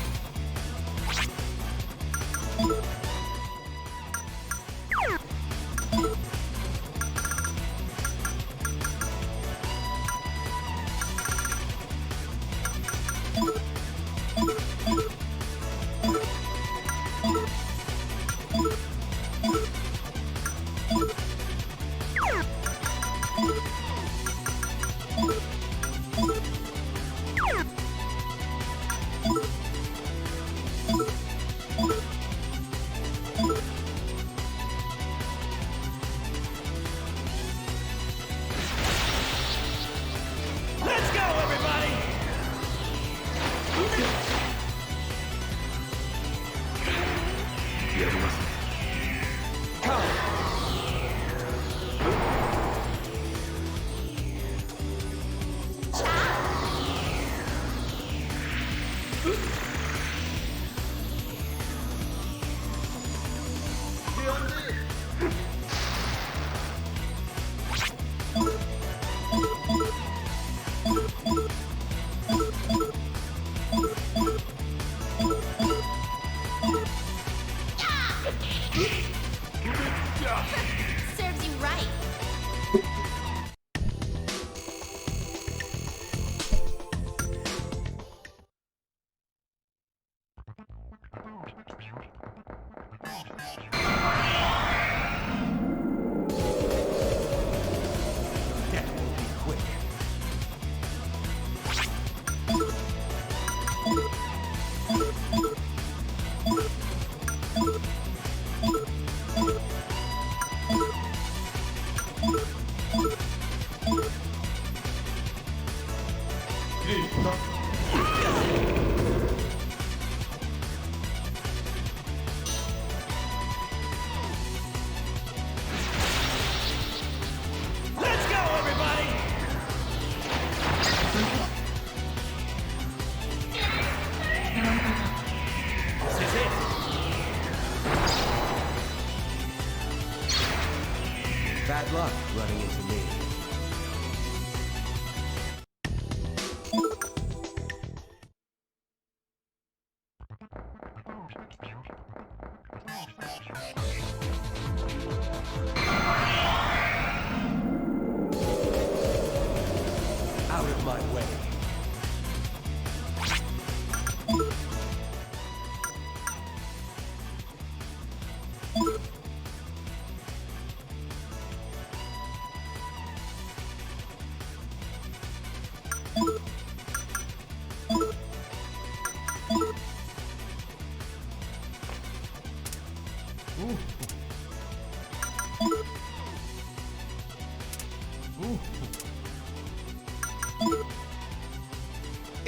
Let's go, everybody! Serves you right. Death will be quick. Let's go, everybody! This is it. Bad luck running into me. Out of my way.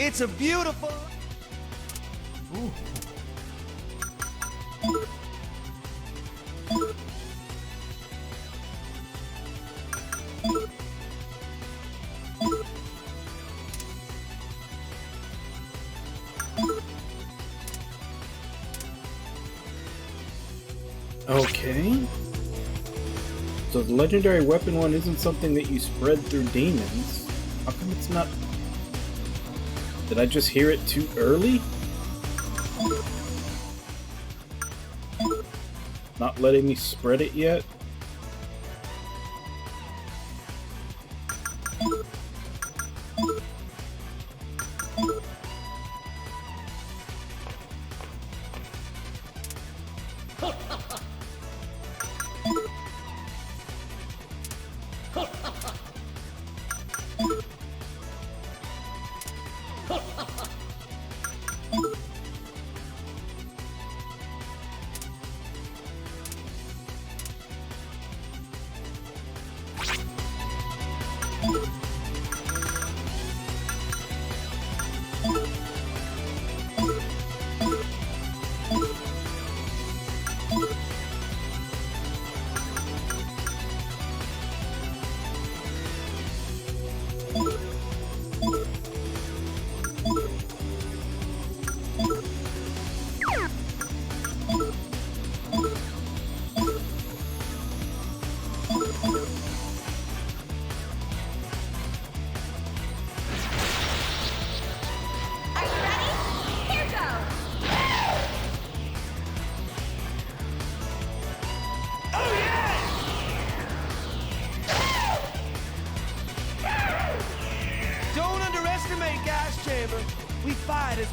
It's a beautiful. Okay. So the legendary weapon one isn't something that you spread through demons. How come it's not... Did I just hear it too early? Not letting me spread it yet?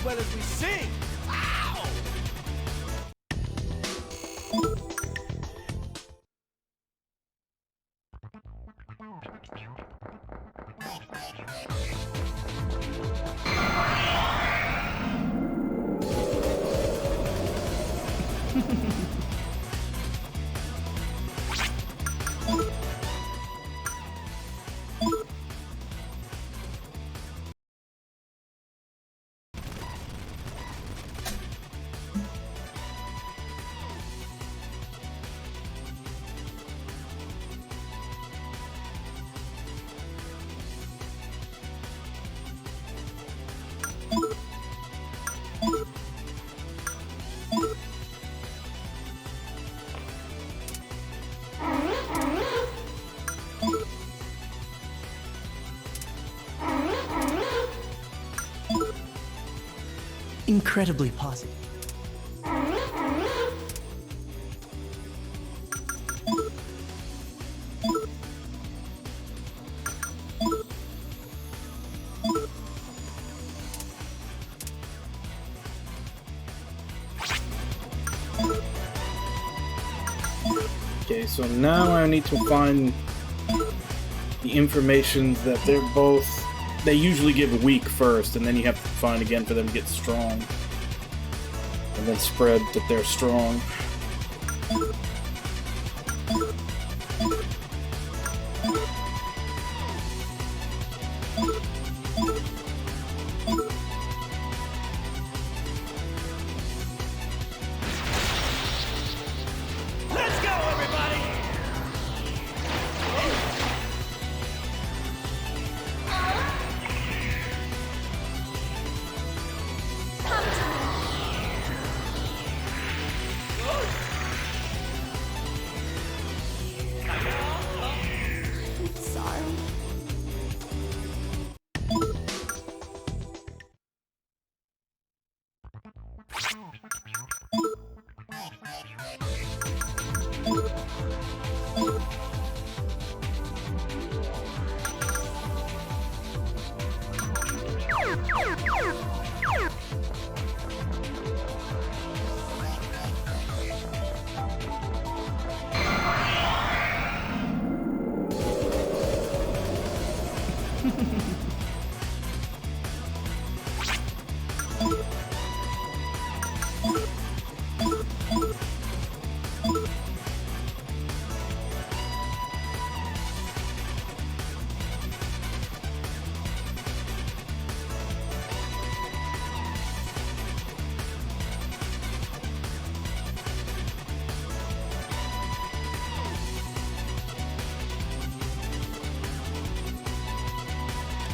well as we sing. Ow! Incredibly positive. Okay, so now I need to find the information that they're both... They usually give weak first, and then you have to find again for them to get strong. And then spread that they're strong. Let's go, everybody! Come to me. I'm sorry.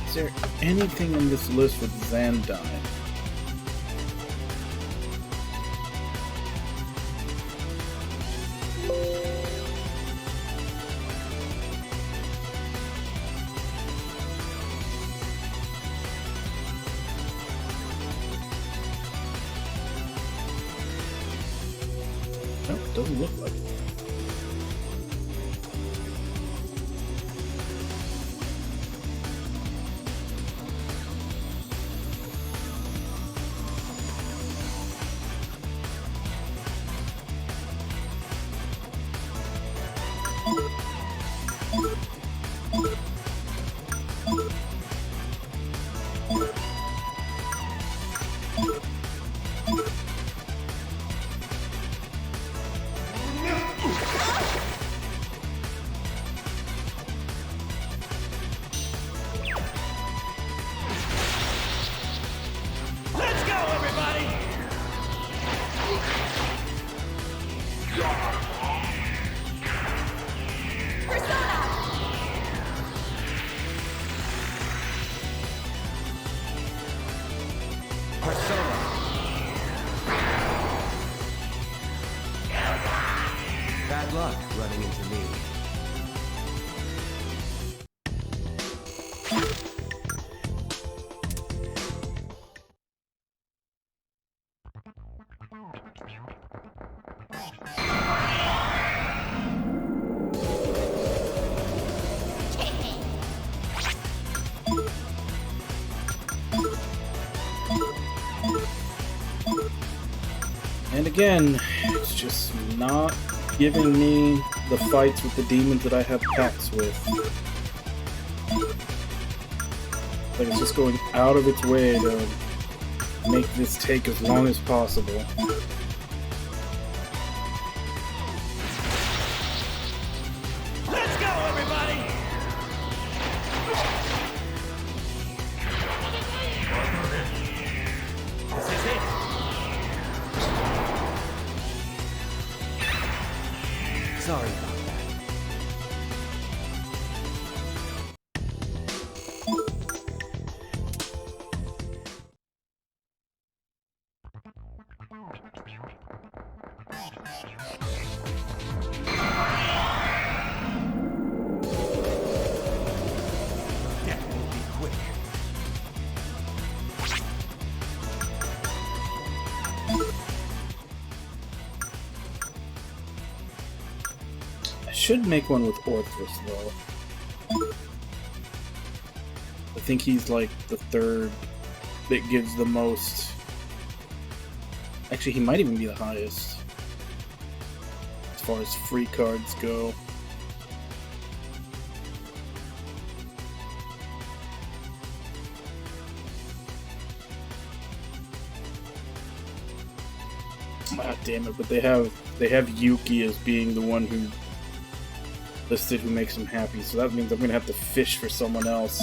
Is there anything on this list with Xandine? No, it doesn't look like it. Let's go, everybody! Persona. Bad luck running into me. And again, it's just not giving me the fights with the demons that I have pacts with. Like it's just going out of its way to make this take as long as possible. Let's go, everybody! This is it. Sorry about that. Death will be quick. I should make one with Orthrus though. I think he's like the third that gives the most. Actually, he might even be the highest as far as free cards go. Ah, damn it! But they have Yuki as being the one who listed who makes him happy, so that means I'm gonna have to fish for someone else.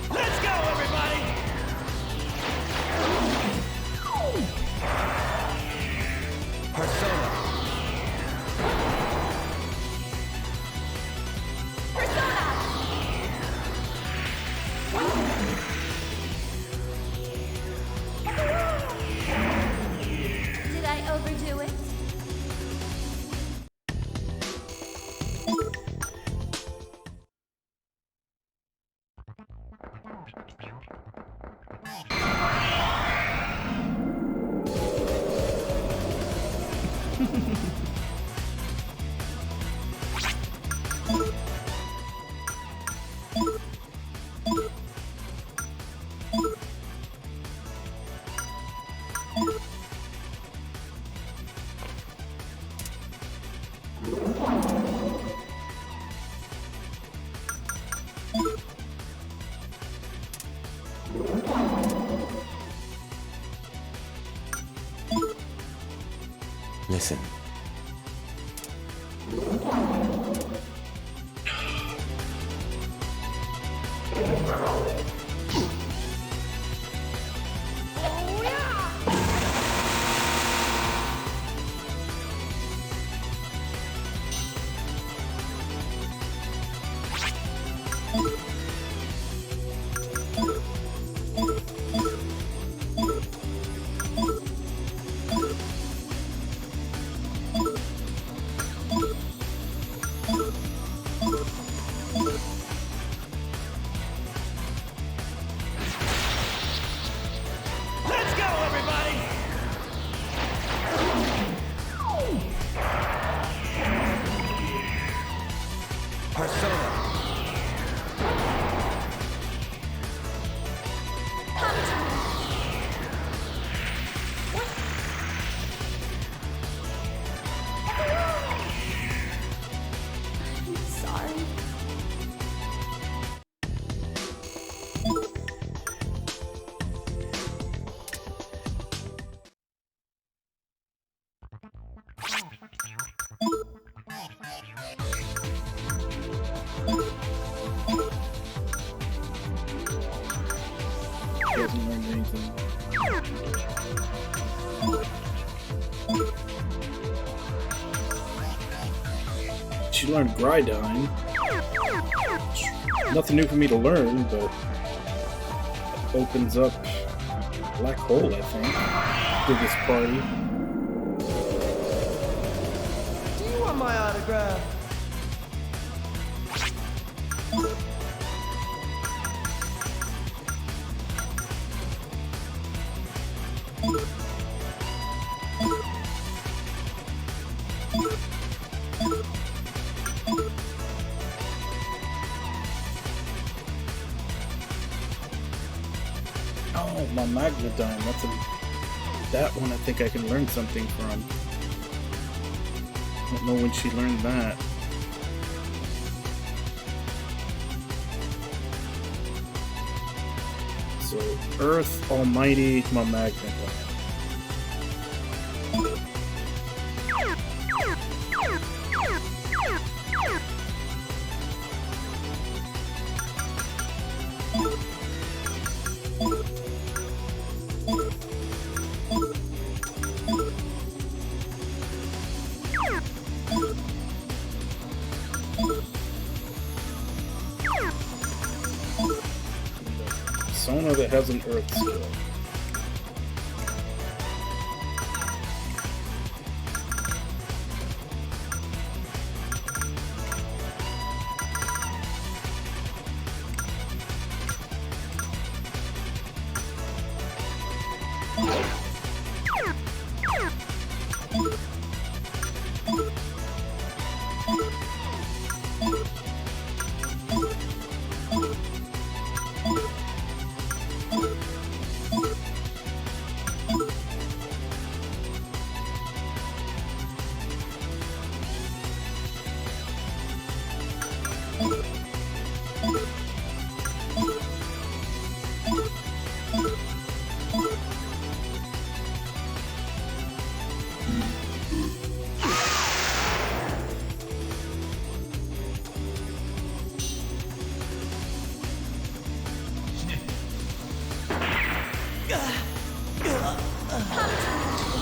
Let's go, everybody! Persona. Did I overdo it? Listen. Let's go, everybody! Persona. she learned Gridine. Nothing new for me to learn, but it opens up Black Hole, I think, to this party. Do you want my autograph? Oh, my Magnadine. That one I think I can learn something from. I don't know when she learned that. So, Earth Almighty, my Magnadine. Persona that has an Earth skill.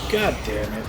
God damn it.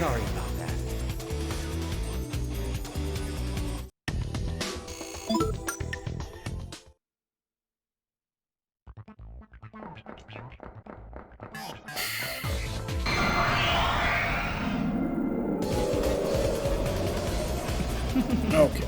Sorry about that. Okay.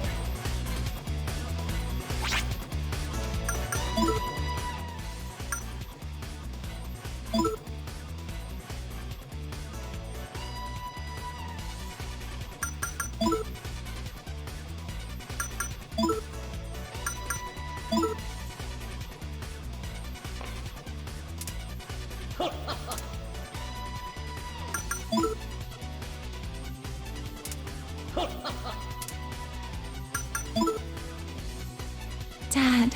Dad.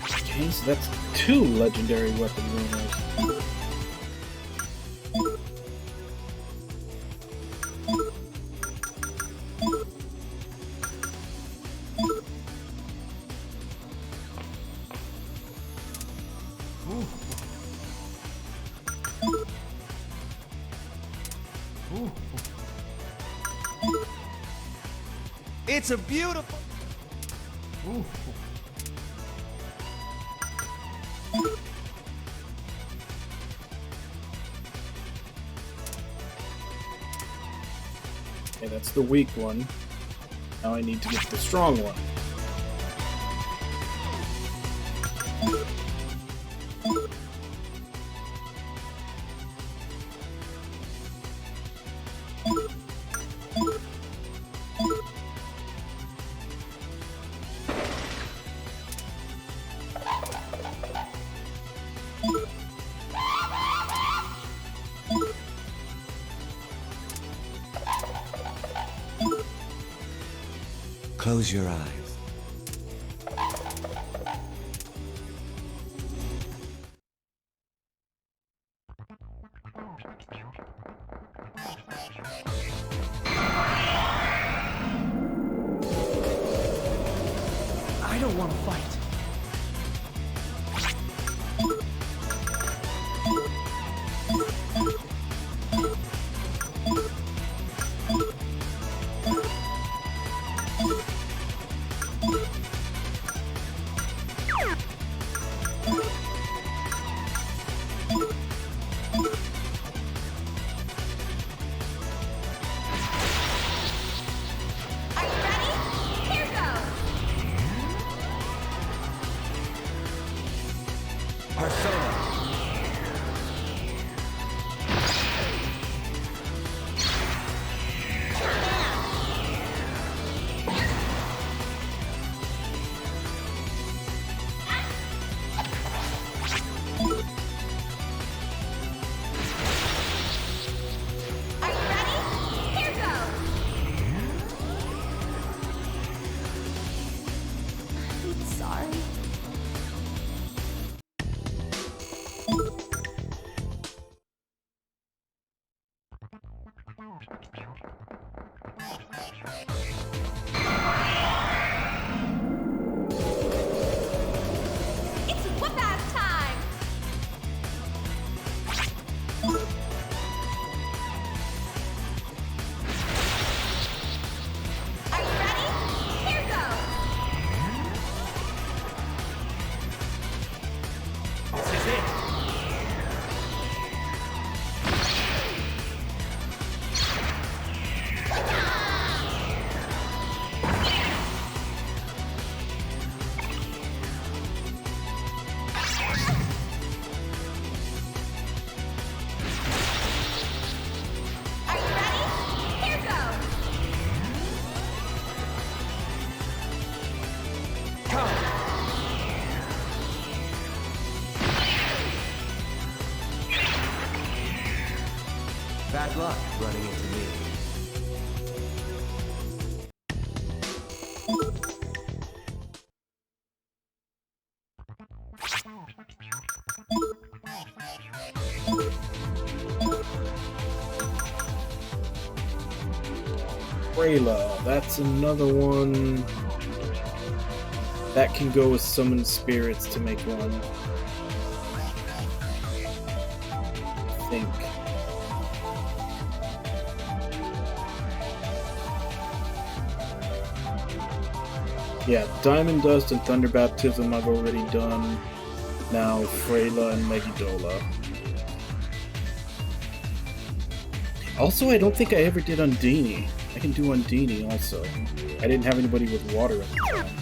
Okay, so that's 2 legendary weapon runners. It's a beautiful. Okay, that's the weak one. Now I need to get the strong one. Close your eyes. I don't want to fight. Are you ready? Here goes! Persona. Are you ready? Here goes! I'm sorry. It's whoop-ass time! Are you ready? Here goes! This is it. Are you ready? Here goes! Bad luck running into me. Freyla, that's another one that can go with summoned spirits to make one. I think. Yeah, Diamond Dust and Thunder Baptism I've already done. Now Freyla and Megidola. Also, I don't think I ever did Undini. I can do Undini also. I didn't have anybody with water at the time.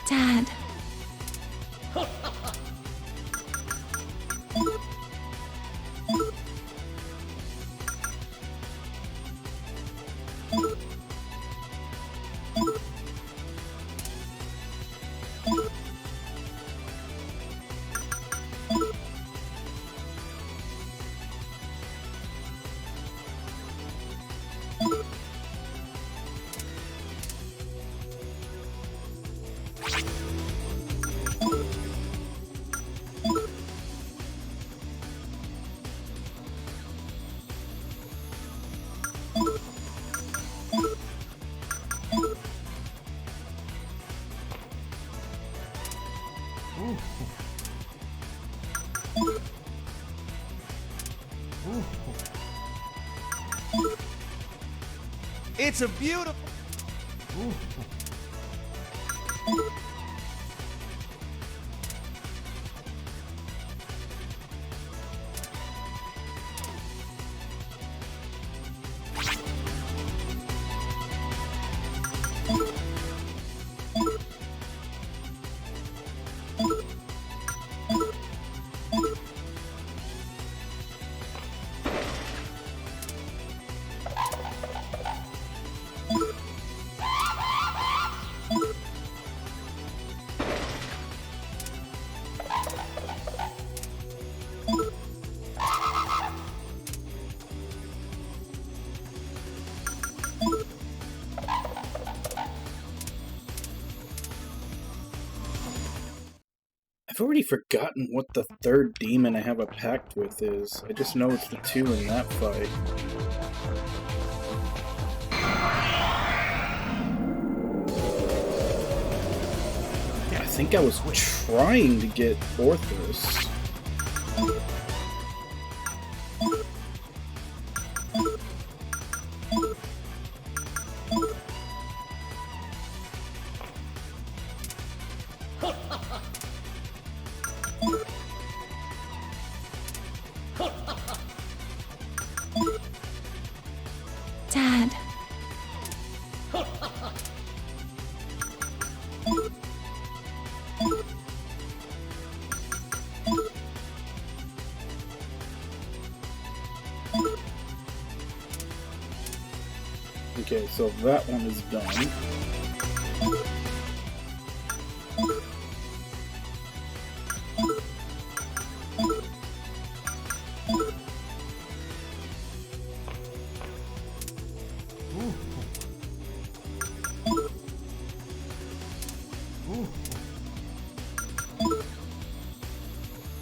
Dad. It's a beautiful. I've already forgotten what the third demon I have a pact with is. I just know it's the two in that fight. I think I was trying to get Orthros. Dad. Okay, so that one is done.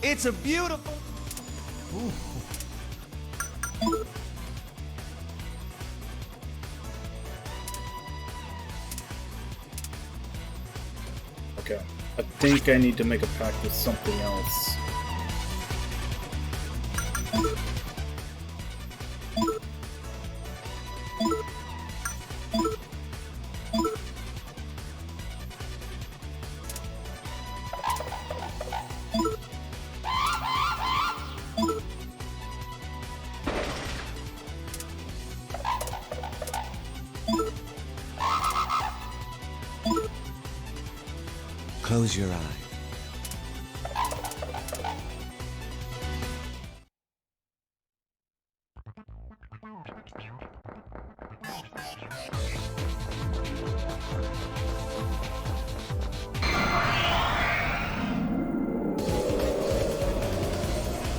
It's a beautiful. Okay, I think I need to make a pact with something else. Close your eye.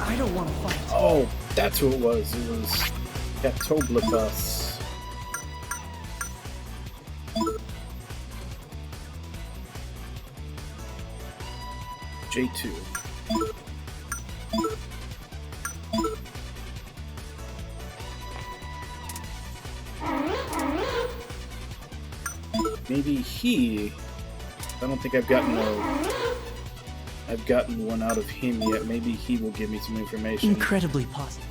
I don't want to fight. Oh, that's who it was. It was Catoblibus. J2. Maybe he... I don't think I've gotten one out of him yet. Maybe he will give me some information. Incredibly positive.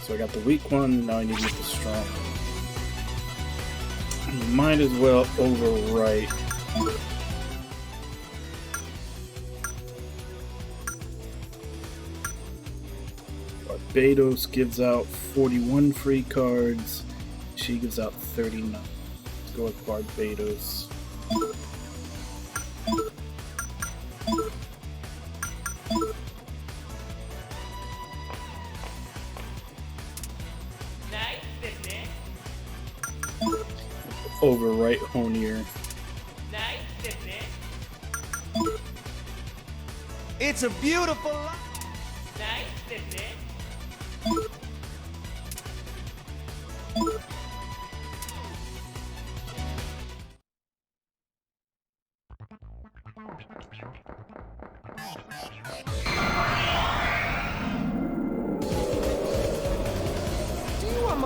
So I got the weak one, now I need to get the strong one. Might as well overwrite. Barbados gives out 41 free cards. She gives out 39. Let's go with Barbados. Overwrite Honier. It's a beautiful.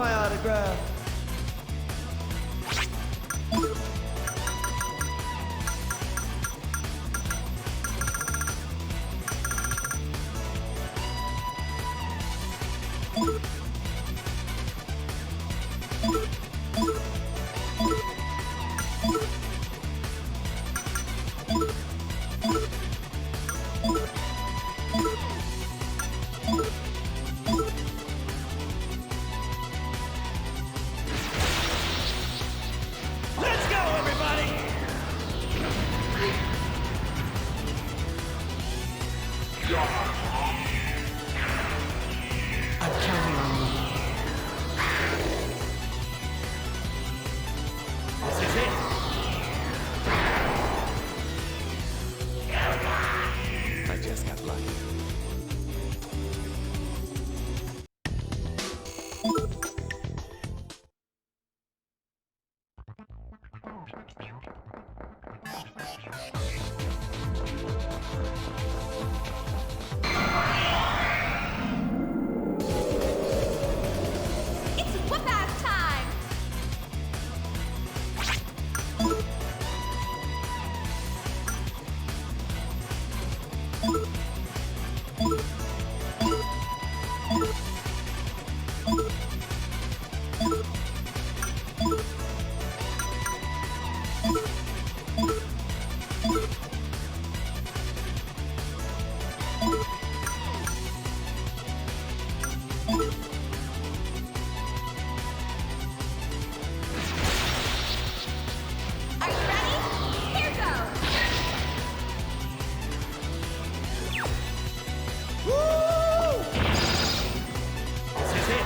my autograph? Let's go, everybody! I'm counting on you. This is it. I just got lucky. It's whip-ass time! Are you ready? Here goes! This is it.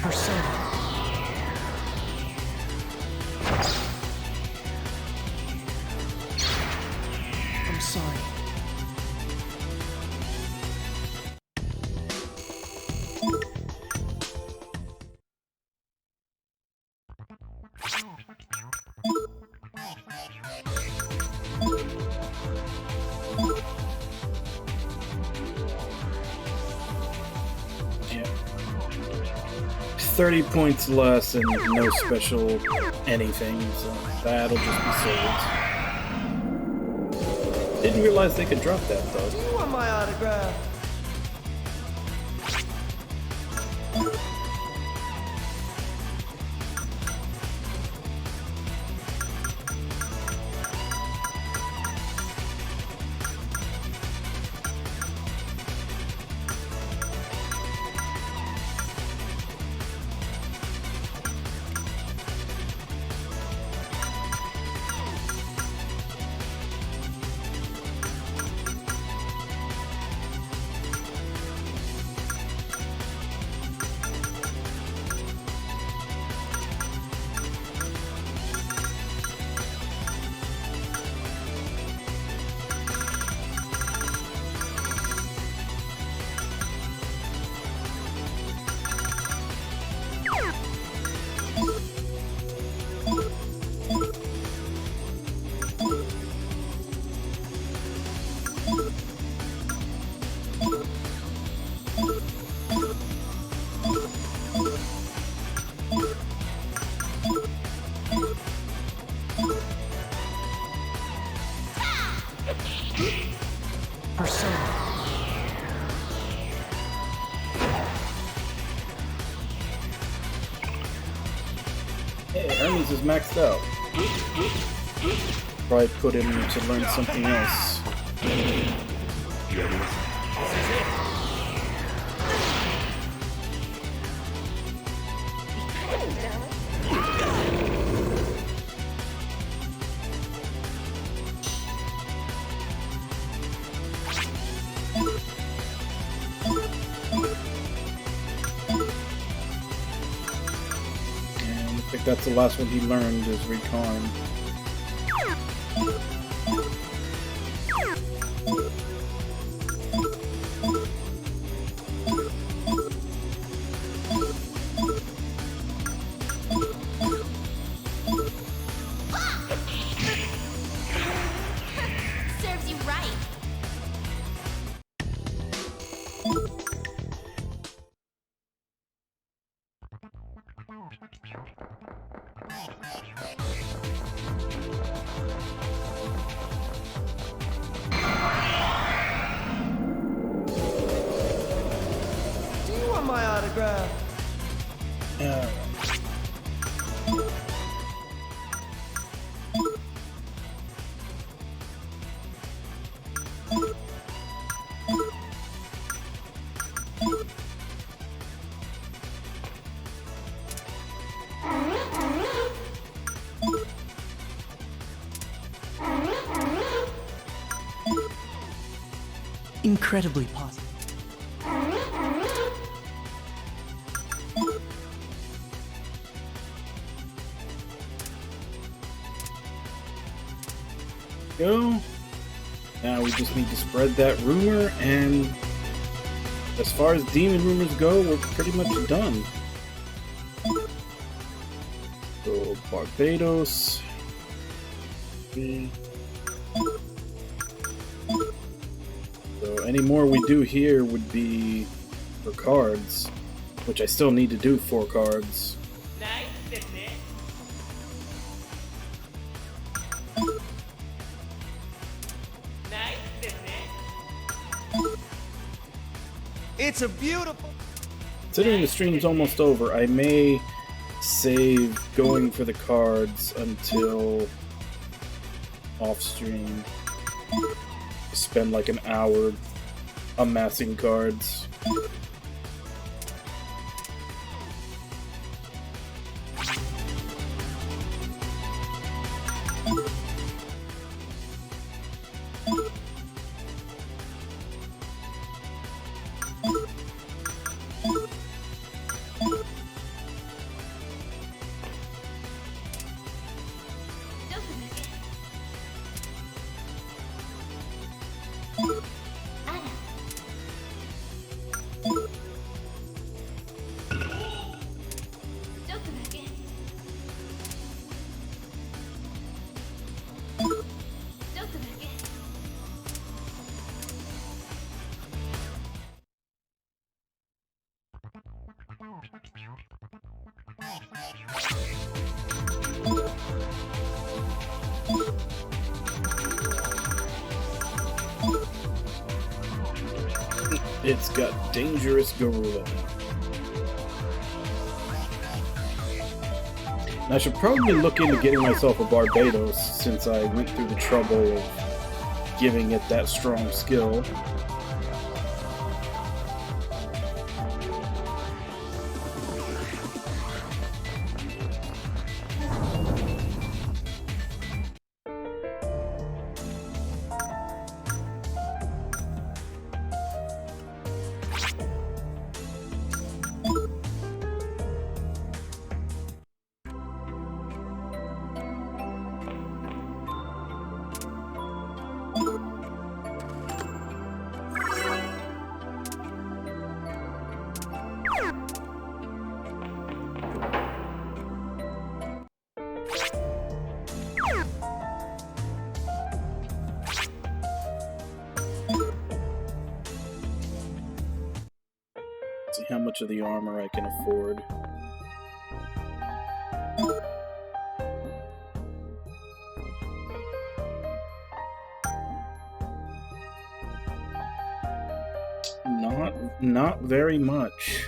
Persona. I'm sorry. Yeah. 30 points less and no special anything, so that'll just be sold. Didn't realize they could drop that though. Do you want my autograph? Persona. Hey, Hermes is maxed out. Probably put him to learn something else. like that's the last one he learned is Recon. Serves you right. Do you want my autograph? Incredibly positive. Go. Now we just need to spread that rumor, and as far as demon rumors go, we're pretty much done. So Barbados. So any more we do here would be for cards, which I still need to do 4 cards. Nice, isn't it? Nice, isn't it? It's a beautiful. Considering the stream's almost over, I may save going for the cards until off stream. Spend like an hour amassing cards. It's got Dangerous Garula. I should probably look into getting myself a Barbados since I went through the trouble of giving it that strong skill. See how much of the armor I can afford. Not very much.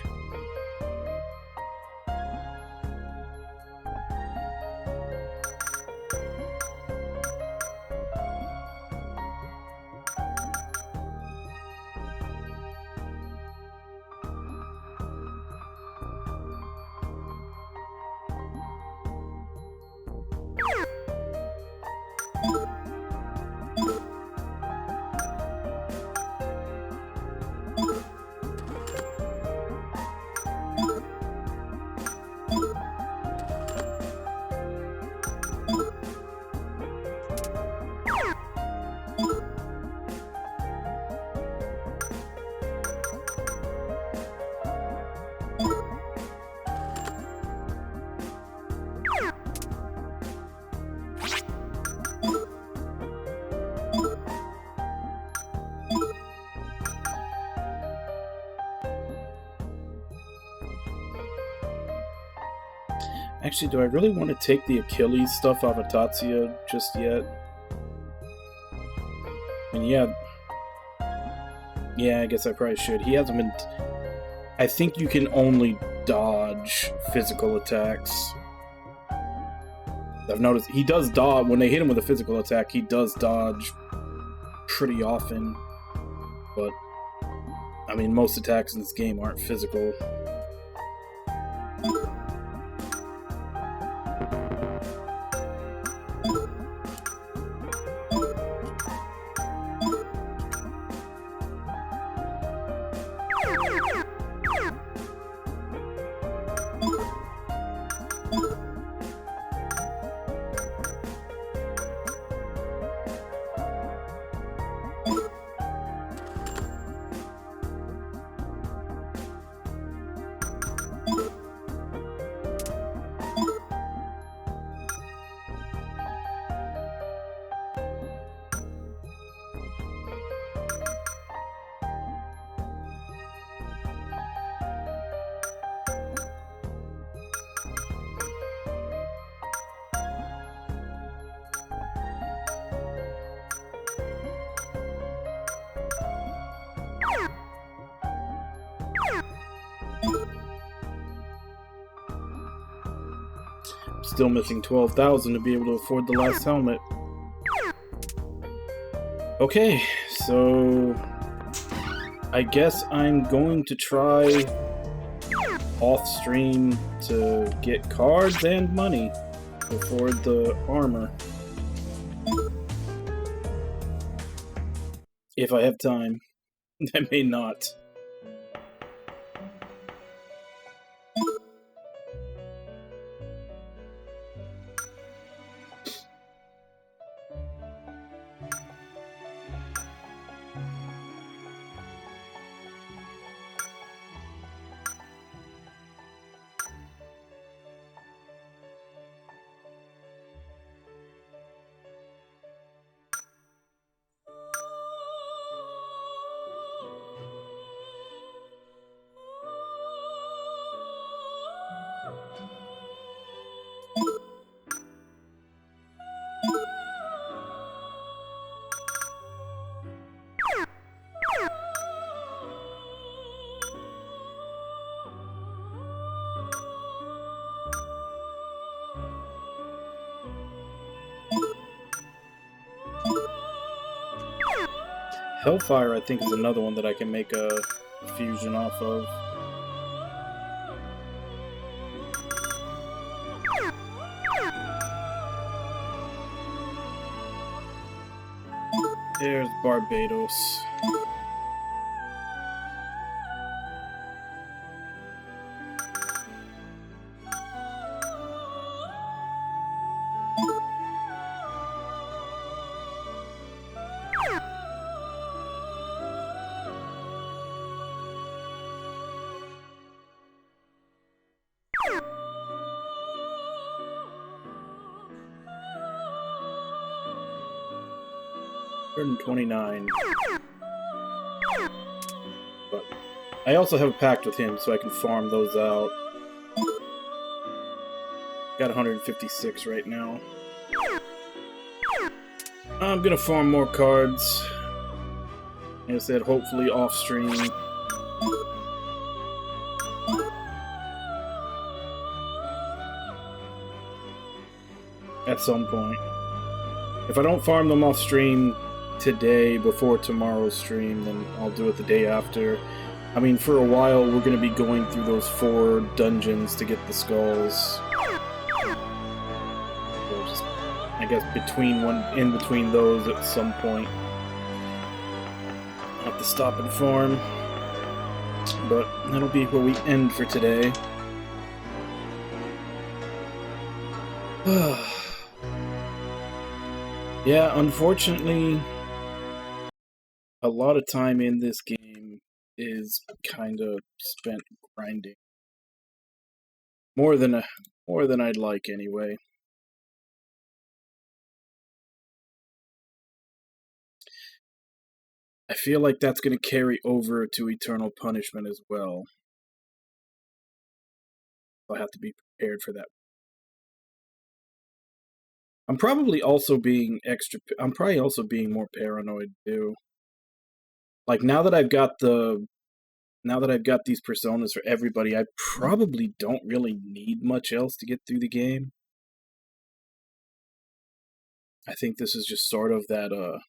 Actually, do I really want to take the Achilles stuff off of Tatsuya just yet? And yeah, I guess I probably should. He hasn't been... I think you can only dodge physical attacks. I've noticed he does dodge. When they hit him with a physical attack, he does dodge pretty often. But, I mean, most attacks in this game aren't physical. Still missing 12,000 to be able to afford the last helmet. Okay, so I guess I'm going to try off stream to get cards and money to afford the armor. If I have time. I may not. Hellfire, I think, is another one that I can make a fusion off of. There's Barbados. $129. But I also have a pact with him, so I can farm those out. Got 156 right now. I'm gonna farm more cards. Like I said, hopefully off stream. At some point. If I don't farm them off stream today before tomorrow's stream, then I'll do it the day after. I mean, for a while we're going to be going through those 4 dungeons to get the skulls. So just, I guess in between those at some point, I'll have to stop and farm. But that'll be where we end for today. Yeah, unfortunately, a lot of time in this game is kind of spent grinding. More than I'd like, anyway. I feel like that's going to carry over to Eternal Punishment as well. I'll have to be prepared for that I'm probably also being more paranoid too. Like now that I've got these personas for everybody, I probably don't really need much else to get through the game. I think this is just sort of that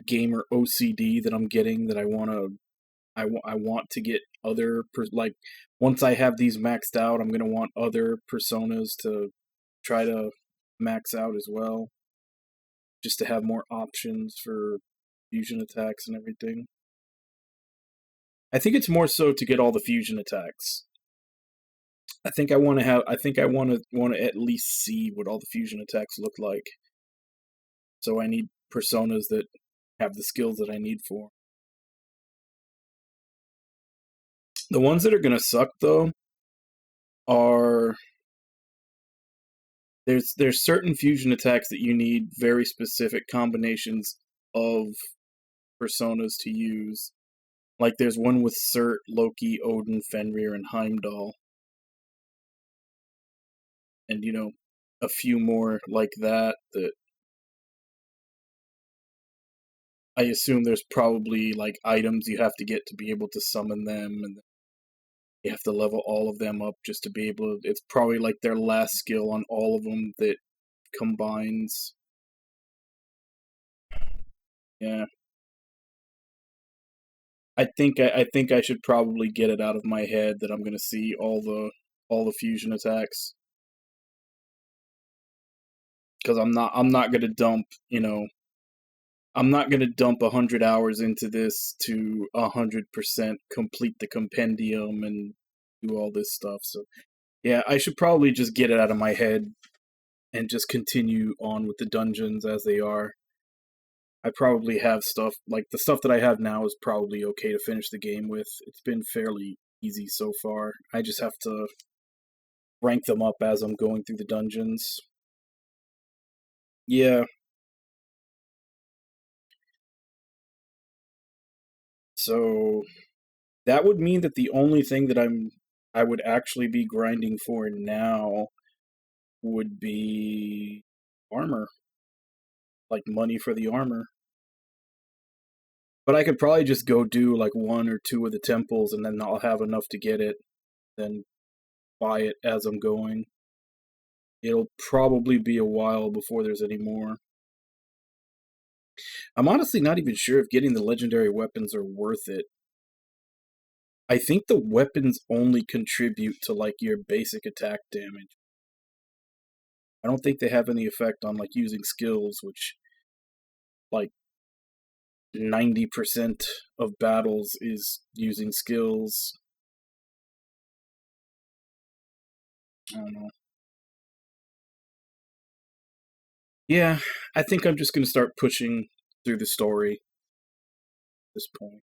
gamer OCD that I'm getting, that I want to get other like once I have these maxed out, I'm gonna want other personas to try to max out as well, just to have more options for fusion attacks and everything. I think it's more so to get all the fusion attacks. I think I want to at least see what all the fusion attacks look like. So I need personas that have the skills that I need for. The ones that are going to suck though are there's certain fusion attacks that you need very specific combinations of personas to use. Like there's one with Cert, Loki, Odin, Fenrir, and Heimdall. And you know, a few more like that I assume there's probably like items you have to get to be able to summon them, and you have to level all of them up just to be able to, it's probably like their last skill on all of them that combines. Yeah. I think I should probably get it out of my head that I'm going to see all the fusion attacks. Cuz I'm not going to dump, I'm not going to dump 100 hours into this to 100% complete the compendium and do all this stuff. So, yeah, I should probably just get it out of my head and just continue on with the dungeons as they are. I probably have stuff, like the stuff that I have now is probably okay to finish the game with. It's been fairly easy so far. I just have to rank them up as I'm going through the dungeons. Yeah. So that would mean that the only thing that I would actually be grinding for now would be armor. Like money for the armor. But I could probably just go do like 1 or 2 of the temples and then I'll have enough to get it. Then buy it as I'm going. It'll probably be a while before there's any more. I'm honestly not even sure if getting the legendary weapons are worth it. I think the weapons only contribute to like your basic attack damage. I don't think they have any effect on like using skills, which like 90% of battles is using skills. I don't know. Yeah, I think I'm just going to start pushing through the story at this point.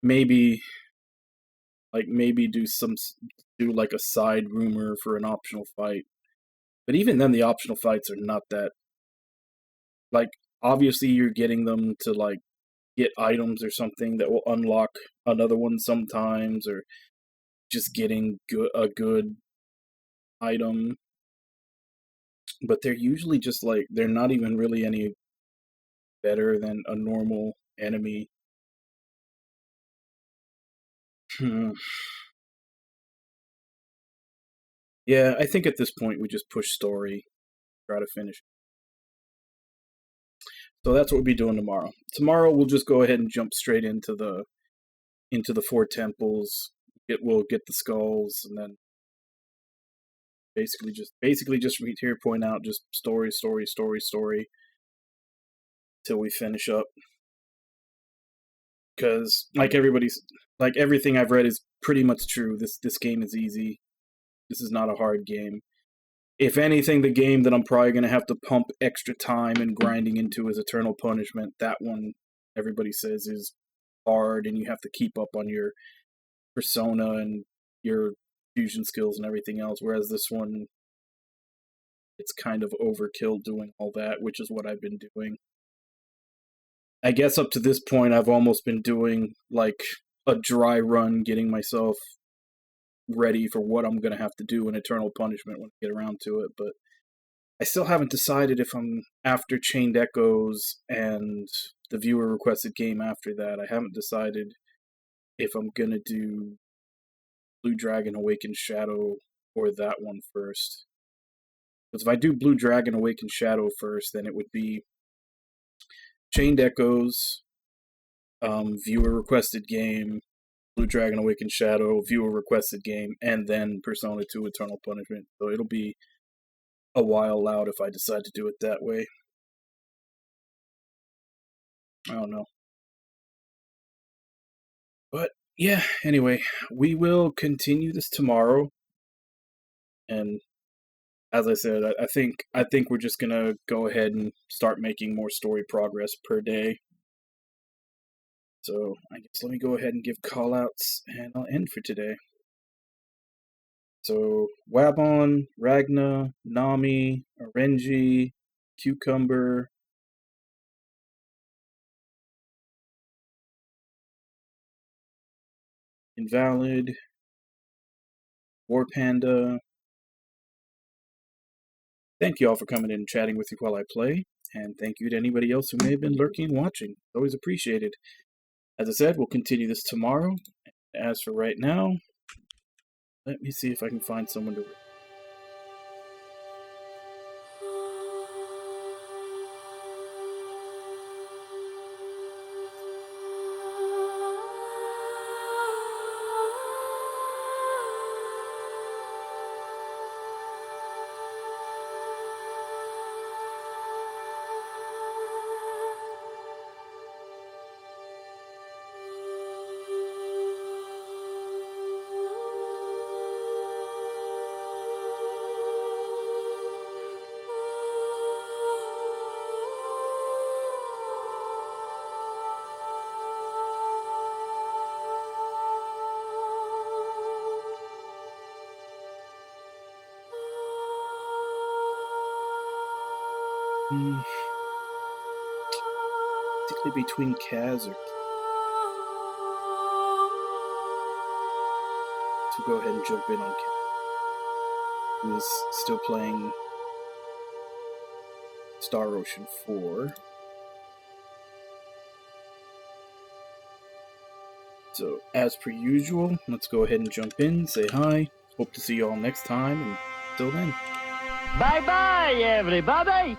Maybe do like a side rumor for an optional fight. But even then, the optional fights are not that... Like, obviously you're getting them to, like, get items or something that will unlock another one sometimes, or just getting a good item. But they're usually just, like, they're not even really any better than a normal enemy. Yeah, I think at this point we just push story, try to finish. So that's what we'll be doing tomorrow. Tomorrow we'll just go ahead and jump straight into the 4 temples. We'll get the skulls, and then basically just read here, point out just story till we finish up. Because like everything I've read is pretty much true. This game is easy. This is not a hard game. If anything, the game that I'm probably going to have to pump extra time and grinding into is Eternal Punishment. That one, everybody says, is hard, and you have to keep up on your persona and your fusion skills and everything else, whereas this one, it's kind of overkill doing all that, which is what I've been doing. I guess up to this point, I've almost been doing, like, a dry run, getting myself ready for what I'm gonna have to do in Eternal Punishment when I get around to it, but I still haven't decided if I'm after Chained Echoes and the viewer requested game after that. I haven't decided if I'm gonna do Blue Dragon Awakened Shadow or that one first. Because if I do Blue Dragon Awakened Shadow first, then it would be Chained Echoes, viewer requested game, Blue Dragon Awakened Shadow, viewer requested game, and then Persona 2 Eternal Punishment. So it'll be a while out if I decide to do it that way. I don't know. But yeah, anyway, we will continue this tomorrow. And as I said, I think we're just gonna go ahead and start making more story progress per day. So I guess let me go ahead and give callouts, and I'll end for today. So Wabon, Ragna, Nami, Orenji, Cucumber, Invalid, War Panda. Thank you all for coming in and chatting with me while I play, and thank you to anybody else who may have been lurking and watching. Always appreciated. As I said, we'll continue this tomorrow. As for right now, let me see if I can find someone to... Particularly between Kaz or... So go ahead and jump in on Kaz, who is still playing Star Ocean 4. So, as per usual, let's go ahead and jump in, say hi. Hope to see you all next time, and till then. Bye-bye, everybody!